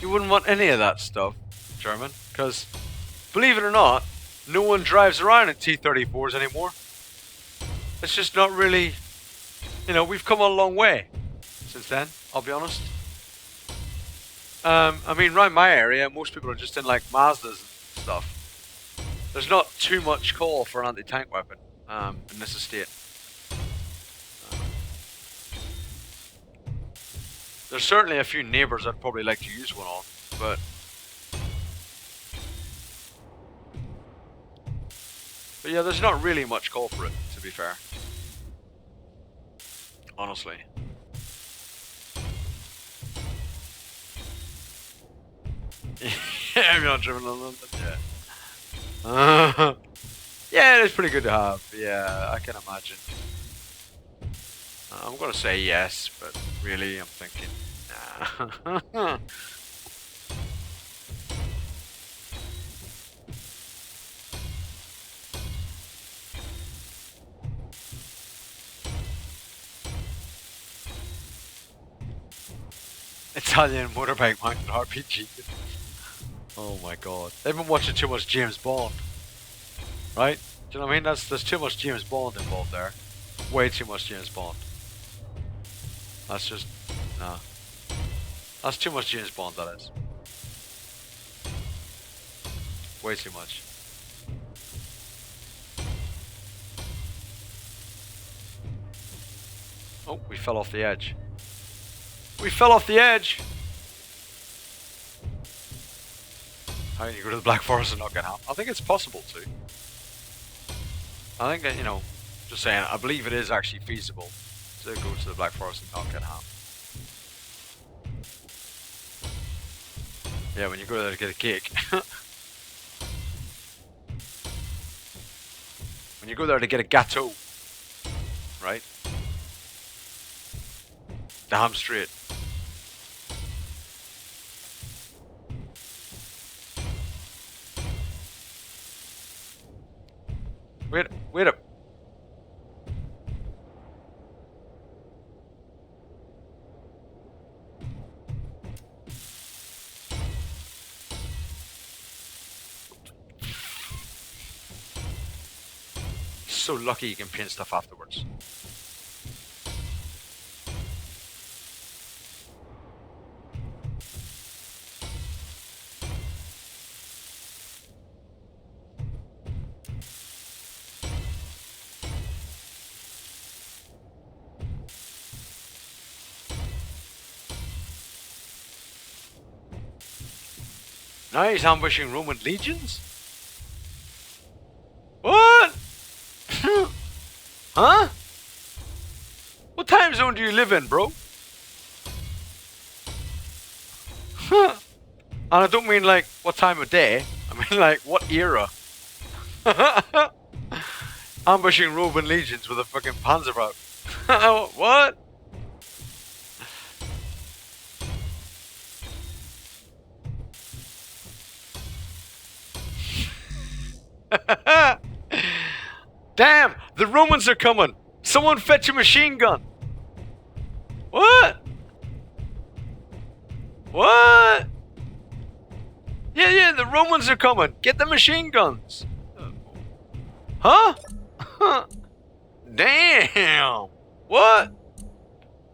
you wouldn't want any of that stuff, German, because believe it or not, no one drives around in T-34s anymore. It's just not really, you know, we've come a long way since then, I'll be honest. I mean, around my area, most people are just in like Mazdas and stuff. There's not too much call for an anti-tank weapon in this estate. There's certainly a few neighbours I'd probably like to use one on, but yeah, there's not really much call for it, to be fair. Honestly. Yeah, I'm not driven in London, yeah. Yeah, it is pretty good to have. Yeah, I can imagine. I'm gonna say yes, but really I'm thinking, nah. Italian motorbike mounted RPG. Oh my god. They've been watching too much James Bond. Right? Do you know what I mean? There's too much James Bond involved there. Way too much James Bond. That's just... nah. That's too much James Bond, that is. Way too much. Oh, we fell off the edge. We fell off the edge! How can you go to the Black Forest and not get harmed? I think it's possible to. I think that, you know, just saying, I believe it is actually feasible to go to the Black Forest and not get harmed. Yeah, when you go there to get a cake. When you go there to get a gâteau, right? Damn straight. Wait up. So lucky you can paint stuff afterwards. Now he's ambushing Roman legions? What? Huh? What time zone do you live in, bro? And I don't mean like what time of day. I mean like what era? Ambushing Roman legions with a fucking Panzerfaust. What? Damn, the Romans are coming. Someone fetch a machine gun. What? What? Yeah, the Romans are coming. Get the machine guns. Huh? Damn. What?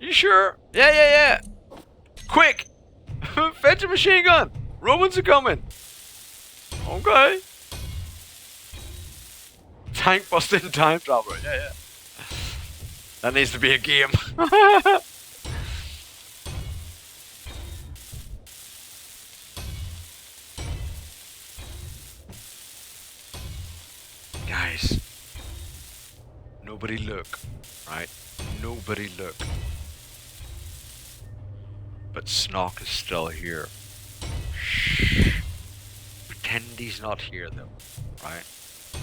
You sure? Yeah. Quick! Fetch a machine gun! Romans are coming! Okay. Tank busting time traveler. Yeah. That needs to be a game. Guys. Nobody look. Right? Nobody look. But Snock is still here. Shh. Pretend he's not here though. Right?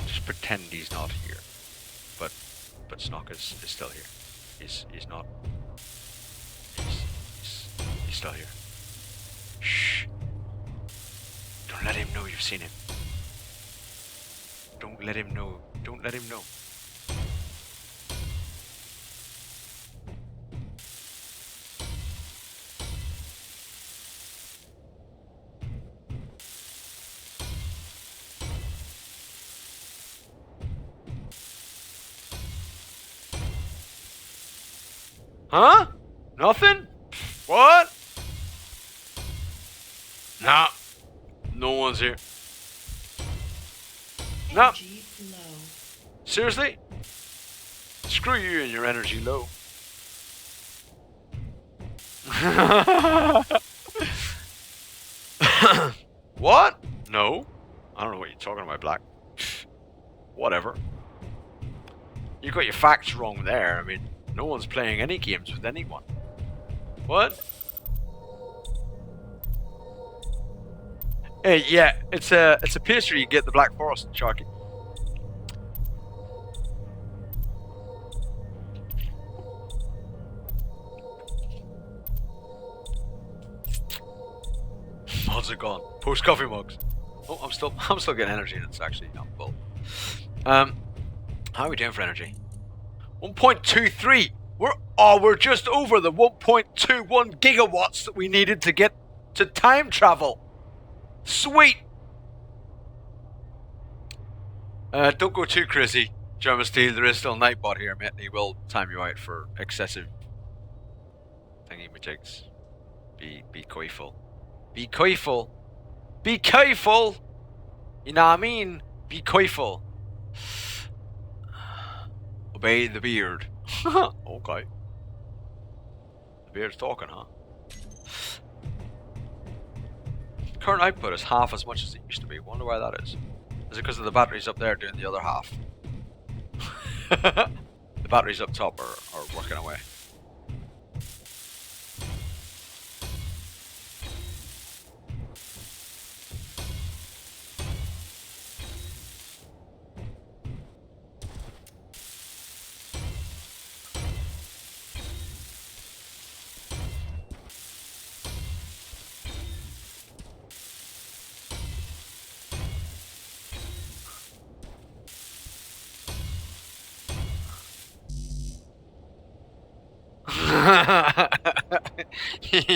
Just pretend he's not here. But Snock is still here. He's not. He's still here. Shh. Don't let him know you've seen him. Don't let him know. Don't let him know. Huh? Nothing? What? Nah. No one's here. No. Energy low. Seriously? Screw you and your energy low. What? No. I don't know what you're talking about, Black. Whatever. You got your facts wrong there. I mean, no one's playing any games with anyone. What? Hey, yeah, it's a pastry you get at the Black Forest, Sharky. Mods are gone. Post coffee mugs. Oh, I'm still getting energy. That's actually not full. How are we doing for energy? 1.23. We're just over the 1.21 gigawatts that we needed to get to time travel. Sweet. Don't go too crazy, German Steel. There is still Nightbot here, mate. He will time you out for excessive thingy-majigs. Be careful. Be careful. Be careful. You know what I mean? Be careful. Obey the beard. Okay. The beard's talking, huh? Current output is half as much as it used to be. Wonder why that is. Is it because of the batteries up there doing the other half? The batteries up top are working away.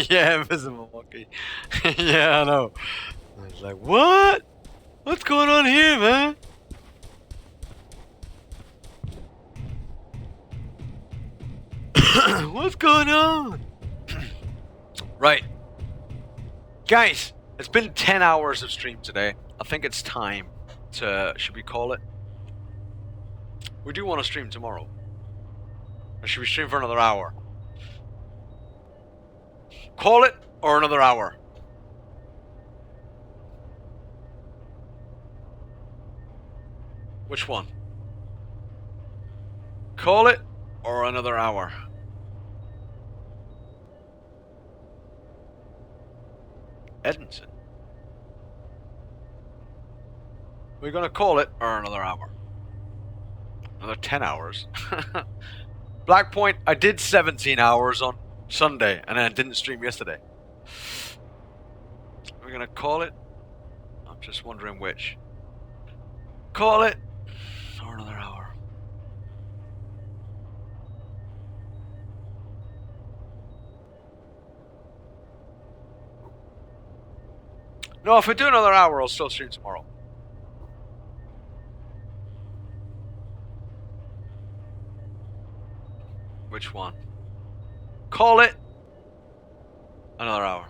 Yeah, invisible monkey. Yeah, I know. I was like, what? What's going on here, man? What's going on? Right. Guys, it's been 10 hours of stream today. I think it's time to, should we call it? We do want to stream tomorrow. Or should we stream for another hour? Call it or another hour? Which one? Call it or another hour? Edmondson. We're gonna call it or another hour? Another 10 hours. Blackpoint, I did 17 hours on Sunday and then I didn't stream yesterday. We're gonna call it. I'm just wondering which. Call it or another hour. No, if we do another hour, I'll still stream tomorrow. Which one? Call it another hour.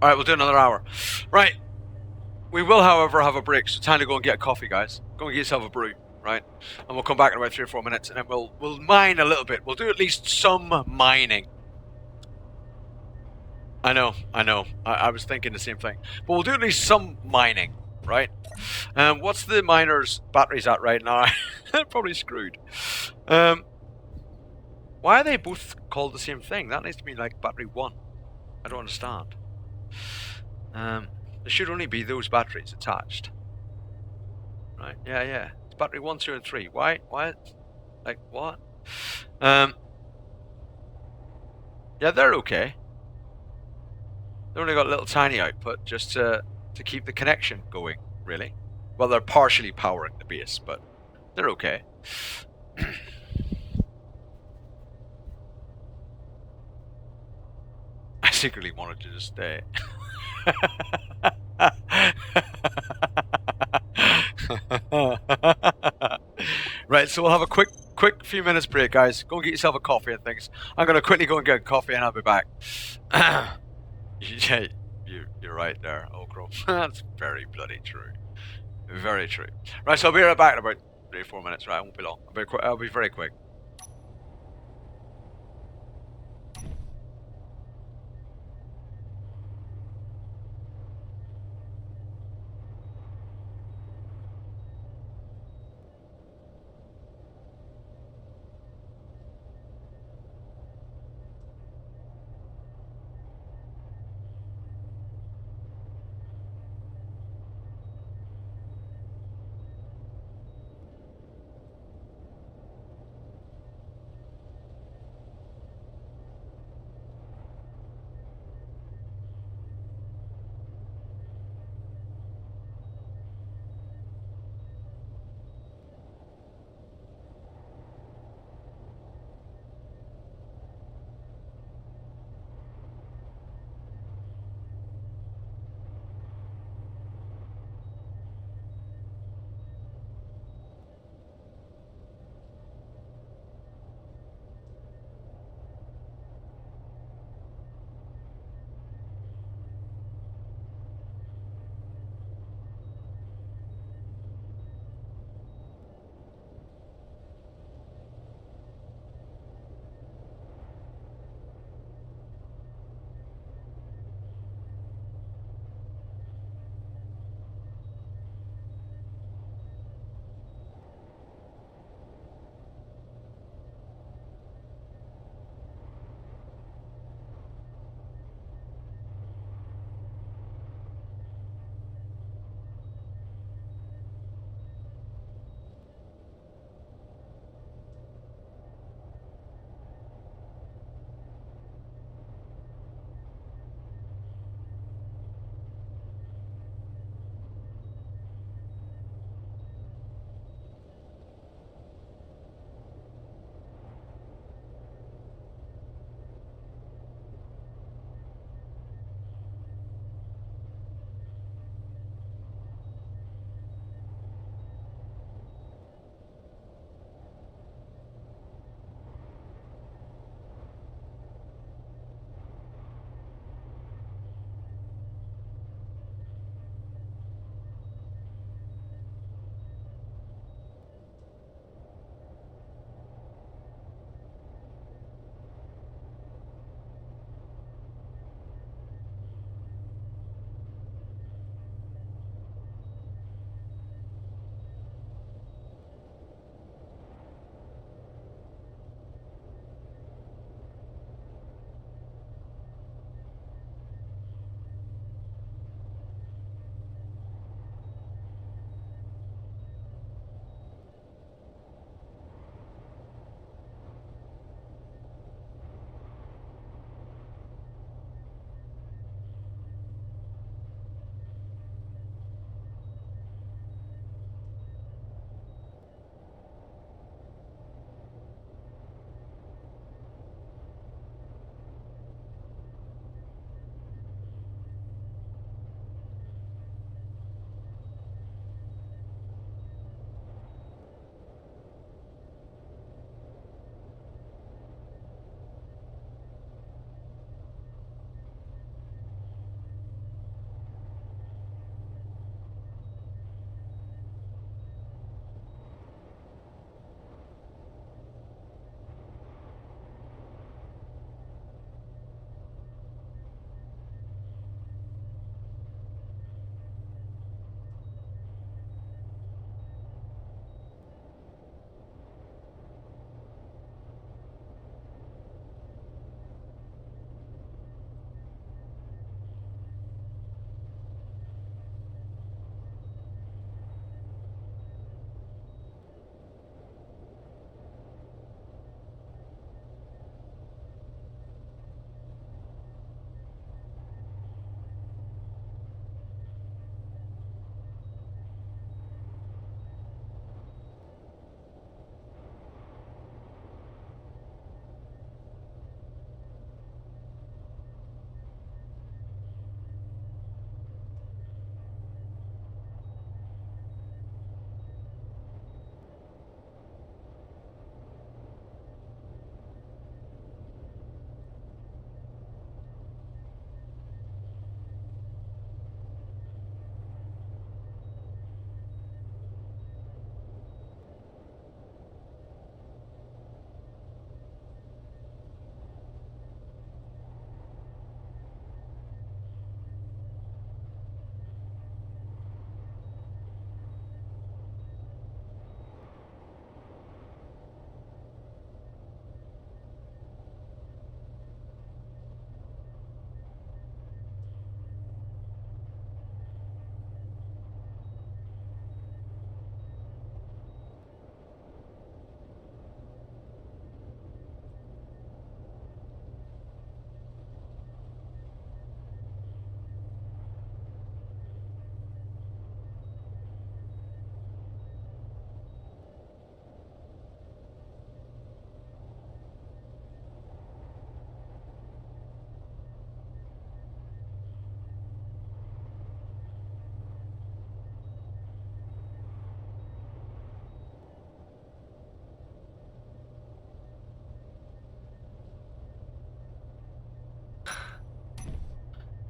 Alright, we'll do another hour. Right. We will, however, have a break, so time to go and get a coffee, guys. Go and get yourself a brew, right? And we'll come back in about 3 or 4 minutes, and then we'll mine a little bit. We'll do at least some mining. I know. I was thinking the same thing. But we'll do at least some mining, right? What's the miner's batteries at right now? They're probably screwed. Why are they both called the same thing? That needs to be like battery 1. I don't understand. There should only be those batteries attached. Right, yeah. It's battery 1, 2, and 3. Why? Like, what? Yeah, they're okay. They've only got a little tiny output just to keep the connection going, really. Well, they're partially powering the base, but they're okay. I secretly wanted to just stay. Right, so we'll have a quick few minutes break, guys. Go and get yourself a coffee and things. I'm going to quickly go and get a coffee and I'll be back. Yeah, you're right there, Okro. That's very bloody true. Very true. Right, so I'll be right back in about 3 or 4 minutes, right? I won't be long. I'll be very quick.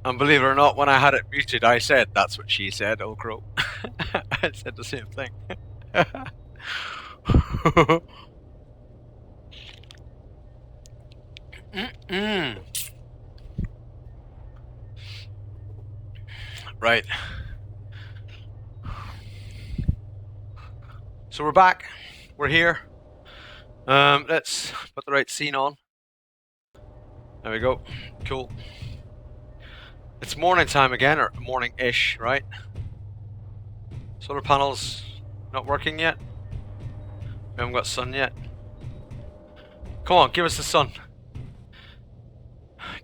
And believe it or not, when I had it muted, I said, that's what she said, old crow. I said the same thing. Right. So we're back. We're here. Let's put the right scene on. There we go. Cool. It's morning time again, or morning-ish, right? Solar panels not working yet. We haven't got sun yet. Come on, give us the sun.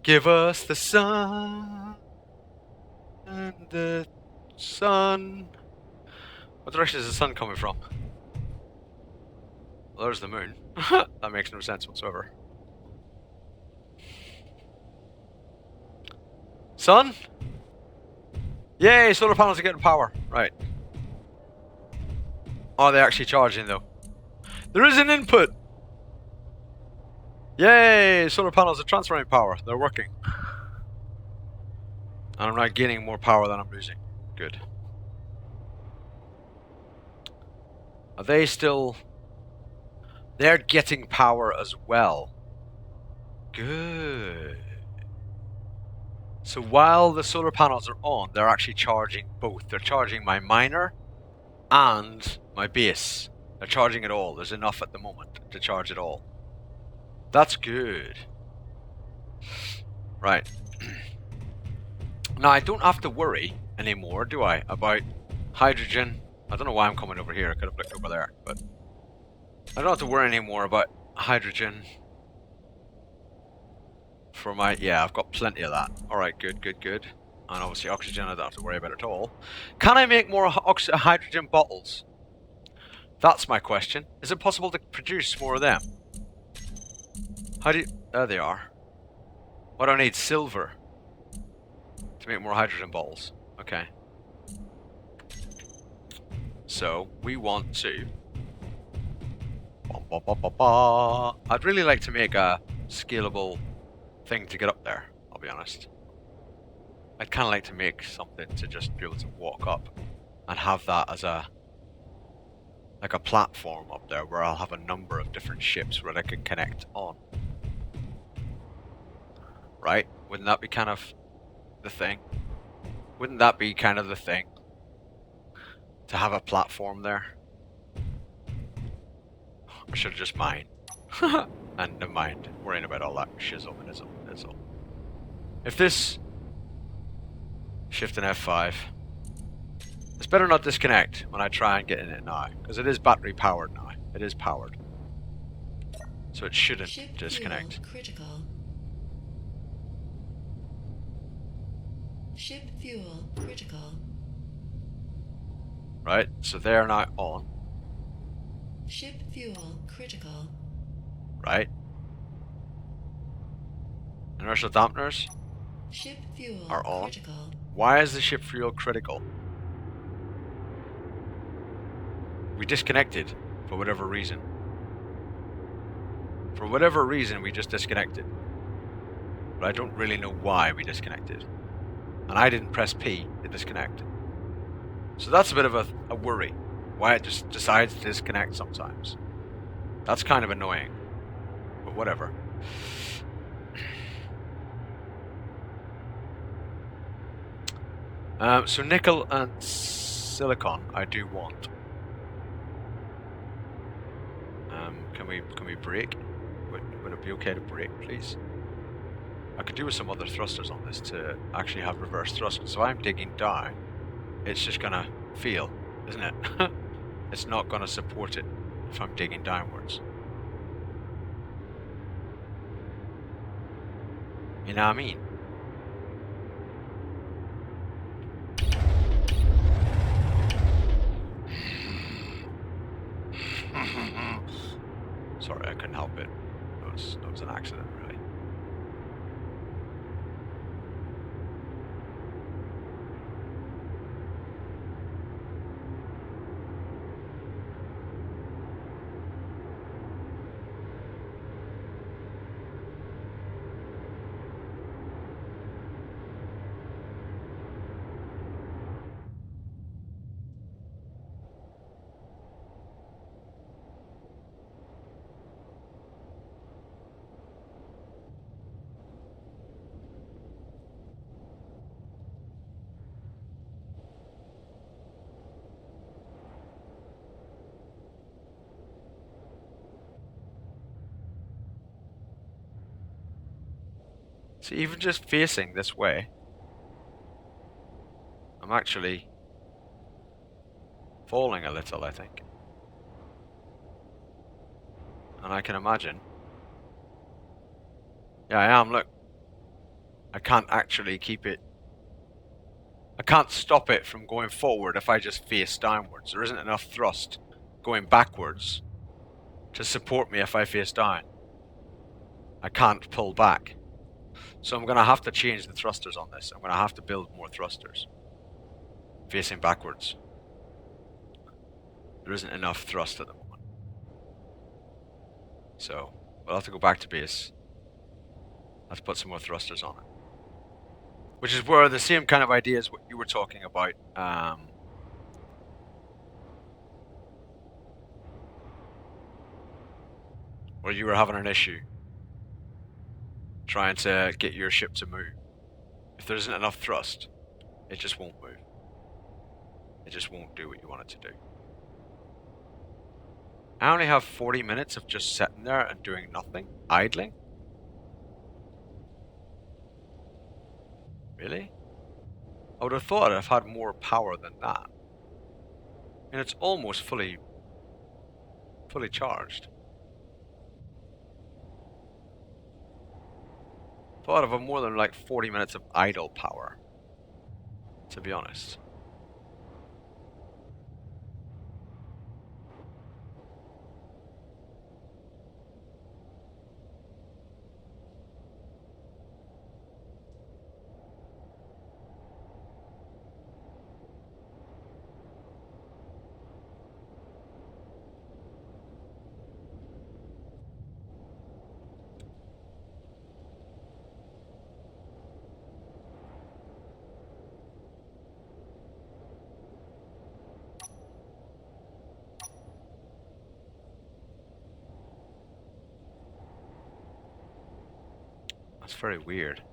Give us the sun. And the sun. What direction is the sun coming from? Well, there's the moon. That makes no sense whatsoever. Sun? Yay, solar panels are getting power. Right. Are they actually charging though? There is an input! Yay, solar panels are transferring power. They're working. And I'm not gaining more power than I'm losing. Good. Are they still... They're getting power as well. Good. So while the solar panels are on, they're actually charging both. They're charging my miner and my base. They're charging it all. There's enough at the moment to charge it all. That's good. Right. Now I don't have to worry anymore, do I, about hydrogen. I don't know why I'm coming over here. I could have looked over there, but I don't have to worry anymore about hydrogen for my... Yeah, I've got plenty of that. Alright, good, good, good. And obviously oxygen I don't have to worry about at all. Can I make more hydrogen bottles? That's my question. Is it possible to produce more of them? How do you... There they are. What do I need? Silver. To make more hydrogen bottles. Okay. So, we want to... I'd really like to make a scalable thing to get up there, I'll be honest. I'd kind of like to make something to just be able to walk up and have that as a... like a platform up there where I'll have a number of different ships where I can connect on. Right? Wouldn't that be kind of the thing? Wouldn't that be kind of the thing? To have a platform there? I should have just mined. And never mind, worrying about all that shizzle and izzle. If this... Shift and F5. It's better not disconnect when I try and get in it now. Because it is battery powered now. It is powered. So it shouldn't Ship disconnect. fuel critical. Ship fuel critical. Right, so they're now on. Ship fuel critical. Right. Inertial dampeners Ship fuel are on. critical. Why is the ship fuel critical? We disconnected for whatever reason. For whatever reason, we just disconnected. But I don't really know why we disconnected. And I didn't press P to disconnect. So that's a bit of a worry. Why it just decides to disconnect sometimes. That's kind of annoying. But whatever. So nickel and silicon I do want. Can we break? Would it be okay to break, please? I could do with some other thrusters on this to actually have reverse thrust. So I'm digging down. It's just gonna feel, isn't it? It's not gonna support it if I'm digging downwards. You know what I mean? Sorry, I couldn't help it. It was an accident, really. See, even just facing this way, I'm actually falling a little, I think. And I can imagine. Yeah, I am, look. I can't actually keep it. I can't stop it from going forward if I just face downwards. There isn't enough thrust going backwards to support me if I face down. I can't pull back. So I'm going to have to change the thrusters on this. I'm going to have to build more thrusters. Facing backwards. There isn't enough thrust at the moment. So we'll have to go back to base. Let's put some more thrusters on it. Which is where the same kind of idea as what you were talking about. Where you were having an issue trying to get your ship to move. If there isn't enough thrust, it just won't move. It just won't do what you want it to do. I only have 40 minutes of just sitting there and doing nothing, idling. Really? I would have thought I'd have had more power than that. And it's almost fully charged. Thought of more than like 40 minutes of idle power, to be honest. That's very weird.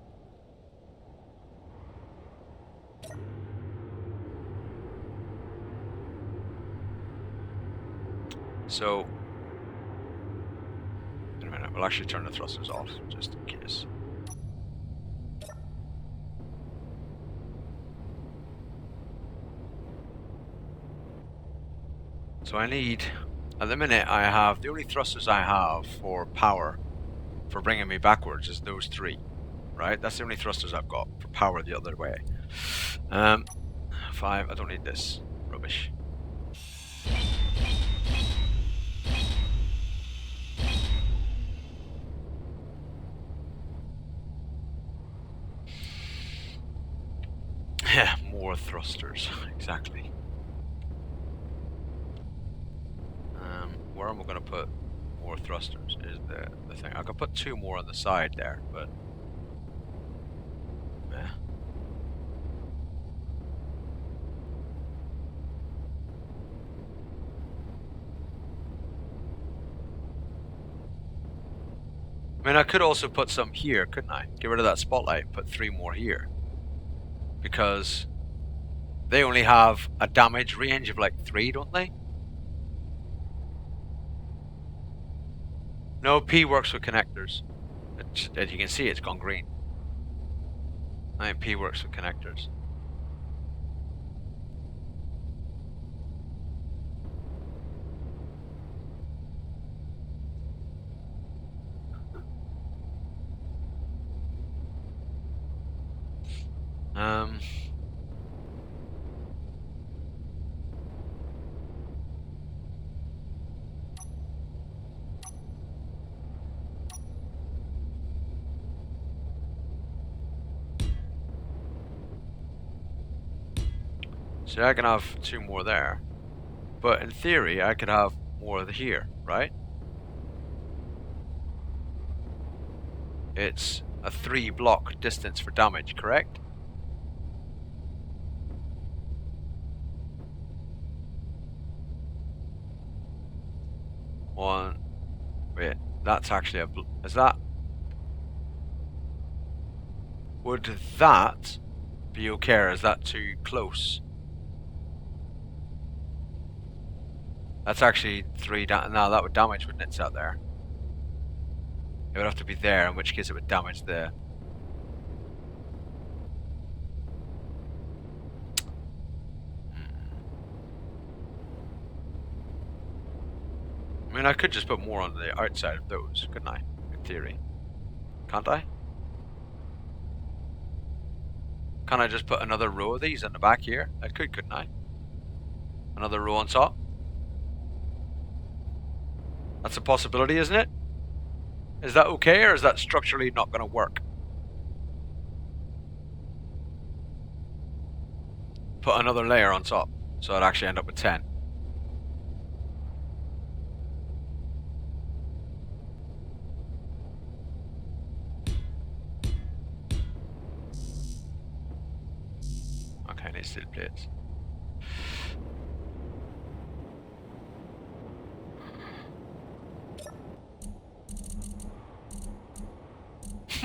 So, wait a minute, we'll actually turn the thrusters off, just in case. So I need, at the minute I have, the only thrusters I have for power, for bringing me backwards, is those three, right? That's the only thrusters I've got for power the other way. 5, I don't need this rubbish. Yeah, more thrusters, exactly. Where am I going to put more thrusters is the thing. I could put 2 more on the side there, but yeah. I mean, I could also put some here, couldn't I? Get rid of that spotlight and put 3 more here. Because they only have a damage range of like 3, don't they? No, P works with connectors. As you can see, it's gone green. I think P works with connectors. So I can have 2 more there. But in theory, I could have more here, right? It's a 3 block distance for damage, correct? One. Wait, that's actually a. Is that. Would that be okay, or is that too close? That's actually 3 down. No, that would damage, wouldn't it? It's out there. It would have to be there, in which case it would damage the mean, I could just put more on the outside of those, couldn't I? In theory. Can't I? Can't I just put another row of these on the back here? I could, couldn't I? Another row on top? That's a possibility, isn't it? Is that okay, or is that structurally not going to work? Put another layer on top, so I'd actually end up with 10. Okay, I need steel plates.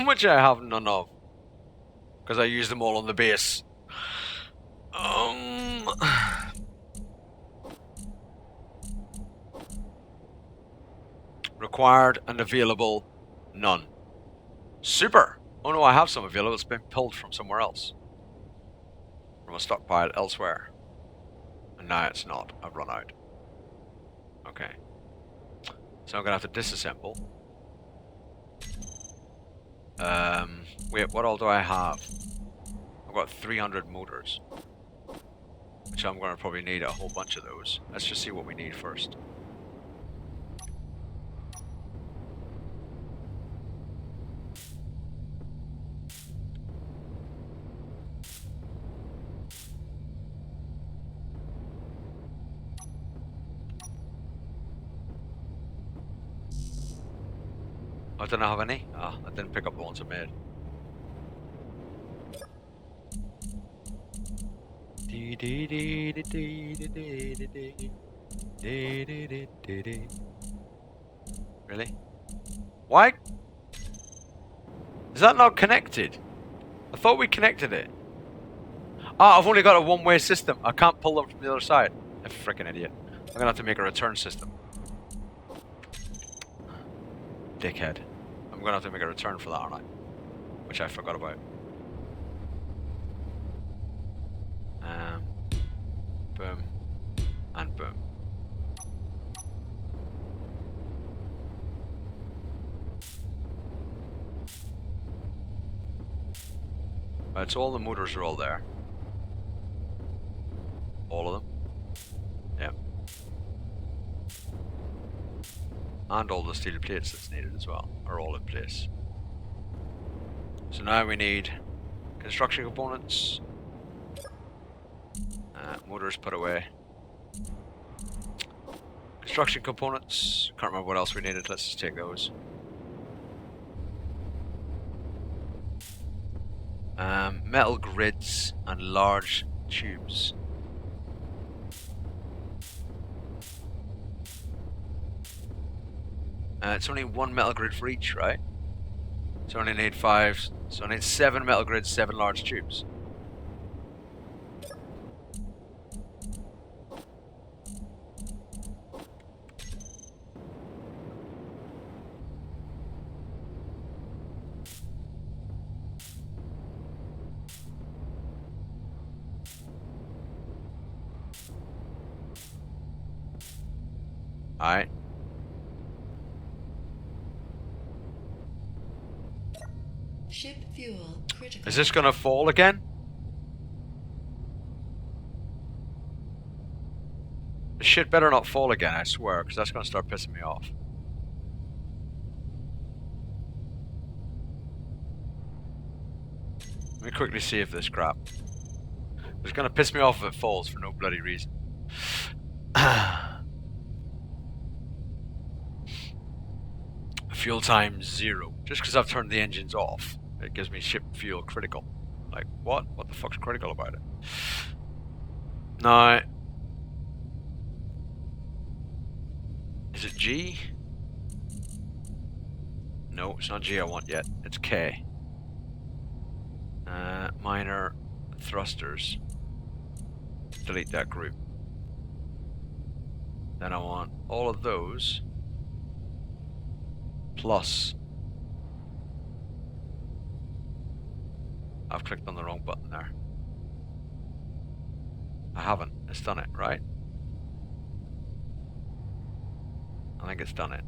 Which I have none of, because I use them all on the base. Required and available, none. Super! Oh no, I have some available. It's been pulled from somewhere else. From a stockpile elsewhere. And now it's not. I've run out. Okay. So I'm going to have to disassemble. Wait, what all do I have? I've got 300 motors. Which I'm going to probably need a whole bunch of those. Let's just see what we need first. I don't have any. Ah, I didn't pick up the ones I made. Really? Why? Is that not connected? I thought we connected it. Ah, I've only got a one-way system. I can't pull them from the other side. I'm a freaking idiot. I'm gonna have to make a return system. Dickhead. I'm gonna have to make a return for that, aren't I? Which I forgot about. Boom. And boom. Right, so all the motors are all there. All of them. Yeah. And all the steel plates that's needed as well are all in place. So now we need construction components. Motors put away. Construction components. Can't remember what else we needed. Let's just take those. Metal grids and large tubes. It's only one metal grid for each, right? So I only need 5. So I need 7 metal grids, 7 large tubes. Alright. Ship fuel critical. Is this gonna fall again? This shit better not fall again, I swear, because that's gonna start pissing me off. Let me quickly see if this crap. It's gonna piss me off if it falls for no bloody reason. Fuel time 0. Just because I've turned the engines off, it gives me ship fuel critical. Like, what? What the fuck's critical about it? Now, is it G? No, it's not G I want yet. It's K. Minor thrusters. Delete that group. Then I want all of those plus. I've clicked on the wrong button there. I haven't. It's done it, right? I think it's done it.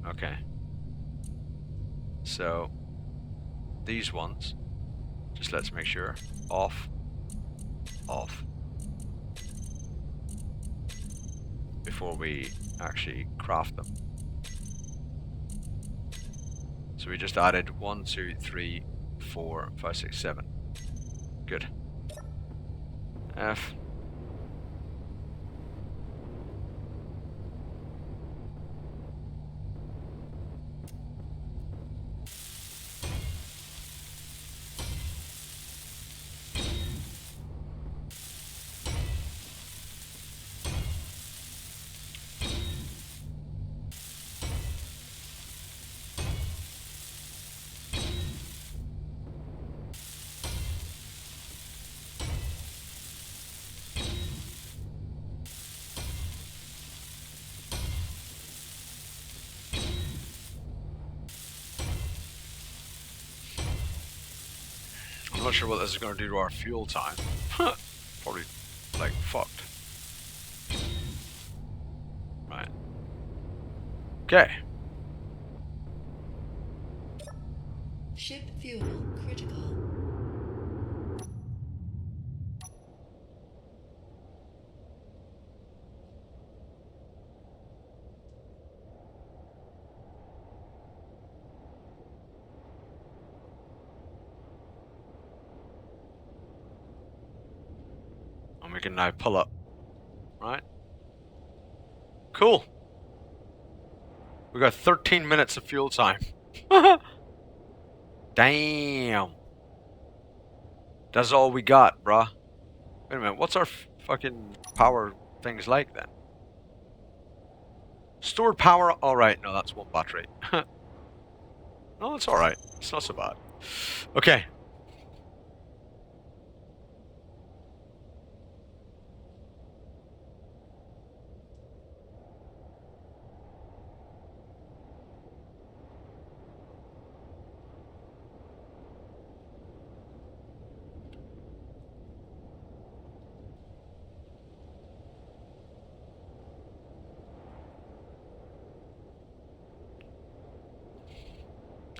Okay. So these ones, just let's make sure. Off. Off. Before we actually craft them. So we just added 1, 2, 3, 4, 5, 6, 7. Good. F. I'm not sure what this is going to do to our fuel time. Probably, like, fucked. Right. Okay. Ship fuel critical. And we can now pull up. Right? Cool. We got 13 minutes of fuel time. Damn. That's all we got, bruh. Wait a minute, what's our fucking power things like then? Stored power? Alright, no, that's one battery. No, it's alright. It's not so bad. Okay.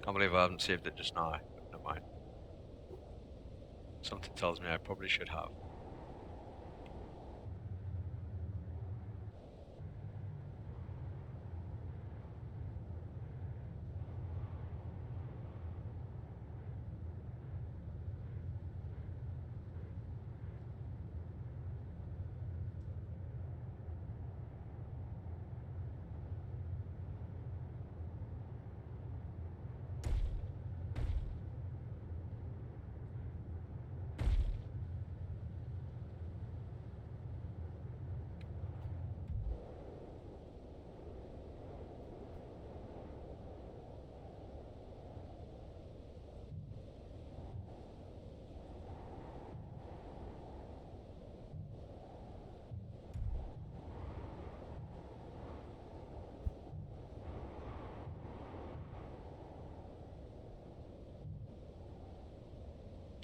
Can't believe I haven't saved it just now. But never mind. Something tells me I probably should have.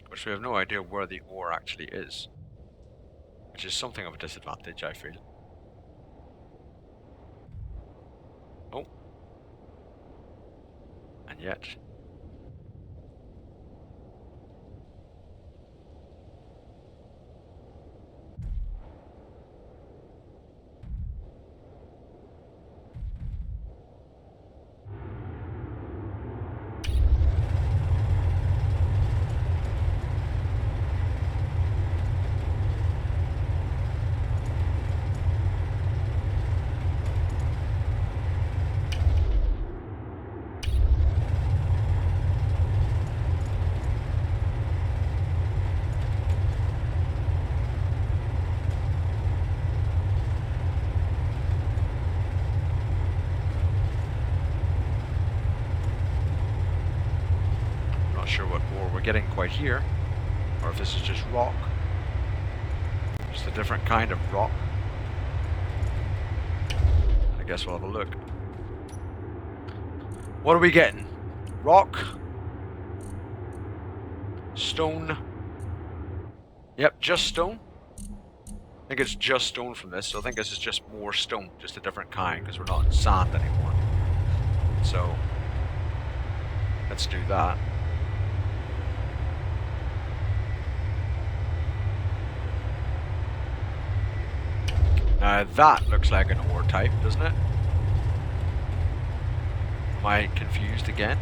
Which we have no idea where the ore actually is. Which is something of a disadvantage, I feel. Oh. And yet... Not sure what ore we're getting quite here, or if this is just rock. Just a different kind of rock. I guess we'll have a look. What are we getting? Rock? Stone? Yep, just stone. I think it's just stone from this, so I think this is just more stone, just a different kind, because we're not in sand anymore. So, let's do that. Now that looks like an ore type, doesn't it? Am I confused again?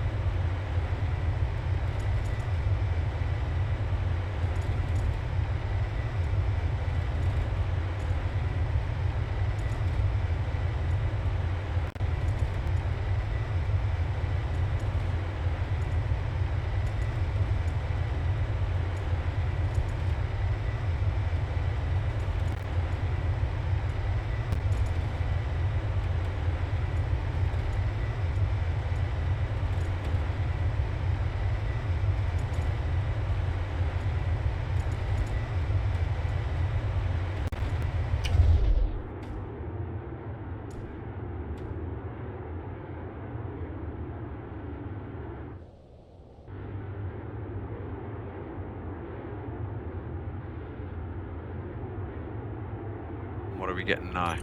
What are we getting now?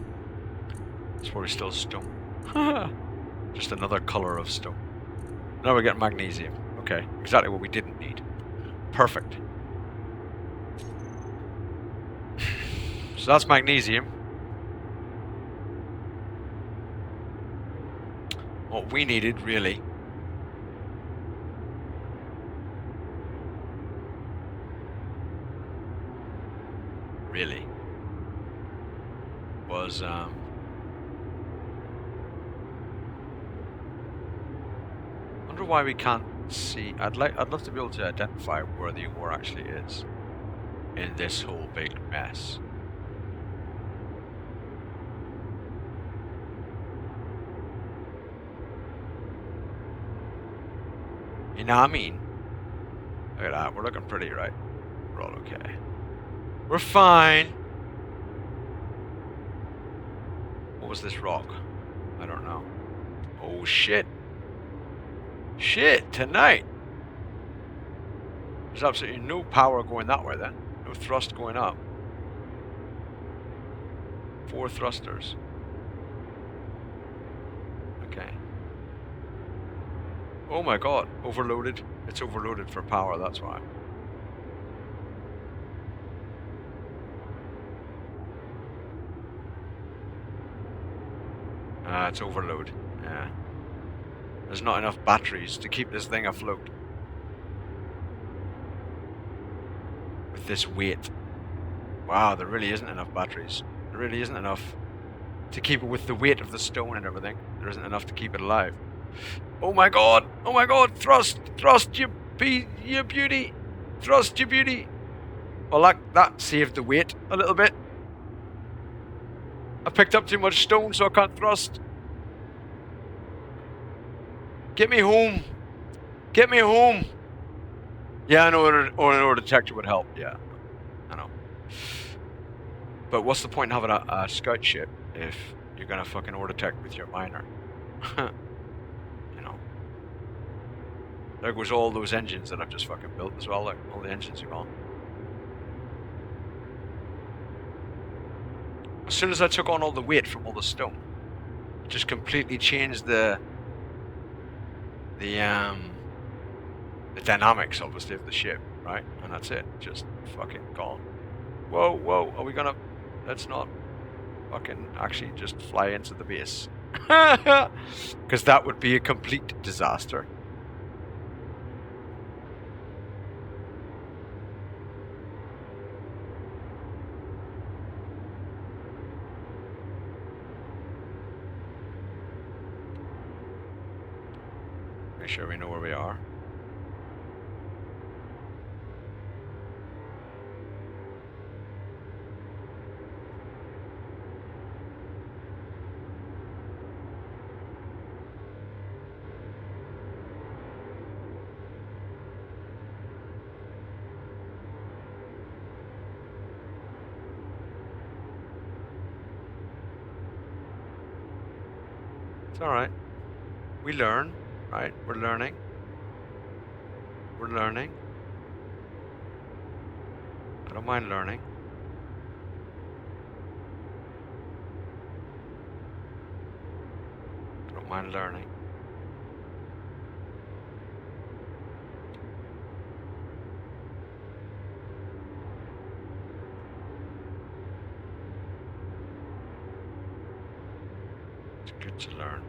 It's probably still stone. Just another color of stone. Now we're getting magnesium. Okay, exactly what we didn't need. Perfect. So that's magnesium. What we needed, really, was wonder why we can't see. I'd love to be able to identify where the ore actually is in this whole big mess. You know what I mean? Look at that. We're looking pretty, right? We're all okay. We're fine. What was this rock? I don't know. Oh shit. Shit, tonight. There's absolutely no power going that way then. No thrust going up. 4 thrusters. Okay. Oh my god, overloaded. It's overloaded for power, that's why. It's overload. Yeah. There's not enough batteries to keep this thing afloat. With this weight. Wow, there really isn't enough batteries. There really isn't enough to keep it with the weight of the stone and everything. There isn't enough to keep it alive. Oh my god! Oh my god! Thrust! Thrust, you beauty! Thrust, you beauty! Well, that saved the weight a little bit. I picked up too much stone, so I can't thrust. Get me home! Get me home! Yeah, I know an ore detector would help. Yeah, I know. But what's the point in having a scout ship if you're gonna fucking ore detect with your miner? You know. There goes all those engines that I've just fucking built as well. Like, all the engines are gone. As soon as I took on all the weight from all the stone, it just completely changed the dynamics, obviously, of the ship, right? And that's it. Just fucking gone. Whoa, whoa. Are we gonna... Let's not fucking actually just fly into the base. Because that would be a complete disaster. Make sure we know where we are. It's alright. We learn. right? We're learning. We're learning. I don't mind learning. I don't mind learning. It's good to learn.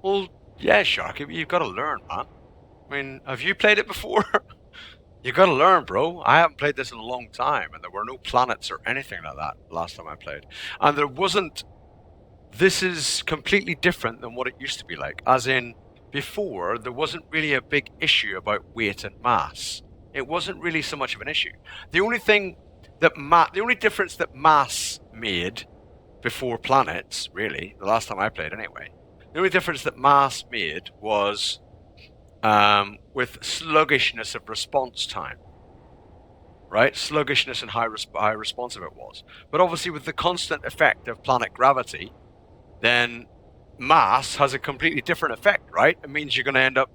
Well, yeah, Sharky, you've got to learn, man. I mean, have you played it before? You got to learn, bro. I haven't played this in a long time, and there were no planets or anything like that last time I played. And there wasn't. This is completely different than what it used to be like. As in, before, there wasn't really a big issue about weight and mass. It wasn't really so much of an issue. The only thing that the only difference that mass made before planets, really, the last time I played anyway, the only difference that mass made was with sluggishness of response time. Right? Sluggishness and high responsive it was. But obviously with the constant effect of planet gravity, then mass has a completely different effect, right? It means you're going to end up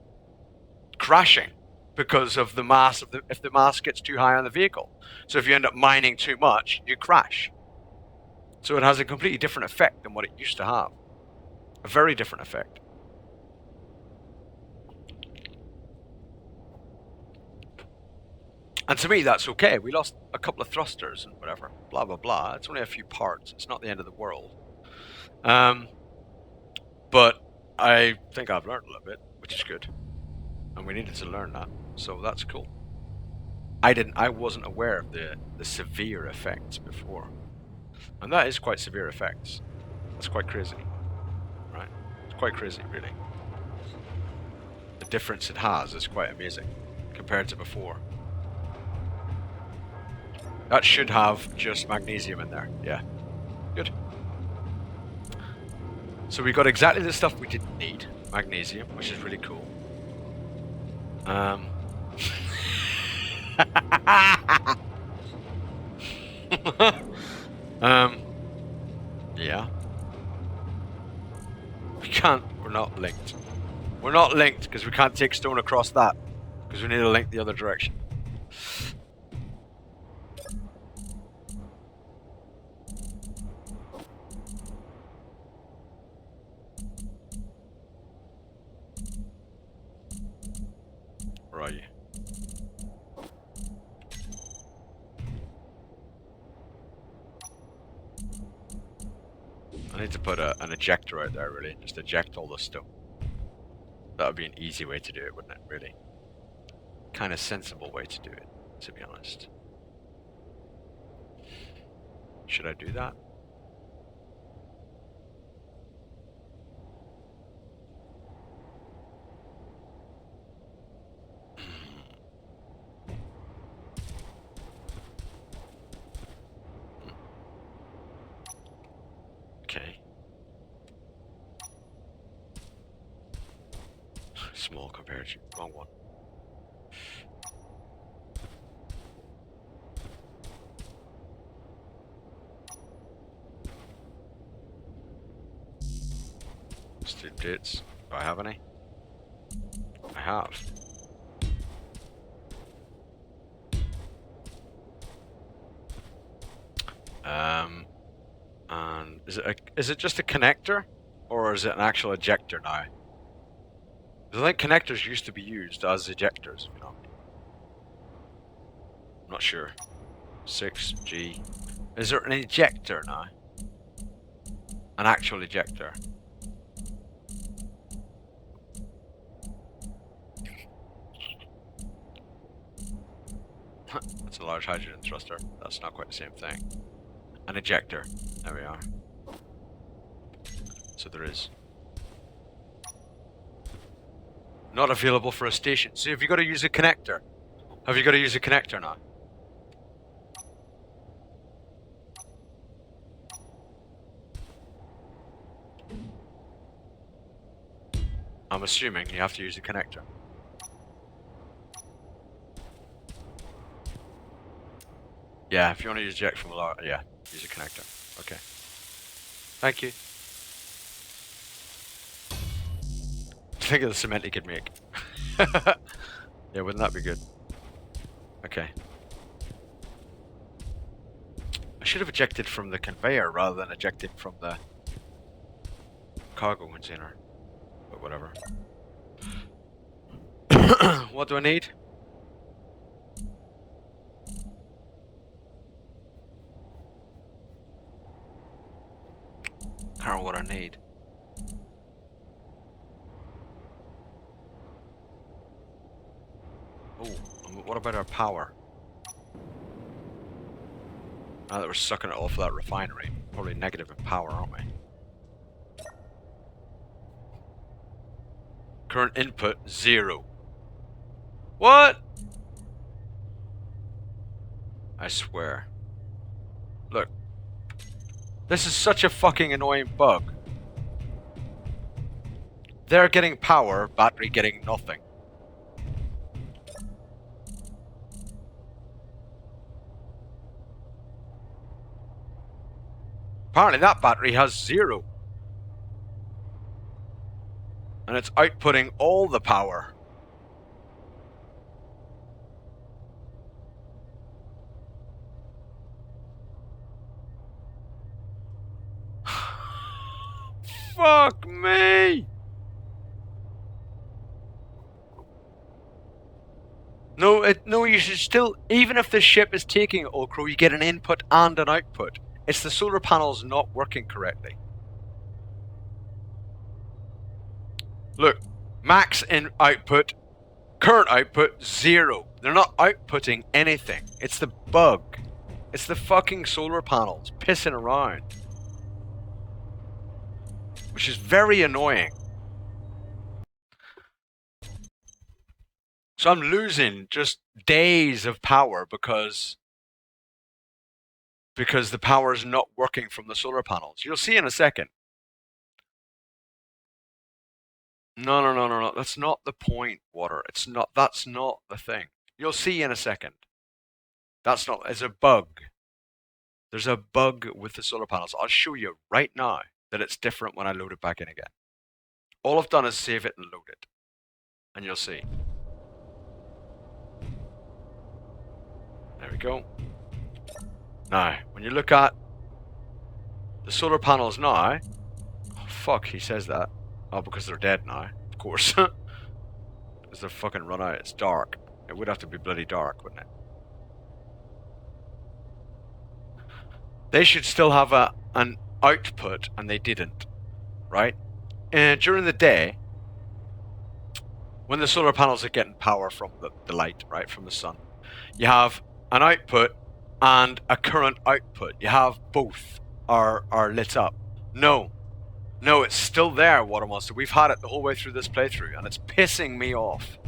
crashing because of the mass of if the mass gets too high on the vehicle. So if you end up mining too much, you crash. So it has a completely different effect than what it used to have. A very different effect. And to me, that's okay. We lost a couple of thrusters and whatever, blah, blah, blah. It's only a few parts. It's not the end of the world. But I think I've learned a little bit, which is good. And we needed to learn that. So that's cool. I wasn't aware of the severe effects before. And that is quite severe effects. That's quite crazy. Right? It's quite crazy, really. The difference it has is quite amazing compared to before. That should have just magnesium in there. Yeah. Good. So we got exactly the stuff we didn't need. Magnesium, which is really cool. Yeah. We can't, we're not linked. We're not linked because we can't take stone across that. Because we need to link the other direction. Where are you? I need to put an ejector out there, really. Just eject all this stuff. That would be an easy way to do it, wouldn't it, really? Kind of sensible way to do it, to be honest. Should I do that? Okay. Small compared to wrong one. Student dates. Do I have any? I have. And is it just a connector, or is it an actual ejector now? Because I think connectors used to be used as ejectors, you know. I'm not sure. 6G. Is there an ejector now? An actual ejector? That's a large hydrogen thruster. That's not quite the same thing. An ejector. There we are. So there is. Not available for a station. So have you got to use a connector? Have you got to use a connector now? I'm assuming you have to use a connector. Yeah, if you want to use eject from a yeah, use a connector. Okay. Thank you. Think of the cement he could make. Yeah, wouldn't that be good? Okay. I should have ejected from the conveyor rather than ejected from the cargo container. But whatever. What do I need? I don't know what I need. Oh, what about our power? Now that we're sucking it off that refinery, probably negative in power, aren't we? Current input, 0. What? I swear. Look. This is such a fucking annoying bug. They're getting power, battery getting nothing. Apparently that battery has 0. And it's outputting all the power. Fuck me! No, you should still, even if the ship is taking it, Ulcro, you get an input and an output. It's the solar panels not working correctly. Look, max in output, current output, 0. They're not outputting anything. It's the bug. It's the fucking solar panels pissing around. Which is very annoying. So I'm losing just days of power because the power is not working from the solar panels. You'll see in a second. No. That's not the point, Water. It's not. That's not the thing. You'll see in a second. That's not. It's a bug. There's a bug with the solar panels. I'll show you right now that it's different when I load it back in again. All I've done is save it and load it. And you'll see. There we go. Now, when you look at the solar panels now, oh, fuck, he says that. Oh, because they're dead now, of course. Because they're fucking run out. It's dark. It would have to be bloody dark, wouldn't it? They should still have an output, and they didn't, right? And during the day, when the solar panels are getting power from the light, right, from the sun, you have an output and a current output. You have both are lit up. No, it's still there, Water Monster. We've had it the whole way through this playthrough, and it's pissing me off.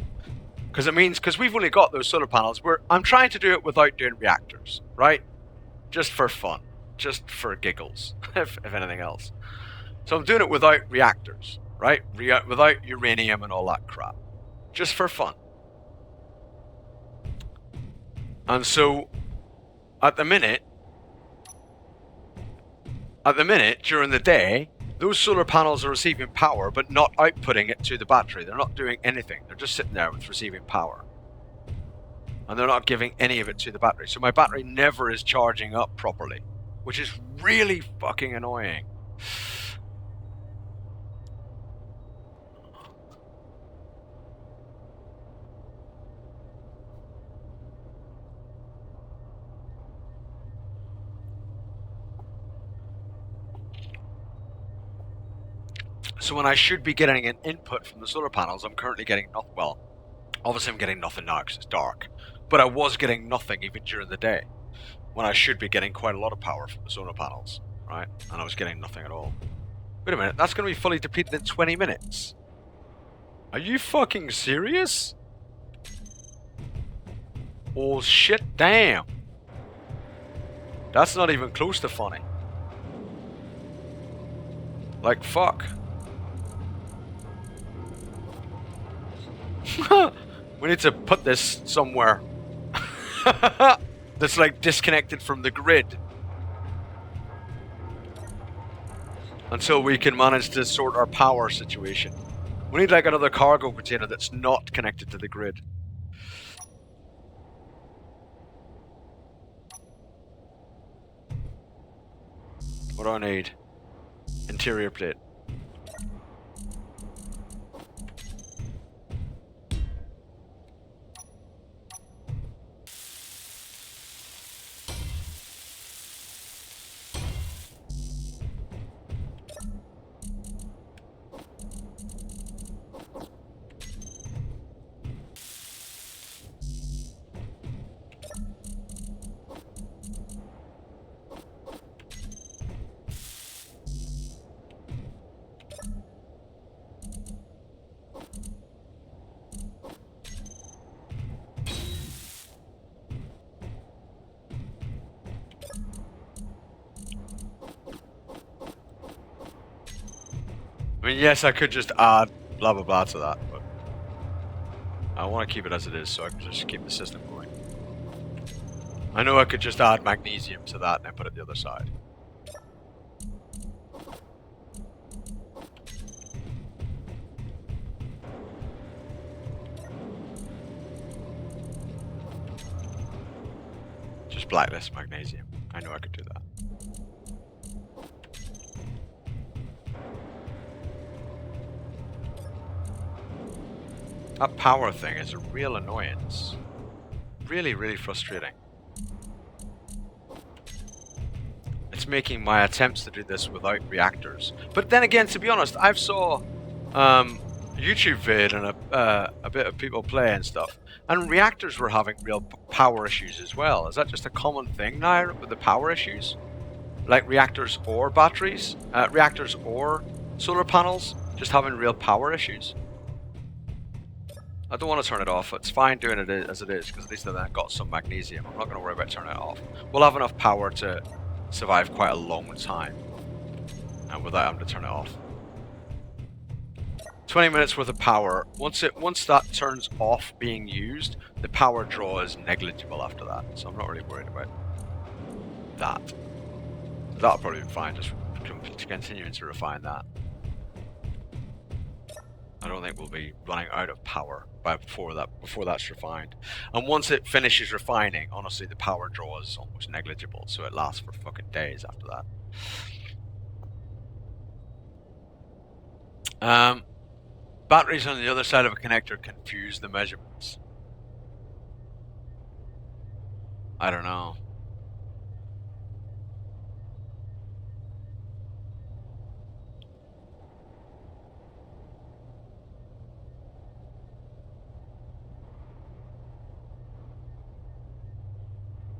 Because we've only got those solar panels. I'm trying to do it without doing reactors, right? Just for fun. Just for giggles, if anything else. So I'm doing it without reactors, right? Without uranium and all that crap. Just for fun. And so, at the minute, during the day, those solar panels are receiving power, but not outputting it to the battery. They're not doing anything. They're just sitting there with receiving power. And they're not giving any of it to the battery. So my battery never is charging up properly, which is really fucking annoying. So when I should be getting an input from the solar panels, I'm currently getting nothing. Well, obviously I'm getting nothing now because it's dark. But I was getting nothing even during the day, when I should be getting quite a lot of power from the solar panels, right? And I was getting nothing at all. Wait a minute, that's going to be fully depleted in 20 minutes. Are you fucking serious? Oh shit, damn. That's not even close to funny. Like, fuck. We need to put this somewhere that's like disconnected from the grid until we can manage to sort our power situation. We need like another cargo container that's not connected to the grid. What do I need? Interior plate. I mean, yes, I could just add blah blah blah to that, but I want to keep it as it is so I can just keep the system going. I know I could just add magnesium to that and then put it the other side. Just blacklist magnesium. I know I could do that. That power thing is a real annoyance. Really, really frustrating. It's making my attempts to do this without reactors. But then again, to be honest, I've saw a YouTube vid and a bit of people play and stuff, and reactors were having real power issues as well. Is that just a common thing now with the power issues? Like reactors or batteries? Reactors or solar panels just having real power issues? I don't want to turn it off. It's fine doing it as it is, because at least then I've got some magnesium. I'm not going to worry about turning it off. We'll have enough power to survive quite a long time without having to turn it off. 20 minutes worth of power. Once that turns off being used, the power draw is negligible after that. So I'm not really worried about that. That'll probably be fine, just continuing to refine that. I don't think we'll be running out of power before that's refined. And once it finishes refining, honestly, the power draw is almost negligible, so it lasts for fucking days after that. Batteries on the other side of a connector confuse the measurements. I don't know.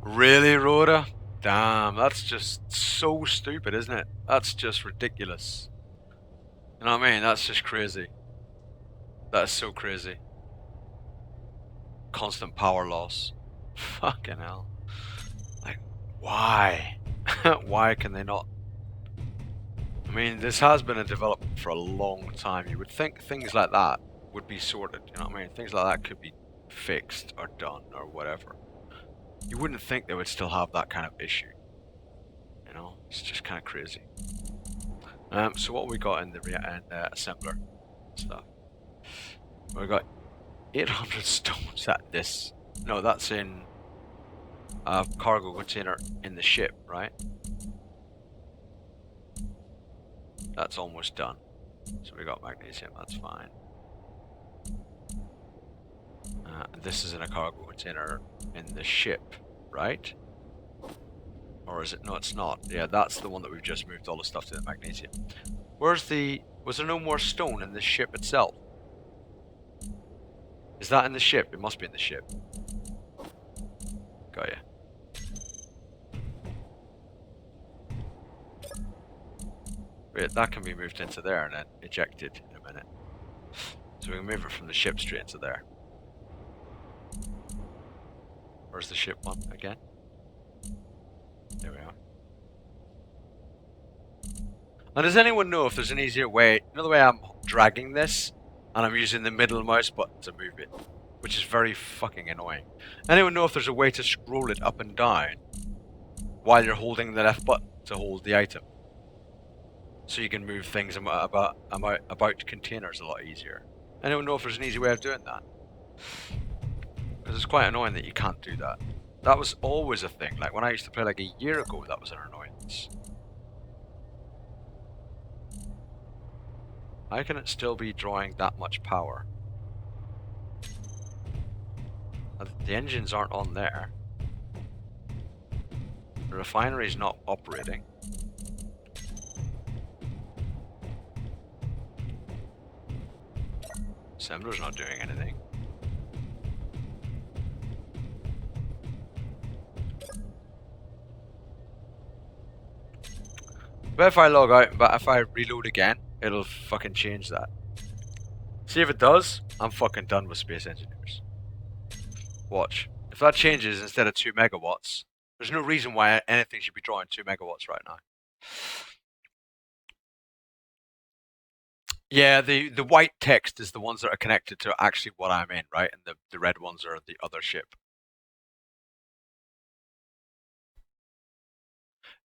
Really, Rhoda? Damn, that's just so stupid, isn't it? That's just ridiculous. You know what I mean? That's just crazy. That's so crazy. Constant power loss. Fucking hell. Like, why? Why can they not? I mean, this has been in development for a long time. You would think things like that would be sorted. You know what I mean? Things like that could be fixed or done or whatever. You wouldn't think they would still have that kind of issue. You know, it's just kind of crazy. So what we got in the assembler stuff? We got 800 stones at this. No, that's in a cargo container in the ship, right? That's almost done. So we got magnesium, that's fine. This is in a cargo container in the ship, right? Or is it? No, it's not. Yeah, that's the one that we've just moved all the stuff to the magnesium. Where's the... Was there no more stone in the ship itself? Is that in the ship? It must be in the ship. Got ya. Wait, that can be moved into there and then ejected in a minute. So we can move it from the ship straight into there. Where's the ship one again? There we are. Now, does anyone know if there's an easier way? You know the way I'm dragging this, and I'm using the middle mouse button to move it, which is very fucking annoying. Anyone know if there's a way to scroll it up and down while you're holding the left button to hold the item, so you can move things about containers a lot easier? Anyone know if there's an easy way of doing that? Because it's quite annoying that you can't do that. That was always a thing. Like when I used to play like a year ago, that was an annoyance. How can it still be drawing that much power? The engines aren't on there. The refinery's not operating. Assembler's not doing anything. But if I log out, but if I reload again, it'll fucking change that. See if it does, I'm fucking done with Space Engineers. Watch. If that changes instead of 2 megawatts, there's no reason why anything should be drawing 2 megawatts right now. Yeah, the white text is the ones that are connected to actually what I'm in, right? And the red ones are the other ship.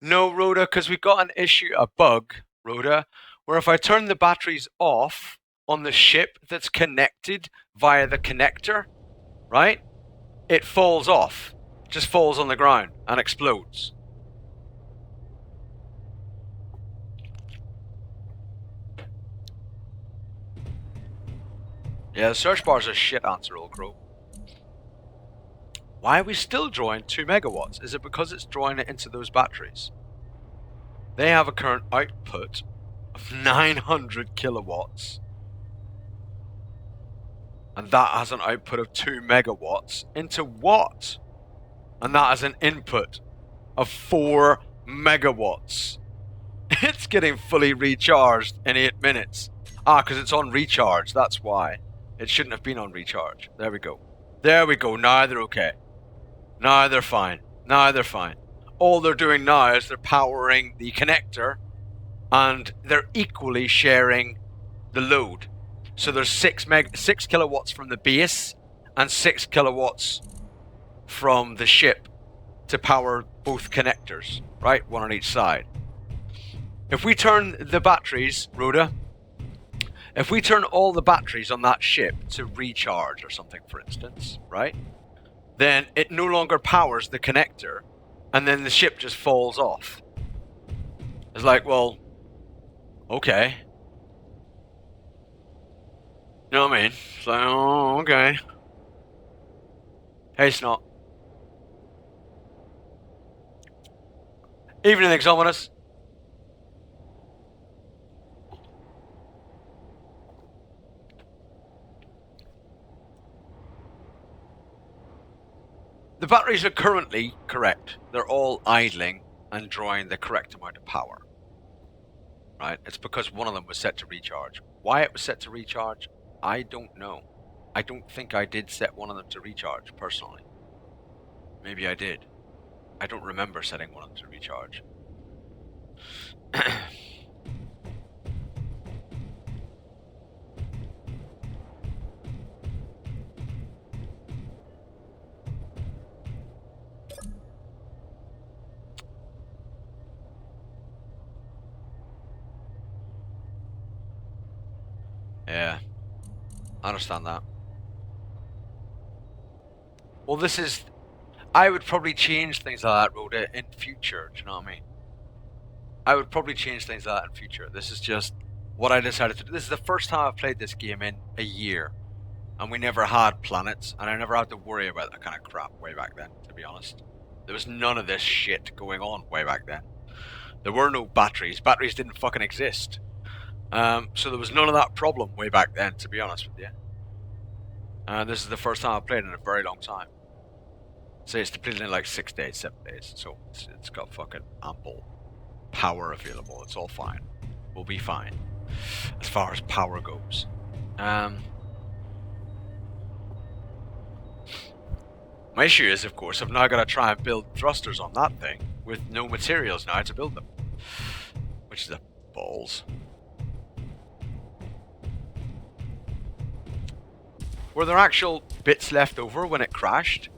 No, Rhoda, because we've got an issue, a bug, Rhoda, where if I turn the batteries off on the ship that's connected via the connector, right? It falls off. Just falls on the ground and explodes. Yeah, the search bar's a shit answer, Old Crow. Why are we still drawing 2 megawatts? Is it because it's drawing it into those batteries? They have a current output of 900 kilowatts. And that has an output of 2 megawatts. Into what? And that has an input of 4 megawatts. It's getting fully recharged in 8 minutes. Ah, because it's on recharge, that's why. It shouldn't have been on recharge. There we go. There we go, now they're okay. Now they're fine. Now they're fine. All they're doing now is they're powering the connector, and they're equally sharing the load. So there's 6 kilowatts from the base and 6 kilowatts from the ship to power both connectors, right? One on each side. If we turn the batteries, Rhoda, if we turn all the batteries on that ship to recharge or something, for instance, right? Then it no longer powers the connector, and then the ship just falls off. It's like, well, okay. You know what I mean? It's like, oh, okay. Hey, Snot. Evening, Exominus. The batteries are currently correct. They're all idling and drawing the correct amount of power. Right? It's because one of them was set to recharge. Why it was set to recharge, I don't know. I don't think I did set one of them to recharge, personally. Maybe I did. I don't remember setting one of them to recharge. Yeah, I understand that. Well, this is... I would probably change things like that, Rhoda, in future, do you know what I mean? I would probably change things like that in future. This is just what I decided to do. This is the first time I've played this game in a year. And we never had planets, and I never had to worry about that kind of crap way back then, to be honest. There was none of this shit going on way back then. There were no batteries. Batteries didn't fucking exist. So there was none of that problem way back then, to be honest with you. And this is the first time I've played in a very long time. So it's depleted in like 6 days, 7 days. So it's got fucking ample power available. It's all fine. We'll be fine as far as power goes. My issue is, of course, I've now got to try and build thrusters on that thing with no materials now to build them. Which is the balls. Were there actual bits left over when it crashed?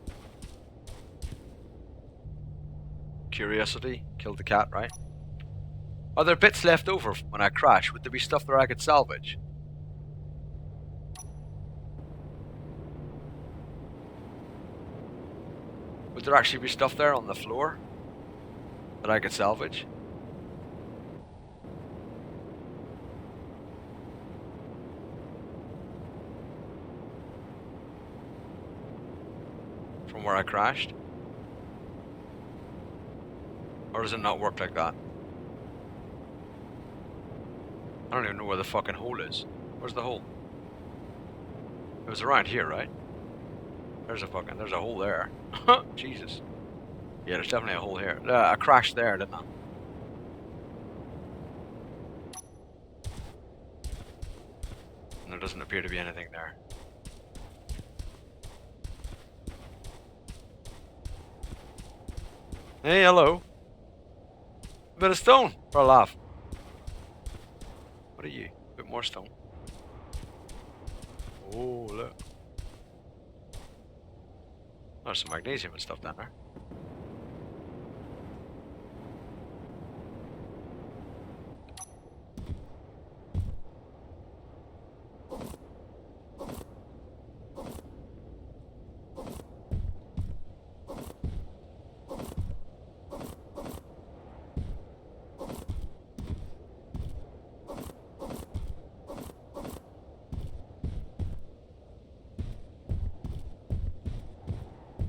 Curiosity killed the cat, right? Are there bits left over when I crash? Would there be stuff there I could salvage? Would there actually be stuff there on the floor that I could salvage? From where I crashed? Or does it not work like that? I don't even know where the fucking hole is. Where's the hole? It was around here, right? There's a hole there. Jesus. Yeah, there's definitely a hole here. I crashed there, didn't I? And there doesn't appear to be anything there. Hey, hello. A bit of stone for a laugh. What are you? A bit more stone. Oh, look. There's some magnesium and stuff down there.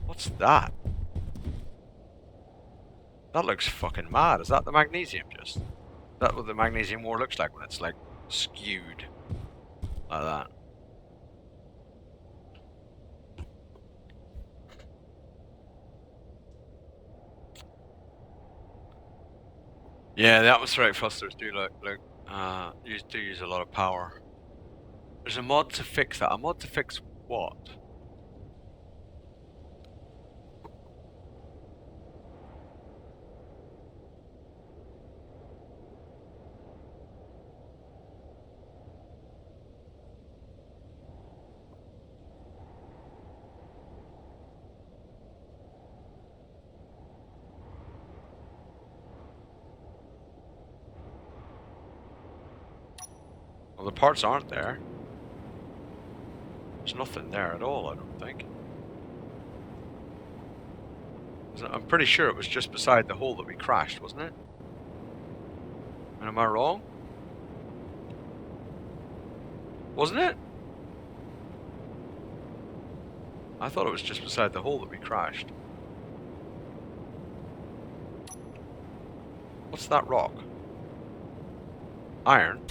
What's that? That looks fucking mad. Is that the magnesium just? Is that what the magnesium ore looks like when it's like skewed like that? Yeah, the atmospheric thrusters do use a lot of power. There's a mod to fix that. A mod to fix what? Well, the parts aren't there. There's nothing there at all, I don't think. I'm pretty sure it was just beside the hole that we crashed, wasn't it? And am I wrong? Wasn't it? I thought it was just beside the hole that we crashed. What's that rock? Iron?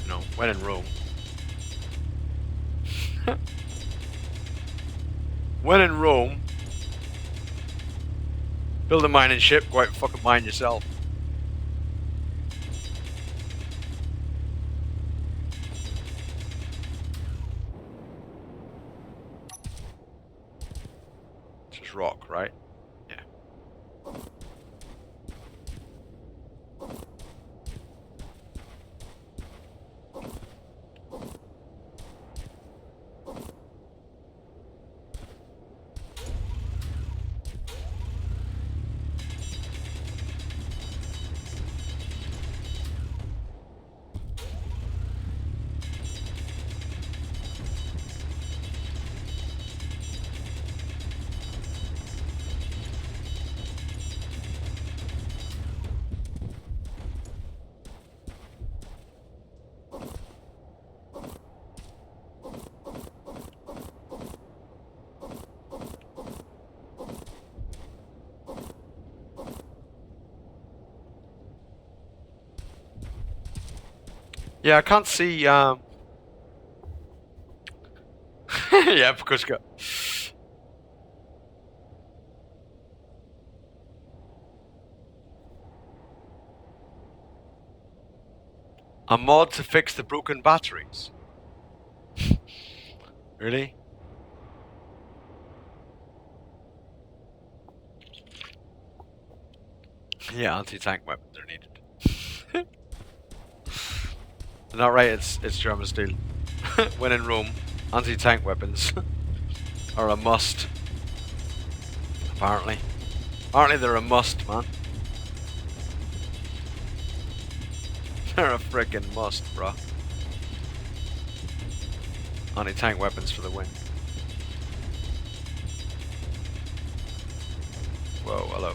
No, when in Rome. When in Rome, build a mining ship, go out and fucking mine yourself. This is rock, right? Yeah. Yeah, I can't see, yeah, because a mod to fix the broken batteries. Really? Yeah, anti-tank weapons are needed. Not right, it's German steel. When in Rome, anti-tank weapons are a must. Apparently. Apparently they're a must, man. They're a freaking must, bruh. Anti-tank weapons for the win. Whoa, hello.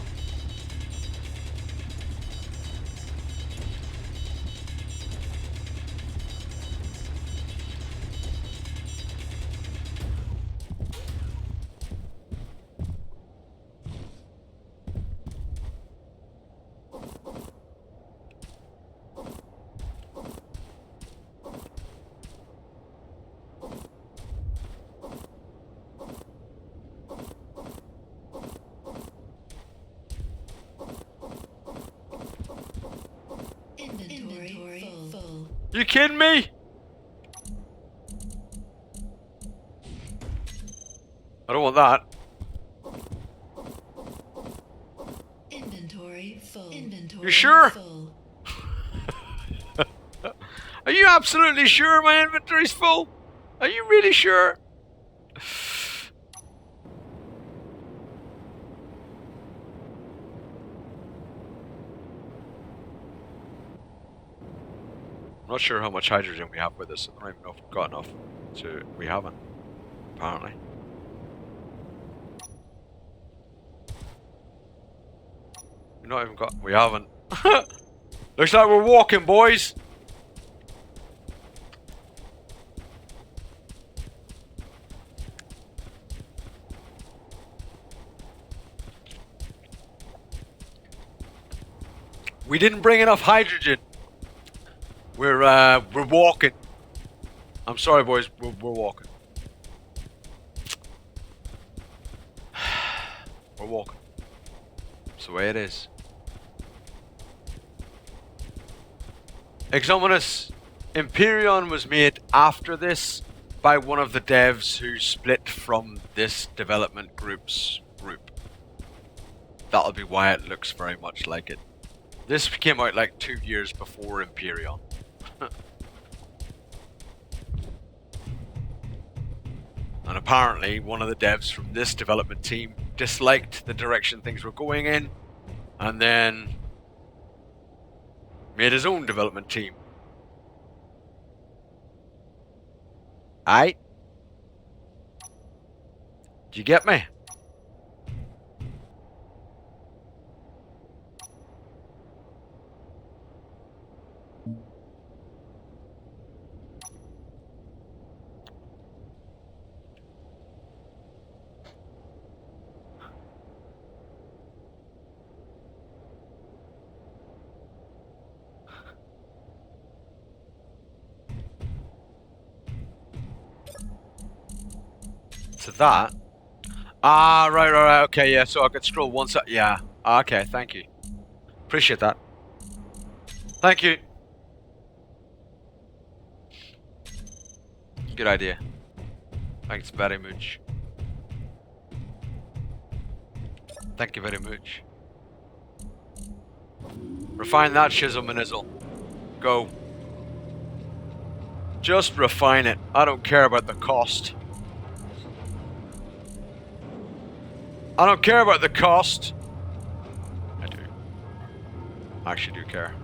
Inventory full. You kidding me? I don't want that. Inventory full. Inventory You sure? full. Are you absolutely sure my inventory's full? Are you really sure? I'm not sure how much hydrogen we have with us. I don't even know if we've got enough. We haven't, apparently. We've not even got. We haven't. Looks like we're walking, boys. We didn't bring enough hydrogen. We're walking. I'm sorry, boys. We're walking. We're walking. It's the way it is. Exominus Imperion was made after this by one of the devs who split from this development group's group. That'll be why it looks very much like it. This came out like 2 years before Imperion. And apparently one of the devs from this development team disliked the direction things were going in and then made his own development team. Aight? Do you get me? To that. Ah, right. Okay, yeah. So I could scroll one side. Yeah. Okay, thank you. Appreciate that. Thank you. Good idea. Thanks very much. Thank you very much. Refine that shizzle manizzle. Go. Just refine it. I don't care about the cost. I don't care about the cost. I do. I actually do care.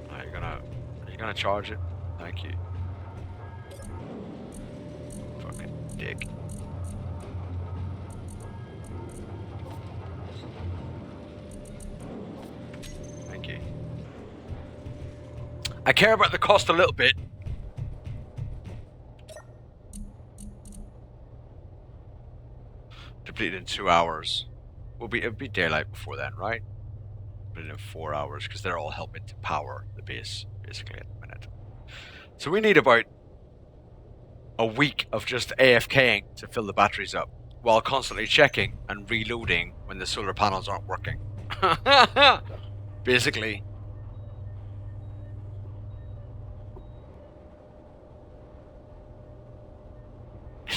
Are you gonna charge it? Thank you. Fucking dick. Thank you. I care about the cost a little bit. Depleted in 2 hours. It'll be daylight before then, right? But in 4 hours, because they're all helping to power the base, basically, at the minute. So we need about a week of just AFKing to fill the batteries up, while constantly checking and reloading when the solar panels aren't working. Basically.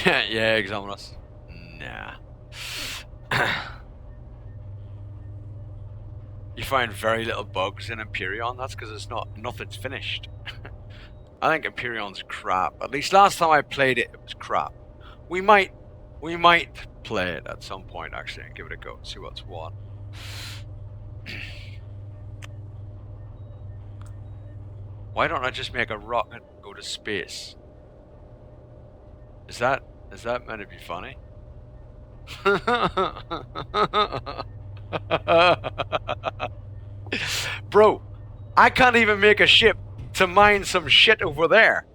Yeah, Exominus. Nah. You find very little bugs in Empyreon. That's because it's nothing's finished. I think Empyreon's crap. At least last time I played it, it was crap. We might play it at some point actually and give it a go. See what's what. Why don't I just make a rocket and go to space? Is that meant to be funny? Bro, I can't even make a ship to mine some shit over there.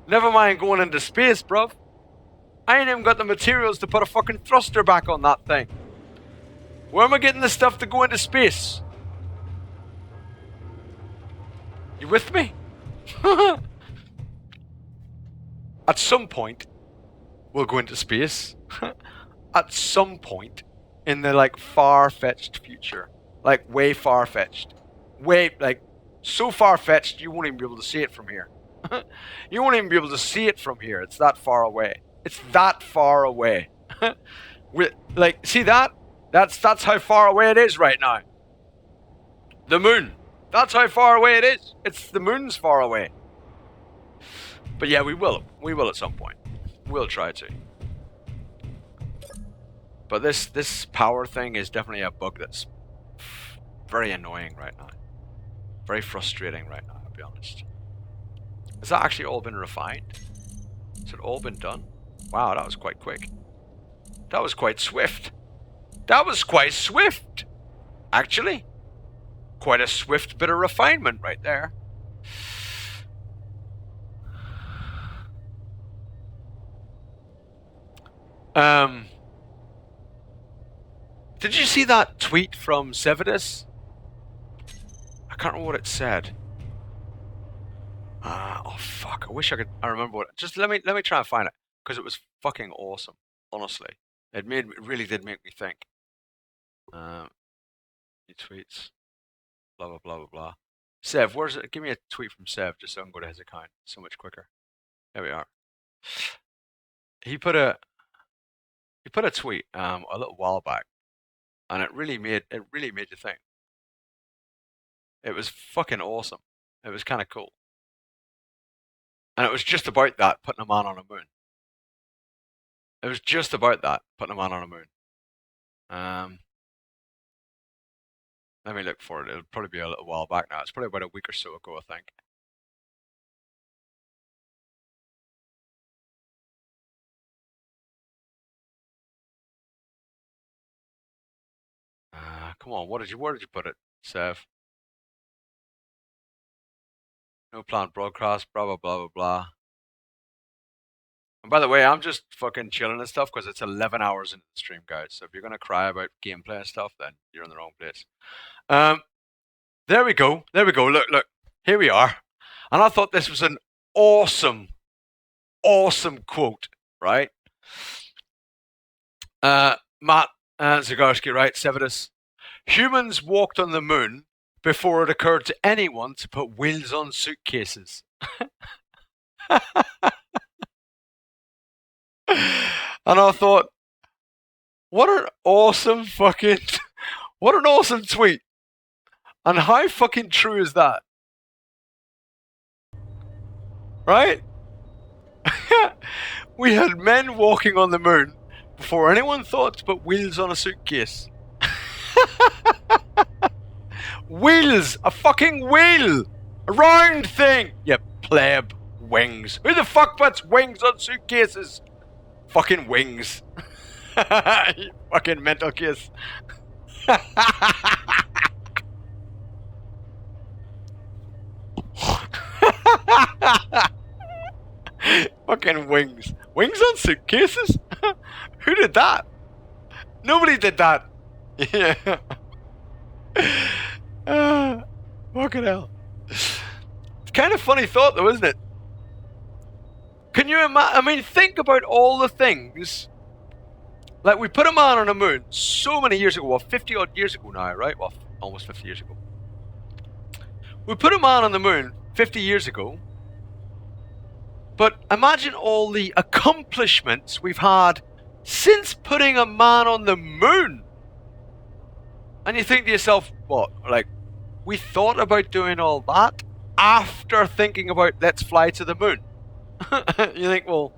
Never mind going into space, bruv. I ain't even got the materials to put a fucking thruster back on that thing. Where am I getting the stuff to go into space? You with me? At some point, we'll go into space. At some point in the like far-fetched future. Like way far-fetched. Way, like, so far-fetched you won't even be able to see it from here. You won't even be able to see it from here. It's that far away. It's that far away. Like, see that? That's how far away it is right now. The moon. That's how far away it is. It's the moon's far away. But yeah, we will. We will at some point. We'll try to. But this power thing is definitely a bug that's very annoying right now. Very frustrating right now, I'll be honest. Has that actually all been refined? Has it all been done? Wow, that was quite quick. That was quite swift. That was quite swift, actually. Quite a swift bit of refinement right there. Did you see that tweet from Sevidus? I can't remember what it said. Oh fuck! I wish I could. I remember what. Just let me try and find it because it was fucking awesome. Honestly, it really did make me think. He tweets, blah blah blah blah blah. Sev, where's it? Give me a tweet from Sev just so I can go to his account. So much quicker. There we are. He put a tweet a little while back, and it really made you think. It was fucking awesome. It was kind of cool. And it was just about that, putting a man on a moon. It was just about that, putting a man on a moon. Let me look for it. It'll probably be a little while back now. It's probably about a week or so ago, I think. Come on, where did you put it, Sev? No planned broadcast, blah blah blah blah blah. And by the way, I'm just fucking chilling and stuff because it's 11 hours into the stream, guys. So if you're gonna cry about gameplay and stuff, then you're in the wrong place. There we go. There we go. Look. Here we are. And I thought this was an awesome quote, right? Matt Zagorski, right? Sevidus. Humans walked on the moon before it occurred to anyone to put wheels on suitcases. And I thought, what an awesome tweet. And how fucking true is that? Right? We had men walking on the moon before anyone thought to put wheels on a suitcase. Wheels! A fucking wheel! A round thing! You pleb. Wings. Who the fuck puts wings on suitcases? Fucking wings. You fucking mental case. Fucking wings. Wings on suitcases? Who did that? Nobody did that. Yeah. Fucking hell. It's kind of funny thought though, isn't it? Can you imagine? I mean, think about all the things. Like, we put a man on the moon so many years ago. Well, 50 odd years ago now, right? Well, almost 50 years ago. We put a man on the moon 50 years ago. But imagine all the accomplishments we've had since putting a man on the moon. And you think to yourself, what? Like, we thought about doing all that after thinking about let's fly to the moon. You think, well,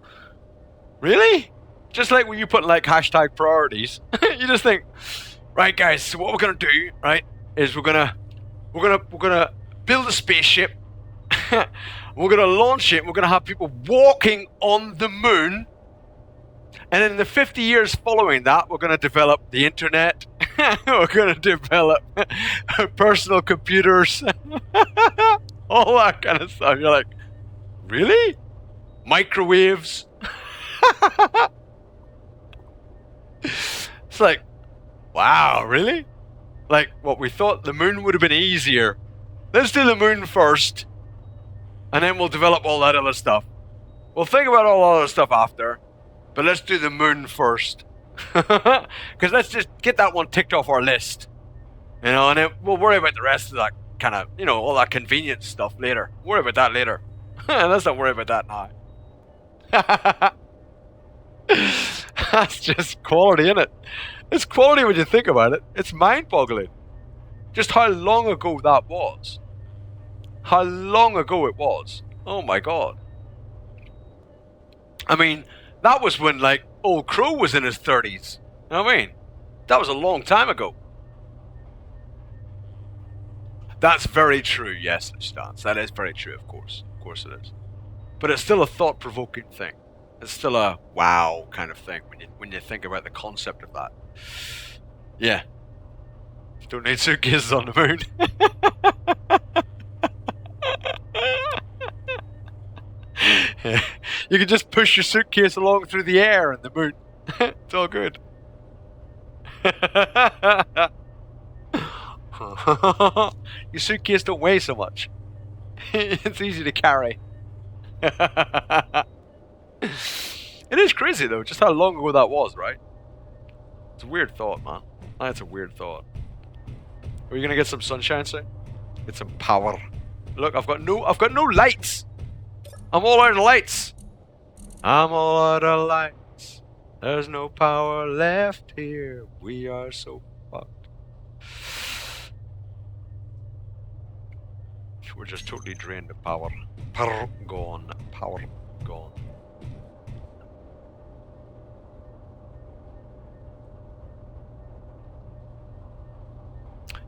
really? Just like when you put like hashtag priorities, you just think, right, guys. So what we're gonna do, right, is we're gonna build a spaceship. We're gonna launch it. And we're gonna have people walking on the moon. And in the 50 years following that, we're gonna develop the internet. We're gonna develop personal computers, all that kind of stuff. You're like, really? Microwaves? It's like, wow, really? Like, what, we thought the moon would have been easier. Let's do the moon first, and then we'll develop all that other stuff. We'll think about all that other stuff after, but let's do the moon first. Because let's just get that one ticked off our list. You know, and then we'll worry about the rest of that kind of, you know, all that convenience stuff later. Worry about that later. Let's not worry about that now. That's just quality, isn't it? It's quality when you think about it. It's mind-boggling. Just how long ago that was. How long ago it was. Oh my god. I mean, that was when, like, old Crow was in his 30s. You know what I mean? That was a long time ago. That's very true, yes, Stance. That is very true, of course. Of course it is. But it's still a thought-provoking thing. It's still a wow kind of thing when you think about the concept of that. Yeah. Don't need suitcases on the moon. Yeah. You can just push your suitcase along through the air in the moon. It's all good. Your suitcase don't weigh so much. It's easy to carry. It is crazy though, just how long ago that was, right? It's a weird thought, man. That's a weird thought. Are you gonna get some sunshine soon? Get some power. Look, I've got no lights. I'm all out of lights. I'm all out of lights. There's no power left here. We are so fucked. We're just totally drained of power. Power gone. Power gone.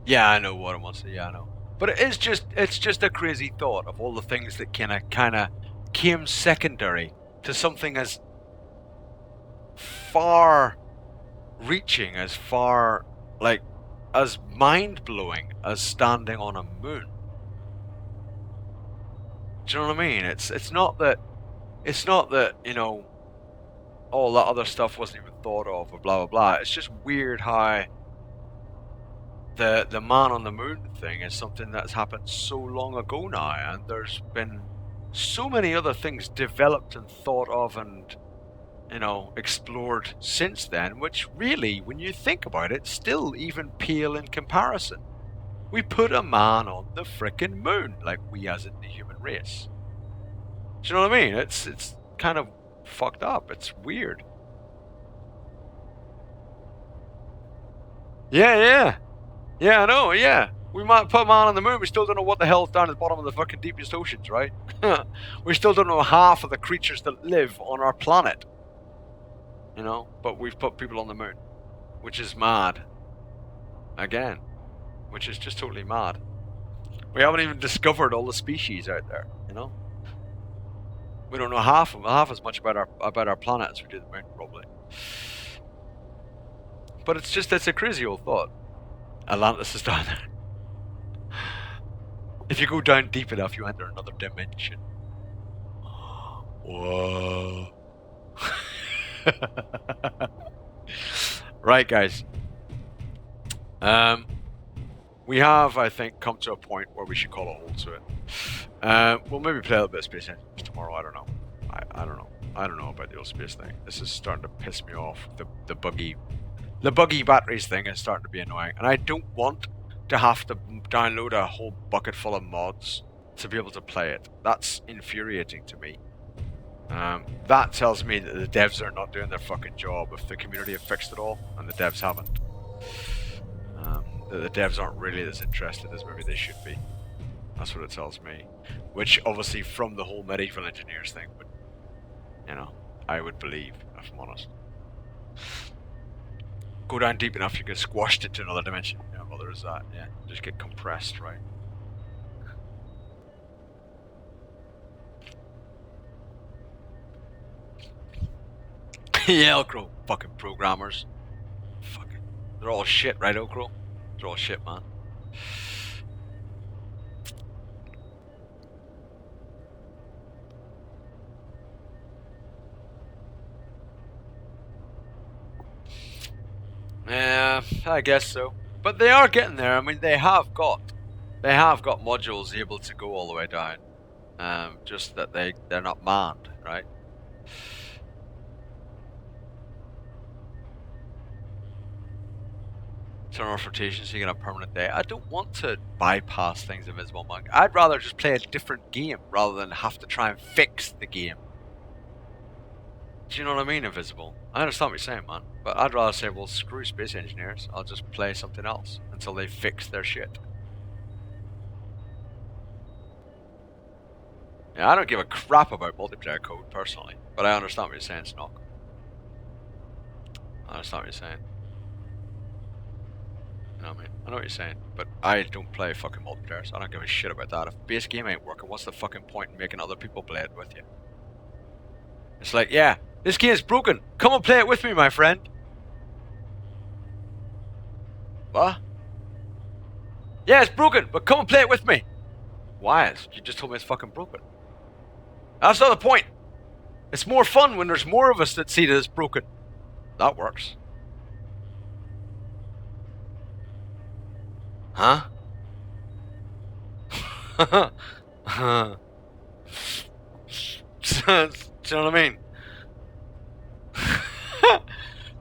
Yeah, I know what I want to say. Yeah, I know. But it's just a crazy thought of all the things that kind of came secondary to something as far-reaching, as far, like, as mind-blowing as standing on a moon. Do you know what I mean? It's not that, you know, all that other stuff wasn't even thought of or blah blah blah. It's just weird how the man on the moon thing is something that's happened so long ago now, and there's been so many other things developed and thought of and, you know, explored since then, which really, when you think about it, still even pale in comparison. We put a man on the frickin' moon, like we as in the human race. Do you know what I mean? It's kind of fucked up. It's weird. Yeah, I know, yeah. We might put a man on the moon, we still don't know what the hell's down at the bottom of the fucking deepest oceans, right? We still don't know half of the creatures that live on our planet. You know? But we've put people on the moon. Which is mad. Again. Which is just totally mad. We haven't even discovered all the species out there, you know? We don't know half as much about our planet as we do the moon, probably. But it's a crazy old thought. Atlantis is down there. If you go down deep enough, you enter another dimension. Whoa. Right, guys. We have, I think, come to a point where we should call a halt to it. We'll maybe play a little bit of Space Engines tomorrow. I don't know. I don't know. I don't know about the old space thing. This is starting to piss me off. The buggy batteries thing is starting to be annoying, and I don't want to have to download a whole bucket full of mods to be able to play it. That's infuriating to me. That tells me that the devs are not doing their fucking job. If the community have fixed it all and the devs haven't, that the devs aren't really as interested as maybe they should be. That's what it tells me. Which obviously from the whole medieval engineers thing would, you know, I would believe, if I'm honest. Go down deep enough, you get squashed into another dimension. Yeah, well, there is that. Yeah, just get compressed, right? Yeah, Okro, fucking programmers. Fucking, they're all shit, right, Okro? They're all shit, man. Yeah, I guess so. But they are getting there. I mean, they have got modules able to go all the way down. Just that they're not manned, right? Turn off rotation so you get a permanent day. I don't want to bypass things Invisible Monk. I'd rather just play a different game rather than have to try and fix the game. Do you know what I mean, Invisible? I understand what you're saying, man. But I'd rather say, well, screw Space Engineers. I'll just play something else until they fix their shit. Yeah, I don't give a crap about multiplayer code, personally. But I understand what you're saying, Snock. I understand what you're saying. You know what I mean? I know what you're saying, but I don't play fucking multiplayer, so I don't give a shit about that. If the base game ain't working, what's the fucking point in making other people play it with you? It's like, yeah, this game's broken. Come and play it with me, my friend. What? Yeah, it's broken, but come and play it with me. Why? You just told me it's fucking broken. That's not the point. It's more fun when there's more of us that see that it's broken. That works. Huh? Do you know what I mean?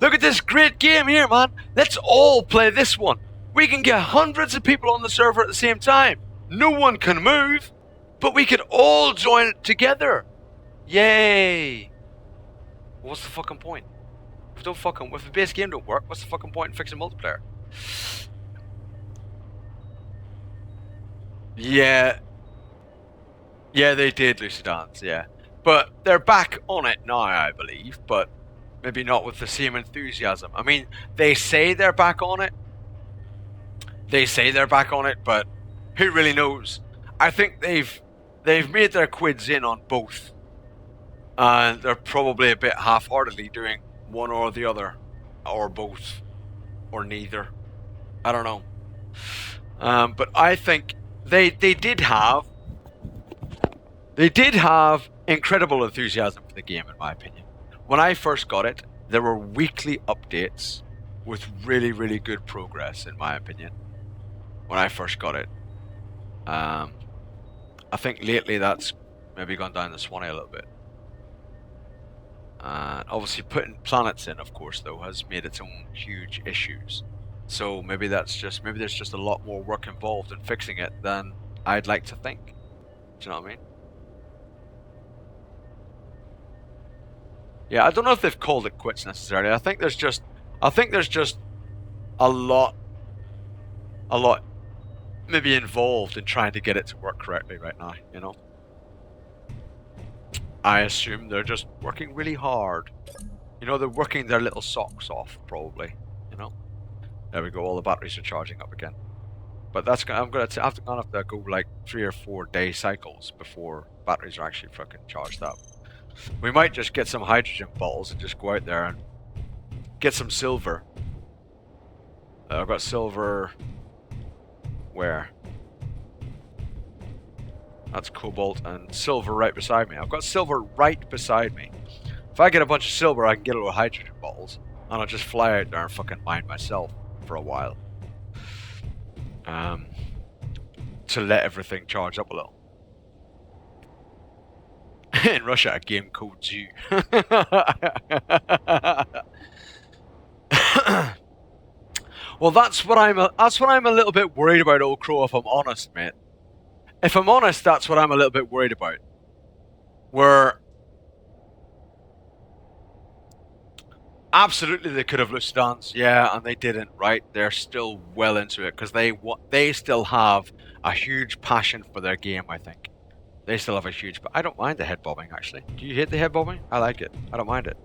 Look at this great game here, man. Let's all play this one. We can get hundreds of people on the server at the same time. No one can move, but we could all join it together. Yay! What's the fucking point? If the base game don't work, what's the fucking point in fixing multiplayer? Yeah. Yeah, they did, Lucy Dance, yeah. But they're back on it now, I believe, but maybe not with the same enthusiasm. I mean, they say they're back on it. But who really knows? I think they've made their quids in on both. And they're probably a bit half-heartedly doing one or the other. Or both. Or neither. I don't know. But I think they did have incredible enthusiasm for the game, in my opinion. When I first got it, there were weekly updates with really, really good progress, in my opinion. When I first got it. I think lately that's maybe gone down the Swanee a little bit. Obviously putting planets in, of course, though, has made its own huge issues. So maybe there's just a lot more work involved in fixing it than I'd like to think. Do you know what I mean? Yeah, I don't know if they've called it quits necessarily. I think there's just a lot maybe involved in trying to get it to work correctly right now, you know? I assume they're just working really hard. You know, they're working their little socks off, probably, you know? There we go, all the batteries are charging up again. But I'm gonna have to go like 3 or 4 day cycles before batteries are actually fucking charged up. We might just get some hydrogen bottles and just go out there and get some silver. I've got silver. Where? That's cobalt and silver right beside me. I've got silver right beside me. If I get a bunch of silver, I can get a little hydrogen bottles, and I'll just fly out there and fucking mine myself for a while. To let everything charge up a little. In Russia, a game codes you. Well, that's what I'm a little bit worried about, Old Crow, if I'm honest, mate. If I'm honest, that's what I'm a little bit worried about. Where Absolutely, they could have looked dance, yeah, and they didn't. Right? They're still well into it because they still have a huge passion for their game. I think they still have a huge. But I don't mind the head bobbing actually. Do you hate the head bobbing? I like it. I don't mind it.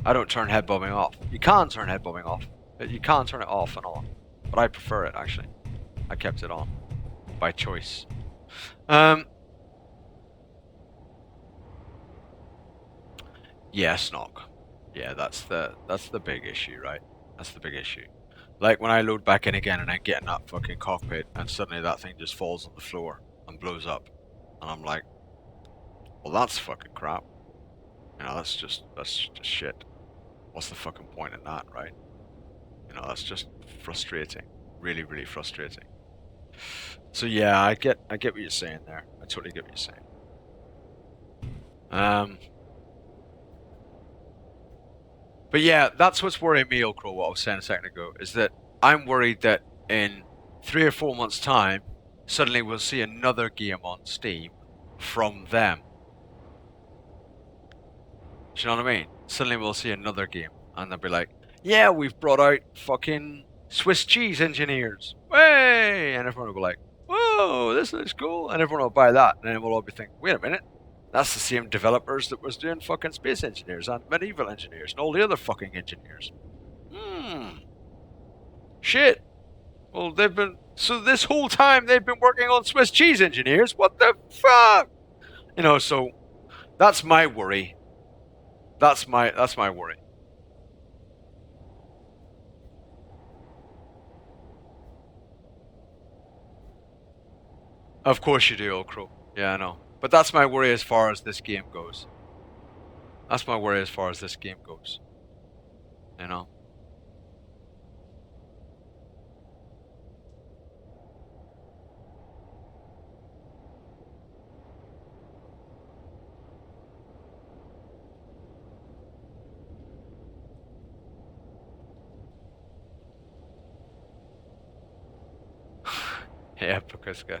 I don't turn head bobbing off. You can turn head bobbing off. You can turn it off and on, but I prefer it actually. I kept it on by choice. Yeah, Snog. Yeah, that's the big issue, right? That's the big issue. Like when I load back in again and I get in that fucking cockpit and suddenly that thing just falls on the floor and blows up. And I'm like, well that's fucking crap. You know, that's just shit. What's the fucking point in that, right? You know, that's just frustrating. Really, really frustrating. So yeah, I get what you're saying there. I totally get what you're saying. But yeah, that's what's worrying me, Okro, what I was saying a second ago, is that I'm worried that in 3 or 4 months' time, suddenly we'll see another game on Steam from them. Do you know what I mean? Suddenly we'll see another game, and they'll be like, yeah, we've brought out fucking Swiss cheese engineers. Way! And everyone will be like, whoa, this looks cool. And everyone will buy that, and then we'll all be thinking, wait a minute. That's the same developers that was doing fucking Space Engineers and Medieval Engineers and all the other fucking engineers. Shit. Well, so this whole time they've been working on Swiss cheese engineers. What the fuck? You know, so that's my worry. That's my worry. Of course you do, Okro. Yeah, I know. But that's my worry as far as this game goes. That's my worry as far as this game goes. You know? Yeah, Pukuska.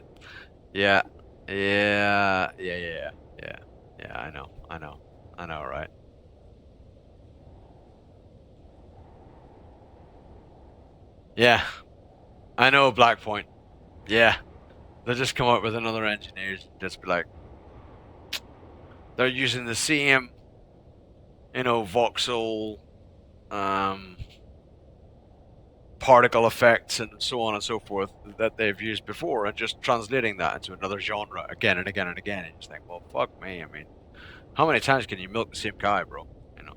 Yeah. Yeah, I know, right? Yeah, I know, Blackpoint. Yeah. They'll just come up with another engineer, just be like, they're using the same, voxel, particle effects and so on and so forth that they've used before, and just translating that into another genre again and again and again. And you just think, well, fuck me. I mean, how many times can you milk the same guy, bro? You know,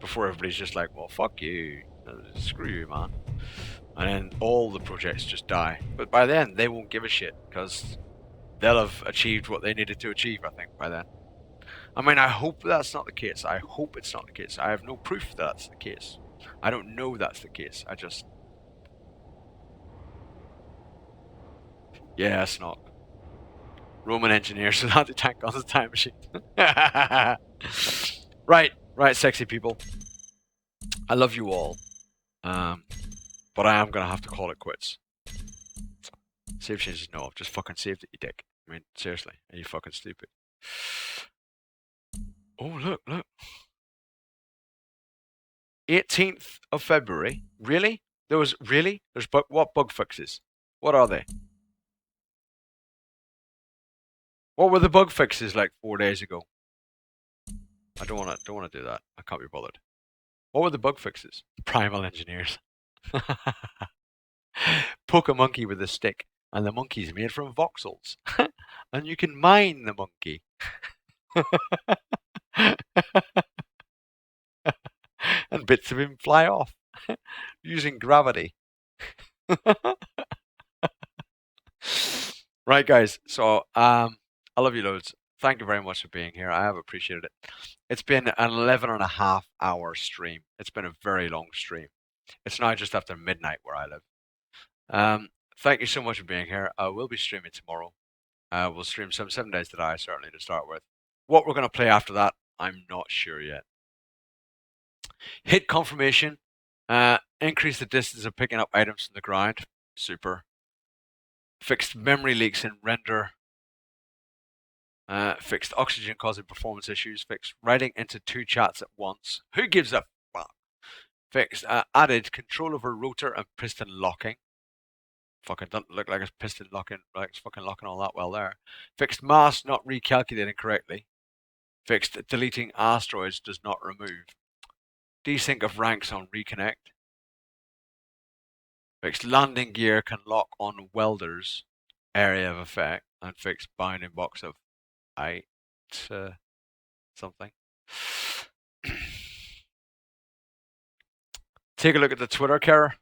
before everybody's just like, well, fuck you, screw you, man. And then all the projects just die. But by then, they won't give a shit because they'll have achieved what they needed to achieve, I think, by then. I mean, I hope that's not the case. I hope it's not the case. I have no proof that that's the case. I don't know that's the case. I just. Yeah, it's not. Roman engineers with anti-tank guns and time machine. Right, sexy people. I love you all. But I am gonna have to call it quits. Save changes, no, I've just fucking saved it, you dick. I mean, seriously, are you fucking stupid? Oh, look. 18th of February. Really? There's what bug fixes? What are they? What were the bug fixes like 4 days ago? I don't wanna do that. I can't be bothered. What were the bug fixes? Primal engineers. Poke a monkey with a stick, and the monkey's made from voxels. And you can mine the monkey. And bits of him fly off using gravity. Right, guys. So, I love you loads. Thank you very much for being here. I have appreciated it. It's been an 11.5 hour stream. It's been a very long stream. It's now just after midnight where I live. Thank you so much for being here. I will be streaming tomorrow. We'll stream some 7 Days to Die, certainly, to start with. What we're going to play after that, I'm not sure yet. Hit confirmation. Increase the distance of picking up items from the ground. Super. Fixed memory leaks in render. Fixed oxygen causing performance issues. Fixed writing into two chats at once. Who gives a fuck? Fixed added control over rotor and piston locking. Fucking doesn't look like it's piston locking, like it's fucking locking all that well there. Fixed mass not recalculating correctly. Fixed deleting asteroids does not remove. Desync of ranks on reconnect. Fixed landing gear can lock on welders area of effect. And fixed bounding box of 8 something. Take a look at the Twitter, Kara.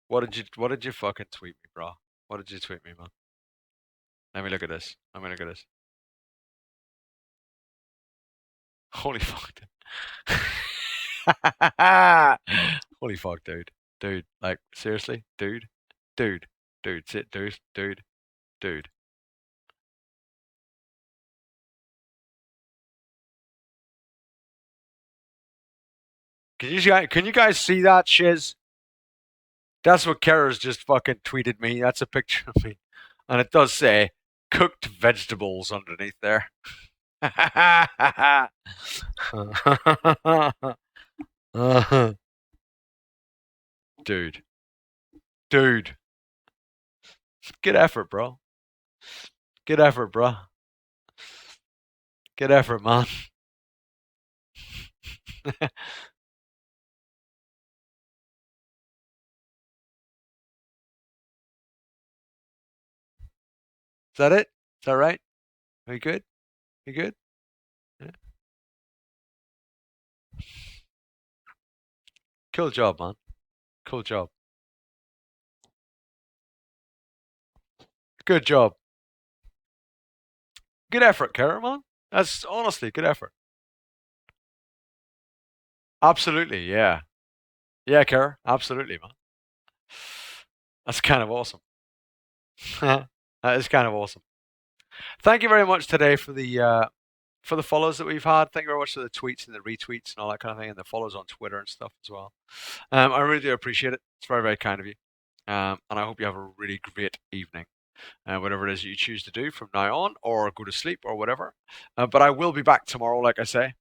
What did you fucking tweet me, bro? What did you tweet me, man? Let me look at this. Let me look at this. Holy fuck, dude. Holy fuck, dude. Dude, like, seriously? Dude? Dude. Dude, sit, dude. Dude. Dude. Can you guys see that, shiz? That's what Kara's just fucking tweeted me. That's a picture of me. And it does say cooked vegetables underneath there. Dude. Dude. Good effort, bro. Good effort, bro. Good effort, man. Is that it? Is that right? Are you good? You good? Yeah. Cool job, man. Cool job. Good job. Good effort, Kara, man. That's honestly good effort. Absolutely, yeah. Yeah, Kara, absolutely, man. That's kind of awesome. That is kind of awesome. Thank you very much today for the follows that we've had. Thank you very much for the tweets and the retweets and all that kind of thing, and the follows on Twitter and stuff as well. I really do appreciate it. It's very, very kind of you. And I hope you have a really great evening, whatever it is you choose to do from now on, or go to sleep or whatever. But I will be back tomorrow, like I say.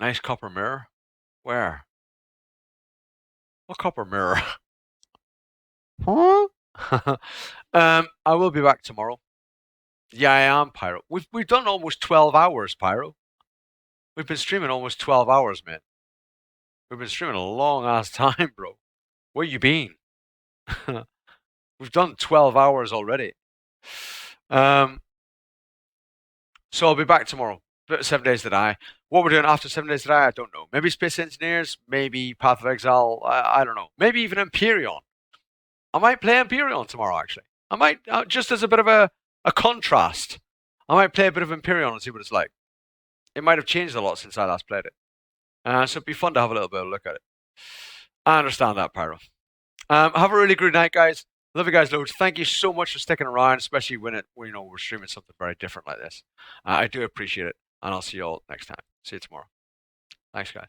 Nice copper mirror. Where? What copper mirror? Huh? I will be back tomorrow. Yeah, I am, Pyro. We've done almost 12 hours, Pyro. We've been streaming almost 12 hours, man. We've been streaming a long ass time, bro. Where you been? We've done 12 hours already. So I'll be back tomorrow. 7 Days to Die. What we're doing after 7 Days to Die, I don't know. Maybe Space Engineers, maybe Path of Exile, I don't know. Maybe even Empyrean. I might play Empyrean tomorrow, actually. I might, just as a bit of a contrast, I might play a bit of Empyrean and see what it's like. It might have changed a lot since I last played it. So it'd be fun to have a little bit of a look at it. I understand that, Pyro. Have a really good night, guys. Love you guys loads. Thank you so much for sticking around, especially when we're streaming something very different like this. I do appreciate it, and I'll see you all next time. See you tomorrow. Thanks, guys.